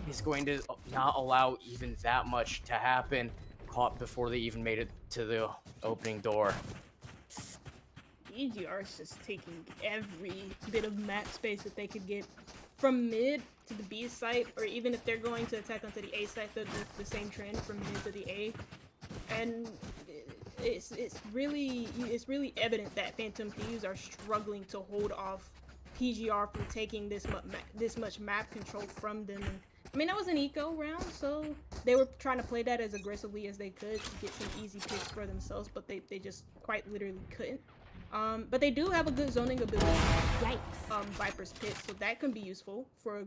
is going to not allow even that much to happen. Caught before they even made it to the opening door. PGR is just taking every bit of map space that they could get from mid to the B site, or even if they're going to attack onto the A site, they'll do the same trend from mid to the A. And it's really evident that Phantom Thieves are struggling to hold off PGR from taking this much map control from them. And, I mean, that was an eco round, so they were trying to play that as aggressively as they could to get some easy picks for themselves, but they just quite literally couldn't. But they do have a good zoning ability. Yikes. Viper's Pit, so that can be useful for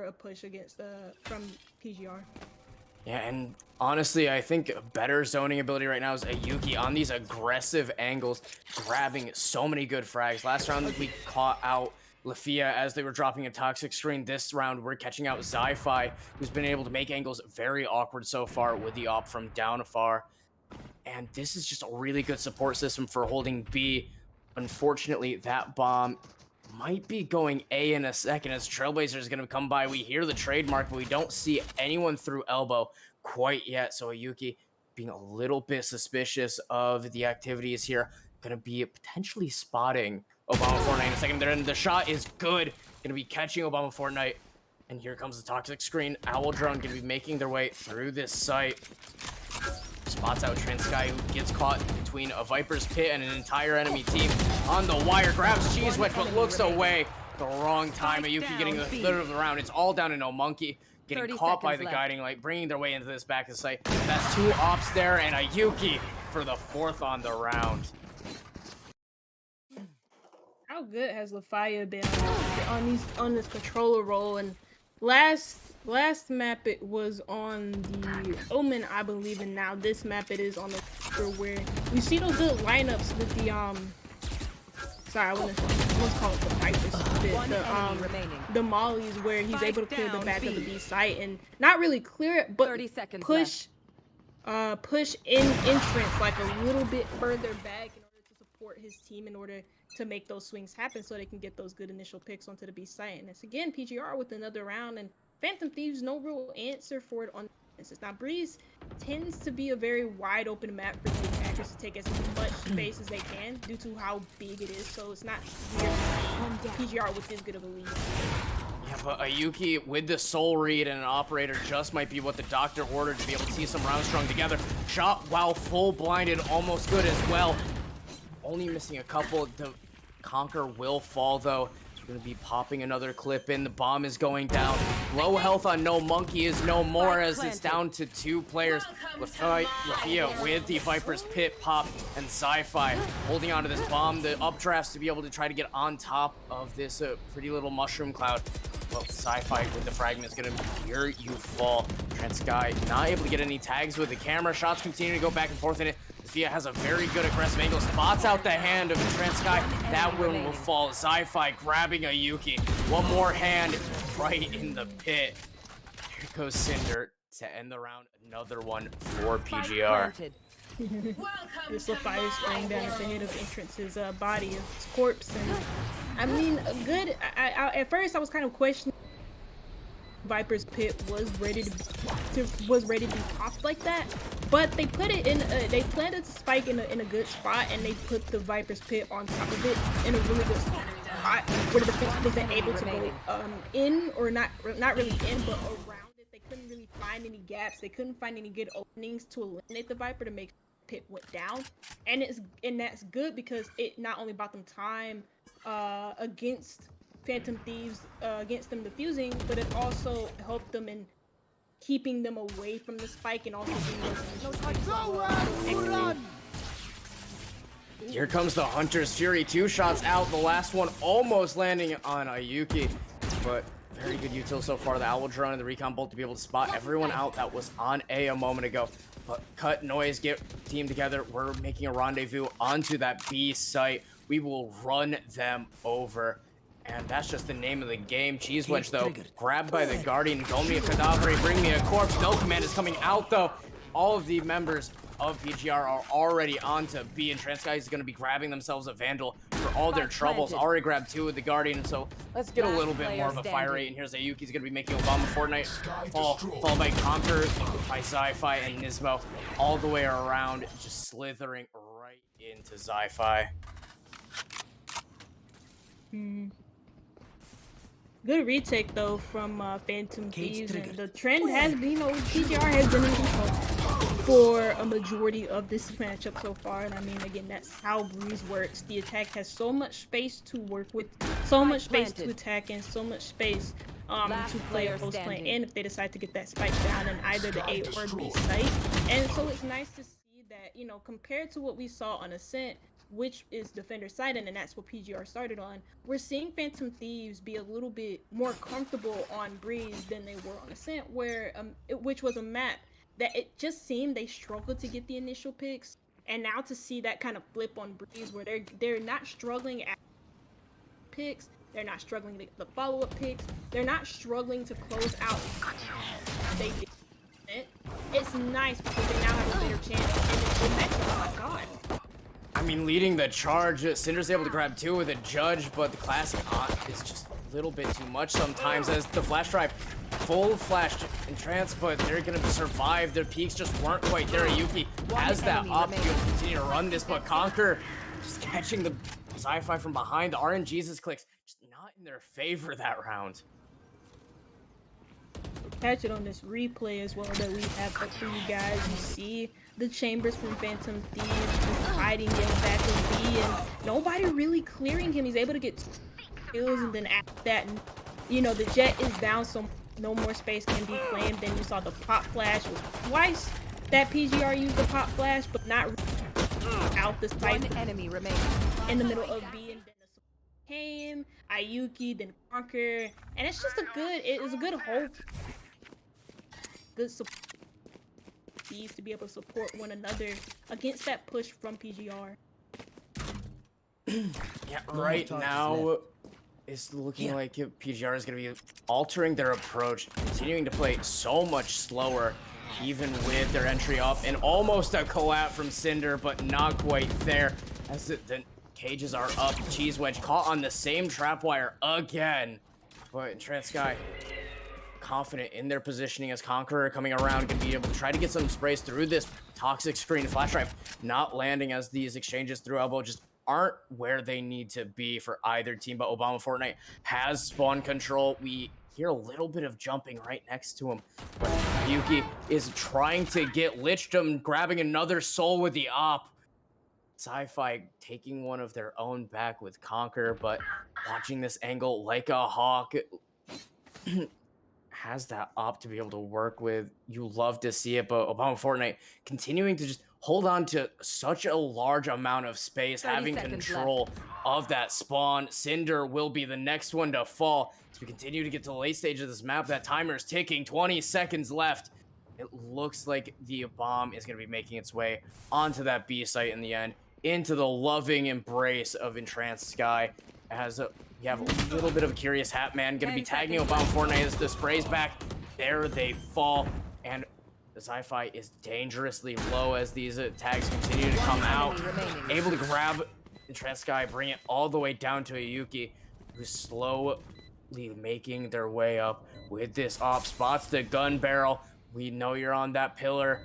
a push against from PGR. Yeah, and honestly, I think a better zoning ability right now is Ayuki on these aggressive angles, grabbing so many good frags. Last round, we caught out Lafia as they were dropping a toxic screen. This round, we're catching out Zi-Fi, who's been able to make angles very awkward so far with the op from down afar. And this is just a really good support system for holding B. Unfortunately, that bomb might be going A in a second as Trailblazer is going to come by. We hear the trademark, but we don't see anyone through elbow quite yet. So Ayuki being a little bit suspicious of the activities here. Going to be potentially spotting Obama Fortnite in a second. Then the shot is good. Going to be catching Obama Fortnite. And here comes the toxic screen. Owl Drone going to be making their way through this site. Spots out Transky, who gets caught between a Viper's Pit and an entire enemy team on the wire. Grabs Cheese Wedge, but looks away the wrong time. Ayuki getting the third of the round. It's all down to No Monkey. Getting caught by the guiding light, bringing their way into this back of the site. That's 2 ops there, and Ayuki for the 4th on the round. How good has Lafaya been on this controller role? And last map it was on the Omen, I believe, and now this map it is on the where you see those good lineups with the sorry, I want to call it the Vipers, the mollies, where he's able to clear the back of the B site and not really clear it, but push in entrance like a little bit further back in order to support his team in order to make those swings happen so they can get those good initial picks onto the B site. And it's again PGR with another round, and Phantom Thieves no real answer for it on this. Now Breeze tends to be a very wide open map for the attackers to take as much space as they can due to how big it is, so it's not weird to see PGR with this good of a lead. Yeah, but Ayuki with the soul read and an operator just might be what the doctor ordered to be able to see some rounds strung together. Shot while full blinded, almost good as well. Only missing a couple. The Conquer will fall though. We're going to be popping another clip in. The bomb is going down. Low health on No Monkey is no more as it's down to 2 players. Lafia with the Viper's Pit pop and Sci-Fi holding onto this bomb. The updrafts to be able to try to get on top of this pretty little mushroom cloud. Well, Sci-Fi with the fragment is going to hear you fall. Transky not able to get any tags with the camera. Shots continue to go back and forth in it. Lafia has a very good aggressive angle. Spots out the hand of Transky. That one will fall. Sci-Fi grabbing Ayuki. One more hand right in the pit. Here goes Cinder to end the round. Another one for PGR. This Lafaya spraying down at the head of Entrance's body of his corpse, and I mean, at first I was kind of questioning Viper's Pit was ready to be popped like that, but they put it in they planted the spike in a good spot, and they put the Viper's Pit on top of it in a really good spot where the defense wasn't able to go in, or not really in, but around it. They couldn't really find any gaps. They couldn't find any good openings to eliminate the Viper to make Pit went down, and that's good because it not only bought them time against Phantom Thieves, against them defusing, but it also helped them in keeping them away from the spike and also being those Here comes the Hunter's Fury. 2 shots out. The last one almost landing on Ayuki, but very good util so far. The Owl Drone and the Recon Bolt to be able to spot everyone out that was on A moment ago. But cut noise, get team together. We're making a rendezvous onto that B site. We will run them over. And that's just the name of the game. Cheese Wedge, though, grabbed by the Guardian. Don't me a Cadavre, bring me a corpse. No command is coming out, though. All of the members of PGR are already onto B, and Transguy is going to be grabbing themselves a Vandal for all their troubles. Already grabbed 2 with the Guardian, so let's get a little bit more of a fire rate. And here's Ayuki's going to be making Obama Fortnite followed by Conquer, by Sci-Fi and Nismo, all the way around, just slithering right into Sci-Fi. Good retake though from Phantom Thieves, and the trend has been, PGR has been in control for a majority of this matchup so far. And I mean, again, that's how Breeze works. The attack has so much space to work with, so much space to attack, and so much space to play a post play. And if they decide to get that spike down in either the A or B site, and so it's nice to see that, you know, compared to what we saw on Ascent, which is Defender Sidon, and that's what PGR started on, we're seeing Phantom Thieves be a little bit more comfortable on Breeze than they were on Ascent, where which was a map that it just seemed they struggled to get the initial picks, and now to see that kind of flip on Breeze, where they're not struggling at picks, they're not struggling to the follow-up picks, they're not struggling to close out. They did it. It's nice because they now have a better chance, and it's good matchup. Oh my god. I mean, leading the charge, Cinder's able to grab 2 with a Judge, but the classic aunt is just a little bit too much sometimes, as the flash drive full flashed in trance, but they're gonna survive. Their peaks just weren't quite there. Yuki has that op to continue to run this, but Conquer just catching the Sci-Fi from behind. The RNG's clicks just not in their favor that round. Catch it on this replay as well that we have for you guys. You see the chambers from Phantom Thieves just hiding in the back of B, and nobody really clearing him. He's able to get 2 kills, and then after that, you know, the jet is down, so no more space can be claimed. Then you saw the pop flash was twice that PGR used the pop flash, but not out the site. One enemy remaining In the middle of B, and then the came Ayuki, then Conquer, and it's just it was a good hold. Good support to be able to support one another against that push from PGR. Yeah, right now it's looking like PGR is going to be altering their approach, continuing to play so much slower, even with their entry up, and almost a collab from Cinder, but not quite there, as the cages are up. Cheese Wedge caught on the same trap wire again, but Transguy confident in their positioning as Conqueror coming around, can be able to try to get some sprays through this toxic screen. Flash drive not landing, as these exchanges through elbow just aren't where they need to be for either team. But Obama Fortnite has spawn control. We hear a little bit of jumping right next to him, but Yuki is trying to get Lichdom, grabbing another soul with the op. Sci-Fi taking one of their own back with Conquer, but watching this angle like a hawk. Has that op to be able to work with. You love to see it, but Obama Fortnite continuing to just hold on to such a large amount of space, having control of that spawn. Cinder will be the next one to fall. As we continue to get to the late stage of this map, that timer is ticking, 20 seconds left. It looks like the bomb is going to be making its way onto that B site in the end, into the loving embrace of Entranced Sky, as we have a little bit of a Curious Hat Man going to be tagging Obama Fortnite as the spray's back. There they fall, and the Sci-Fi is dangerously low as these tags continue to come out. Able to grab Entranced Sky, bring it all the way down to Ayuki, who's slowly making their way up with this op. Spots the gun barrel. We know you're on that pillar.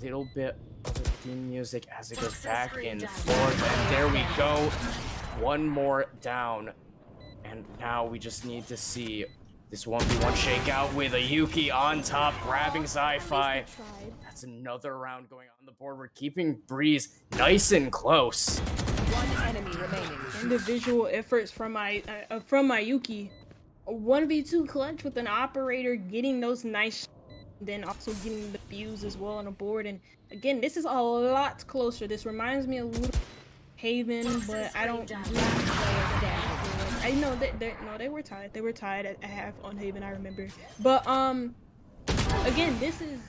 Little bit of the theme music as it goes back and forth, and there we go. One more down, and now we just need to see this 1v1 shakeout with Ayuki on top, grabbing Sci-Fi. That's another round going on the board. We're keeping Breeze nice and close. One enemy remaining. Individual efforts from Ayuki. A 1v2 clutch with an operator getting those nice, then also getting the fuse as well on the board. And again, this is a lot closer. This reminds me a little Haven, but I don't. I know they were tied. They were tied at half on Haven. I remember. But again, this is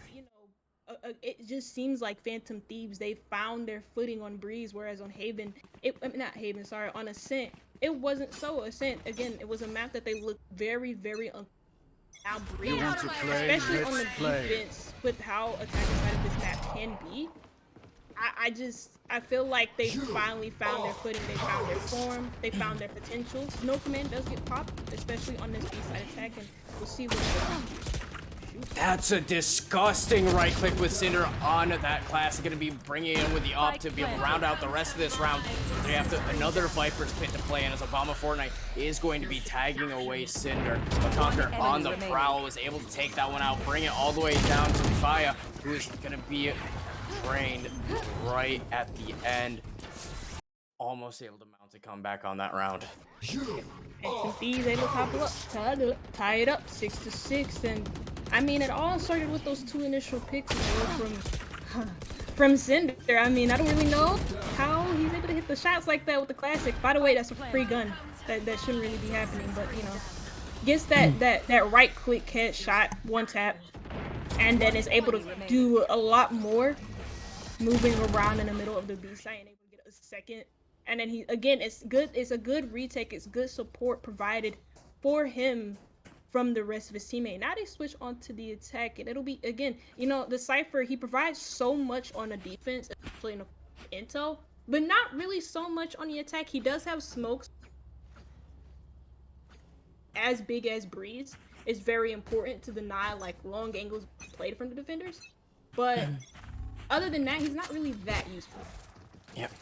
it just seems like Phantom Thieves, they found their footing on Breeze, whereas on Haven, not Haven, sorry, on Ascent, it wasn't so. Ascent, again, it was a map that they looked very, very now Breeze, especially on the defense, with how attacking side of this map can be. I feel like they finally found their footing, they found their form, they found their potential. No command does get popped, especially on this B-side attack, and we'll see what That's a disgusting right click with Cinder on that class. Going to be bringing in with the op to be able to round out the rest of this round. They have another Viper's Pit to play in as Obama Fortnite is going to be tagging away Cinder. But Conquer on the prowl was able to take that one out, bring it all the way down to Faya, who is going to be drained right at the end. Almost able to mount a comeback on that round. And Thieves able to tie it up 6-6, and I mean, it all started with those 2 initial picks from Cinder. I mean, I don't really know how he's able to hit the shots like that with the classic. By the way, that's a free gun. That shouldn't really be happening, but you know, gets that right click headshot, 1 tap, and then is able to do a lot more, moving around in the middle of the B site and able to get a second. And then he again, it's a good retake. It's good support provided for him from the rest of his teammate. Now they switch onto the attack, and it'll be, again, you know, the Cypher, he provides so much on the defense, especially in the intel, but not really so much on the attack. He does have smokes as big as Breeze. It's very important to deny like long angles played from the defenders, but other than that, he's not really that useful. Yep.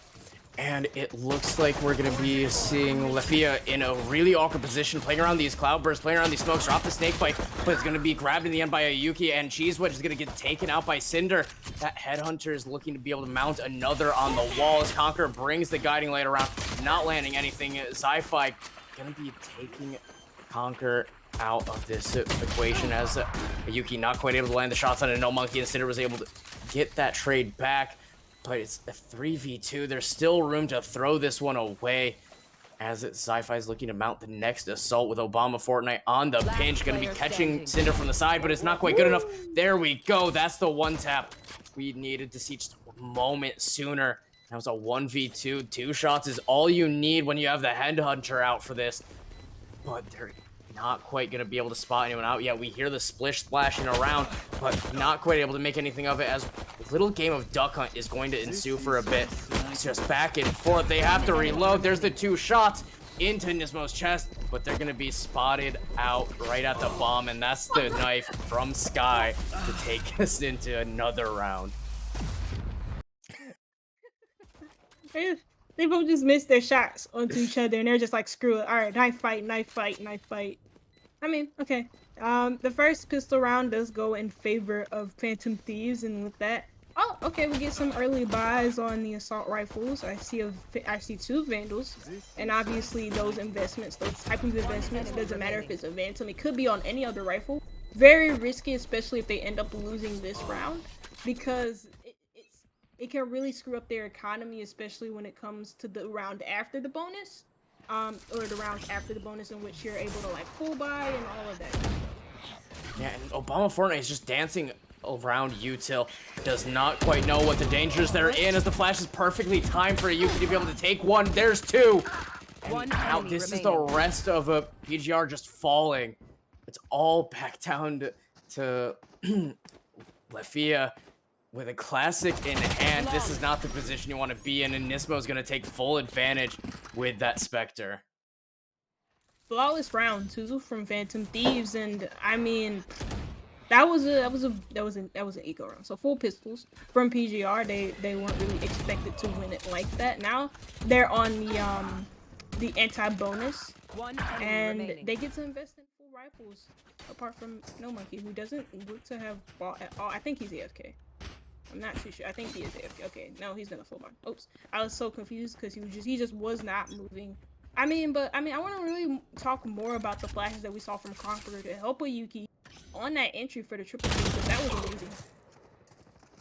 And it looks like we're going to be seeing Lafia in a really awkward position, playing around these cloud bursts, playing around these smokes, drop the snake bite, but it's going to be grabbed in the end by a Yuki, and Cheese Wedge is going to get taken out by Cinder. That Headhunter is looking to be able to mount another on the wall as Conquer brings the guiding light around, not landing anything. Zi-Fi going to be taking Conquer out of this equation as Yuki not quite able to land the shots on a No Monkey, and Cinder was able to get that trade back. But it's a 3v2. There's still room to throw this one away as Sci-Fi is looking to mount the next assault with Obama Fortnite on the pinch. Going to be catching Cinder from the side, but it's not quite good enough. There we go. That's the 1 tap we needed to see just a moment sooner. That was a 1v2. 2 shots is all you need when you have the Headhunter out for this. But they're not quite going to be able to spot anyone out yet. We hear the splish splashing around, but not quite able to make anything of it as a little game of duck hunt is going to ensue for a bit. It's just back and forth. They have to reload. There's the 2 shots into Nismo's chest, but they're going to be spotted out right at the bomb, and that's the knife from Sky to take us into another round. They both just missed their shots onto each other, and they're just like, screw it. All right, knife fight, knife fight, knife fight. I mean, okay. The first pistol round does go in favor of Phantom Thieves, and with that, oh, okay, we get some early buys on the assault rifles. I see 2 Vandals, and obviously those investments, those type of investments, it doesn't matter if it's a Phantom, it could be on any other rifle. Very risky, especially if they end up losing this round, because it can really screw up their economy, especially when it comes to the round after the bonus, or the rounds after the bonus in which you're able to like full buy and all of that. Yeah, and Obama Fortnite is just dancing around Util. Does not quite know what the dangers they're in as the flash is perfectly timed for Yuki to be able to take 1. There's 2. And now this is the rest of a PGR just falling. It's all back down to Lafia. With a classic in hand, this is not the position you want to be in, and Nismo's going to take full advantage with that Spectre. Flawless round, Tuzu from Phantom Thieves, and I mean, that was an eco round. So full pistols from PGR. They weren't really expected to win it like that. Now they're on the anti-bonus, and they get to invest in full rifles. Apart from No Monkey, who doesn't look to have bought at all. I think he's AFK. I'm not too sure. I think he is AFK. Okay, no, he's gonna full buy. Oops, I was so confused because he just was not moving. I mean, I want to really talk more about the flashes that we saw from Conqueror to help with Yuki on that entry for the triple kill, because that was amazing.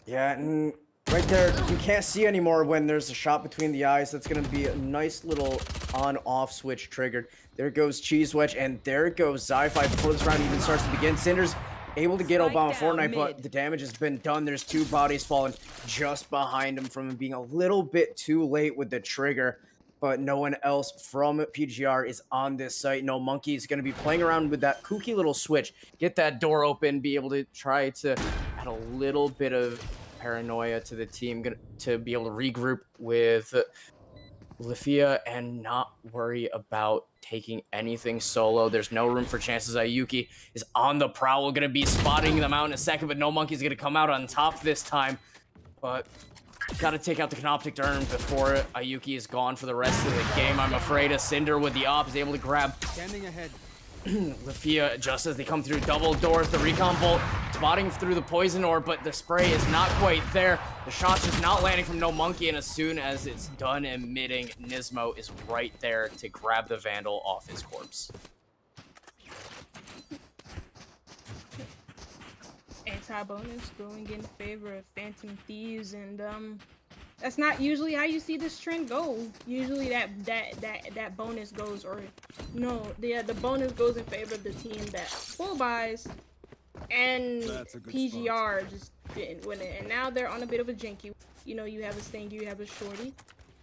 Yeah, and right there, you can't see anymore when there's a shot between the eyes. That's going to be a nice little on-off switch triggered. There goes Cheese Wedge, and there goes Zi-Fi before this round even starts to begin. Cinder's able to get Spike Obama down Fortnite, but mid. the damage has been done. There's 2 bodies falling just behind him from him being a little bit too late with the trigger. But no one else from PGR is on this site. No Monkey is going to be playing around with that kooky little switch. Get that door open, be able to try to add a little bit of paranoia to the team to be able to regroup with Lafia and not worry about taking anything solo. There's no room for chances. Ayuki is on the prowl, going to be spotting them out in a second, but no Monkey's going to come out on top this time. But got to take out the Canoptic Urn before Ayuki is gone for the rest of the game. I'm afraid a Cinder with the op is able to grab Standing ahead. Lafia just as they come through double doors. The recon bolt spotting through the poison orb, but the spray is not quite there. The shot's just not landing from No Monkey, and as soon as it's done emitting, Nismo is right there to grab the Vandal off his corpse. Anti-bonus going in favor of Phantom Thieves, and that's not usually how you see this trend go. Usually that bonus goes, or no, the bonus goes in favor of the team that full buys, and That's a good PGR just didn't win it. And now they're on a bit of a janky. You know, you have a Stinger, you have a Shorty,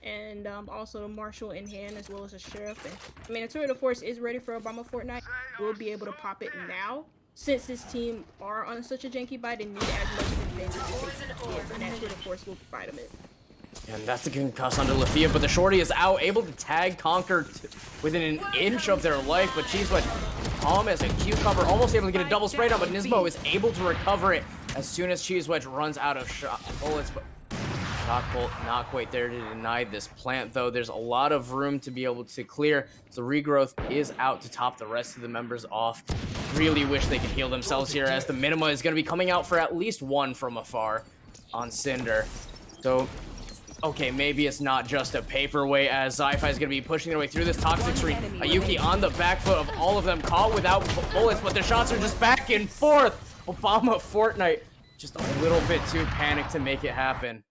and also a Marshal in hand, as well as a Sheriff. And I mean, a Tour de Force is ready for Obama Fortnite. We'll be able to pop it now. Since this team are on such a janky buy, they need as much advantage as they can, and that Tour de Force will provide them it. And that's the concuss onto Lafia, but the Shorty is out, able to tag Conquer within an inch of their life, but Cheese Wedge calm as a cucumber, almost able to get a double spray down, but Nismo is able to recover it as soon as Cheese Wedge runs out of bullets, but Shock Bolt not quite there to deny this plant, though. There's a lot of room to be able to clear, so Regrowth is out to top the rest of the members off. Really wish they could heal themselves here, as the Minima is going to be coming out for at least one from afar on Cinder. So okay, maybe it's not just a paperweight, as Zi-Fi is going to be pushing their way through this toxic screen. Ayuki on the back foot of all of them, caught without bullets, but their shots are just back and forth. Obama Fortnite just a little bit too panicked to make it happen.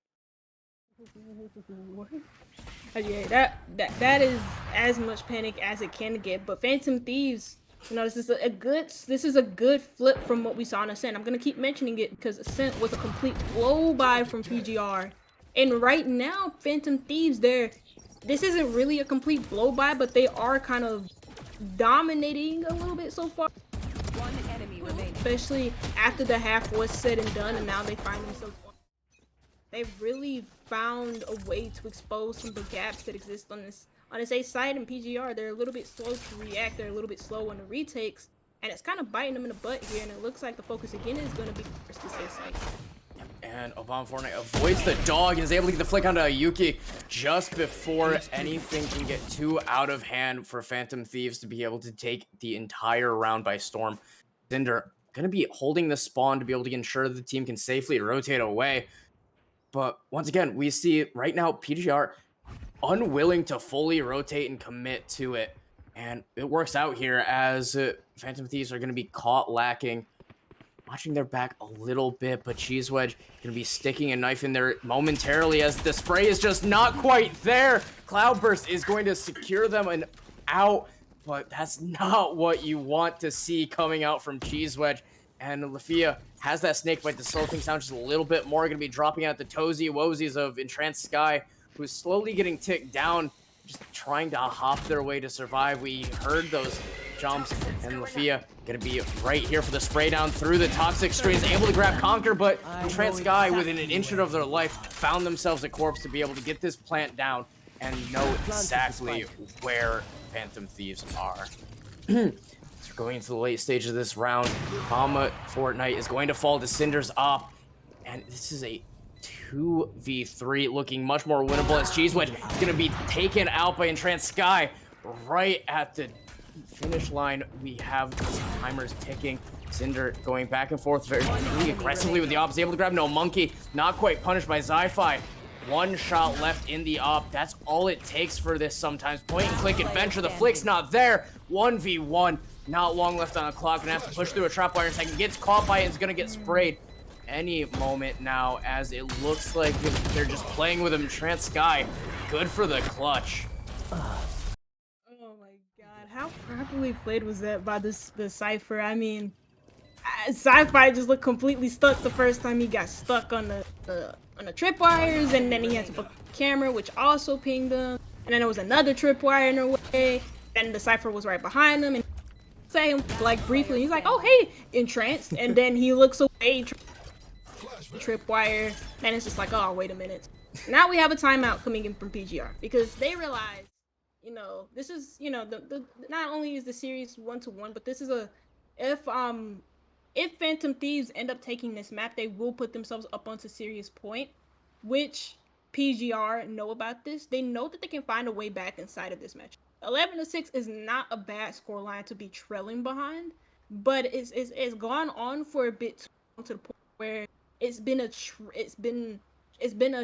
Yeah, that is as much panic as it can get. But Phantom Thieves, you know, this is a good flip from what we saw in Ascent. I'm gonna keep mentioning it because Ascent was a complete blow by from PGR. And right now, Phantom Thieves, this isn't really a complete blow by, but they are kind of dominating a little bit so far. One enemy remaining. Especially after the half was said and done, and now they find themselves. They've really found a way to expose some of the gaps that exist on this A side, and PGR. They're a little bit slow to react. They're a little bit slow on the retakes, and it's kind of biting them in the butt here. And it looks like the focus again is going to be first to say site. And Obama Fortnite avoids the dog and is able to get the flick onto Ayuki just before anything can get too out of hand for Phantom Thieves to be able to take the entire round by storm. Cinder going to be holding the spawn to be able to ensure that the team can safely rotate away. But once again, we see right now PGR unwilling to fully rotate and commit to it. And it works out here as Phantom Thieves are going to be caught lacking. Watching their back a little bit, but Cheese Wedge going to be sticking a knife in there momentarily as the spray is just not quite there. Cloudburst is going to secure them an out, but that's not what you want to see coming out from Cheese Wedge. And Lafia has that snake bite to slow things down just a little bit more. Going to be dropping out the Tozy Wozies of Entranced Sky, who's slowly getting ticked down, just trying to hop their way to survive. We heard those jumps, and Lafia gonna be right here for the spray down through the toxic screens, able to grab Conquer, but Entranced Sky within an inch of their life found themselves a corpse to be able to get this plant down and know exactly where Phantom Thieves are. So going into the late stage of this round, Obama Fortnite is going to fall to Cinder's op, and this is a 2v3 looking much more winnable as Cheese Wedge is going to be taken out by Entranced Sky right at the finish line. We have these timers ticking. Cinder going back and forth very aggressively with the op, is able to grab No Monkey, not quite punished by Zi-Fi. One shot left in the op. That's all it takes for this sometimes. Point and click adventure. The flick's not there. 1v1. Not long left on the clock. Gonna have to push through a trapwire in a second. Gets caught by it. Is gonna get sprayed any moment now, as it looks like they're just playing with him. Entranced Sky, good for the clutch. Oh my god, how properly played was that by the Cypher? I mean, Sci-Fi just looked completely stuck the first time he got stuck on the tripwires, and then he had to put the camera, which also pinged him. And then there was another tripwire in the way. Then the Cypher was right behind him, and say him like briefly. He's like, "Oh hey," entranced, and then he looks away. Tripwire. Then it's just like, "Oh wait a minute." Now we have a timeout coming in from PGR because they realize, this is, the not only is the series 1-1, but this is if Phantom Thieves end up taking this map, they will put themselves up onto serious point, which PGR know about this. They know that they can find a way back inside of this match. 11-6 is not a bad scoreline to be trailing behind, but it's gone on for a bit too long, to the point where it's been a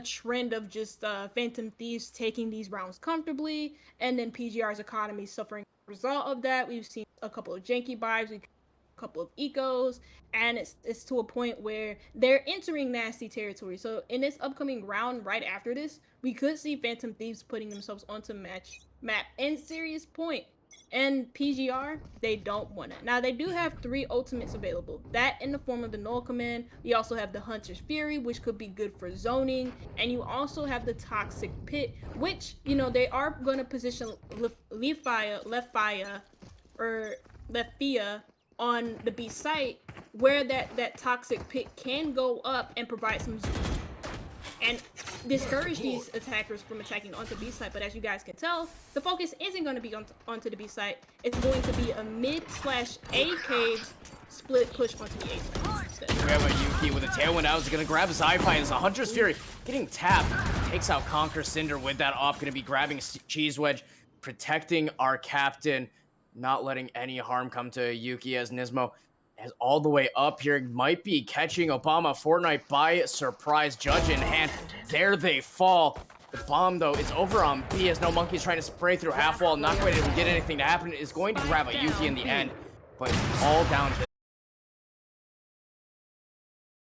trend of just Phantom Thieves taking these rounds comfortably, and then PGR's economy suffering as a result of that. We've seen a couple of janky buys, a couple of ecos, and it's to a point where they're entering nasty territory. So in this upcoming round, right after this, we could see Phantom Thieves putting themselves onto map and serious point. And PGR, they don't want it. Now, they do have 3 ultimates available. That in the form of the Null Command. We also have the Hunter's Fury, which could be good for zoning. And you also have the Toxic Pit, which, they are going to position Lefia on the B site, where that Toxic Pit can go up and provide some zoning and discourage these attackers from attacking onto B site. But as you guys can tell, the focus isn't going to be onto the B site. It's going to be a mid/A caves split push onto the A site instead. We have a Yuki with a tailwind out. He's going to grab his Sci-Fi, and it's a Hunter's Fury getting tapped. Takes out Conquer Cinder with that op. Going to be grabbing Cheese Wedge, protecting our captain, not letting any harm come to Yuki, as Nismo is all the way up here. Might be catching Obama Fortnite by surprise. Judge in hand. There they fall. The bomb, though, is over on B, as No Monkey's trying to spray through half wall. Not going to get anything to happen. Is going to grab a Yuki in the end, but all down to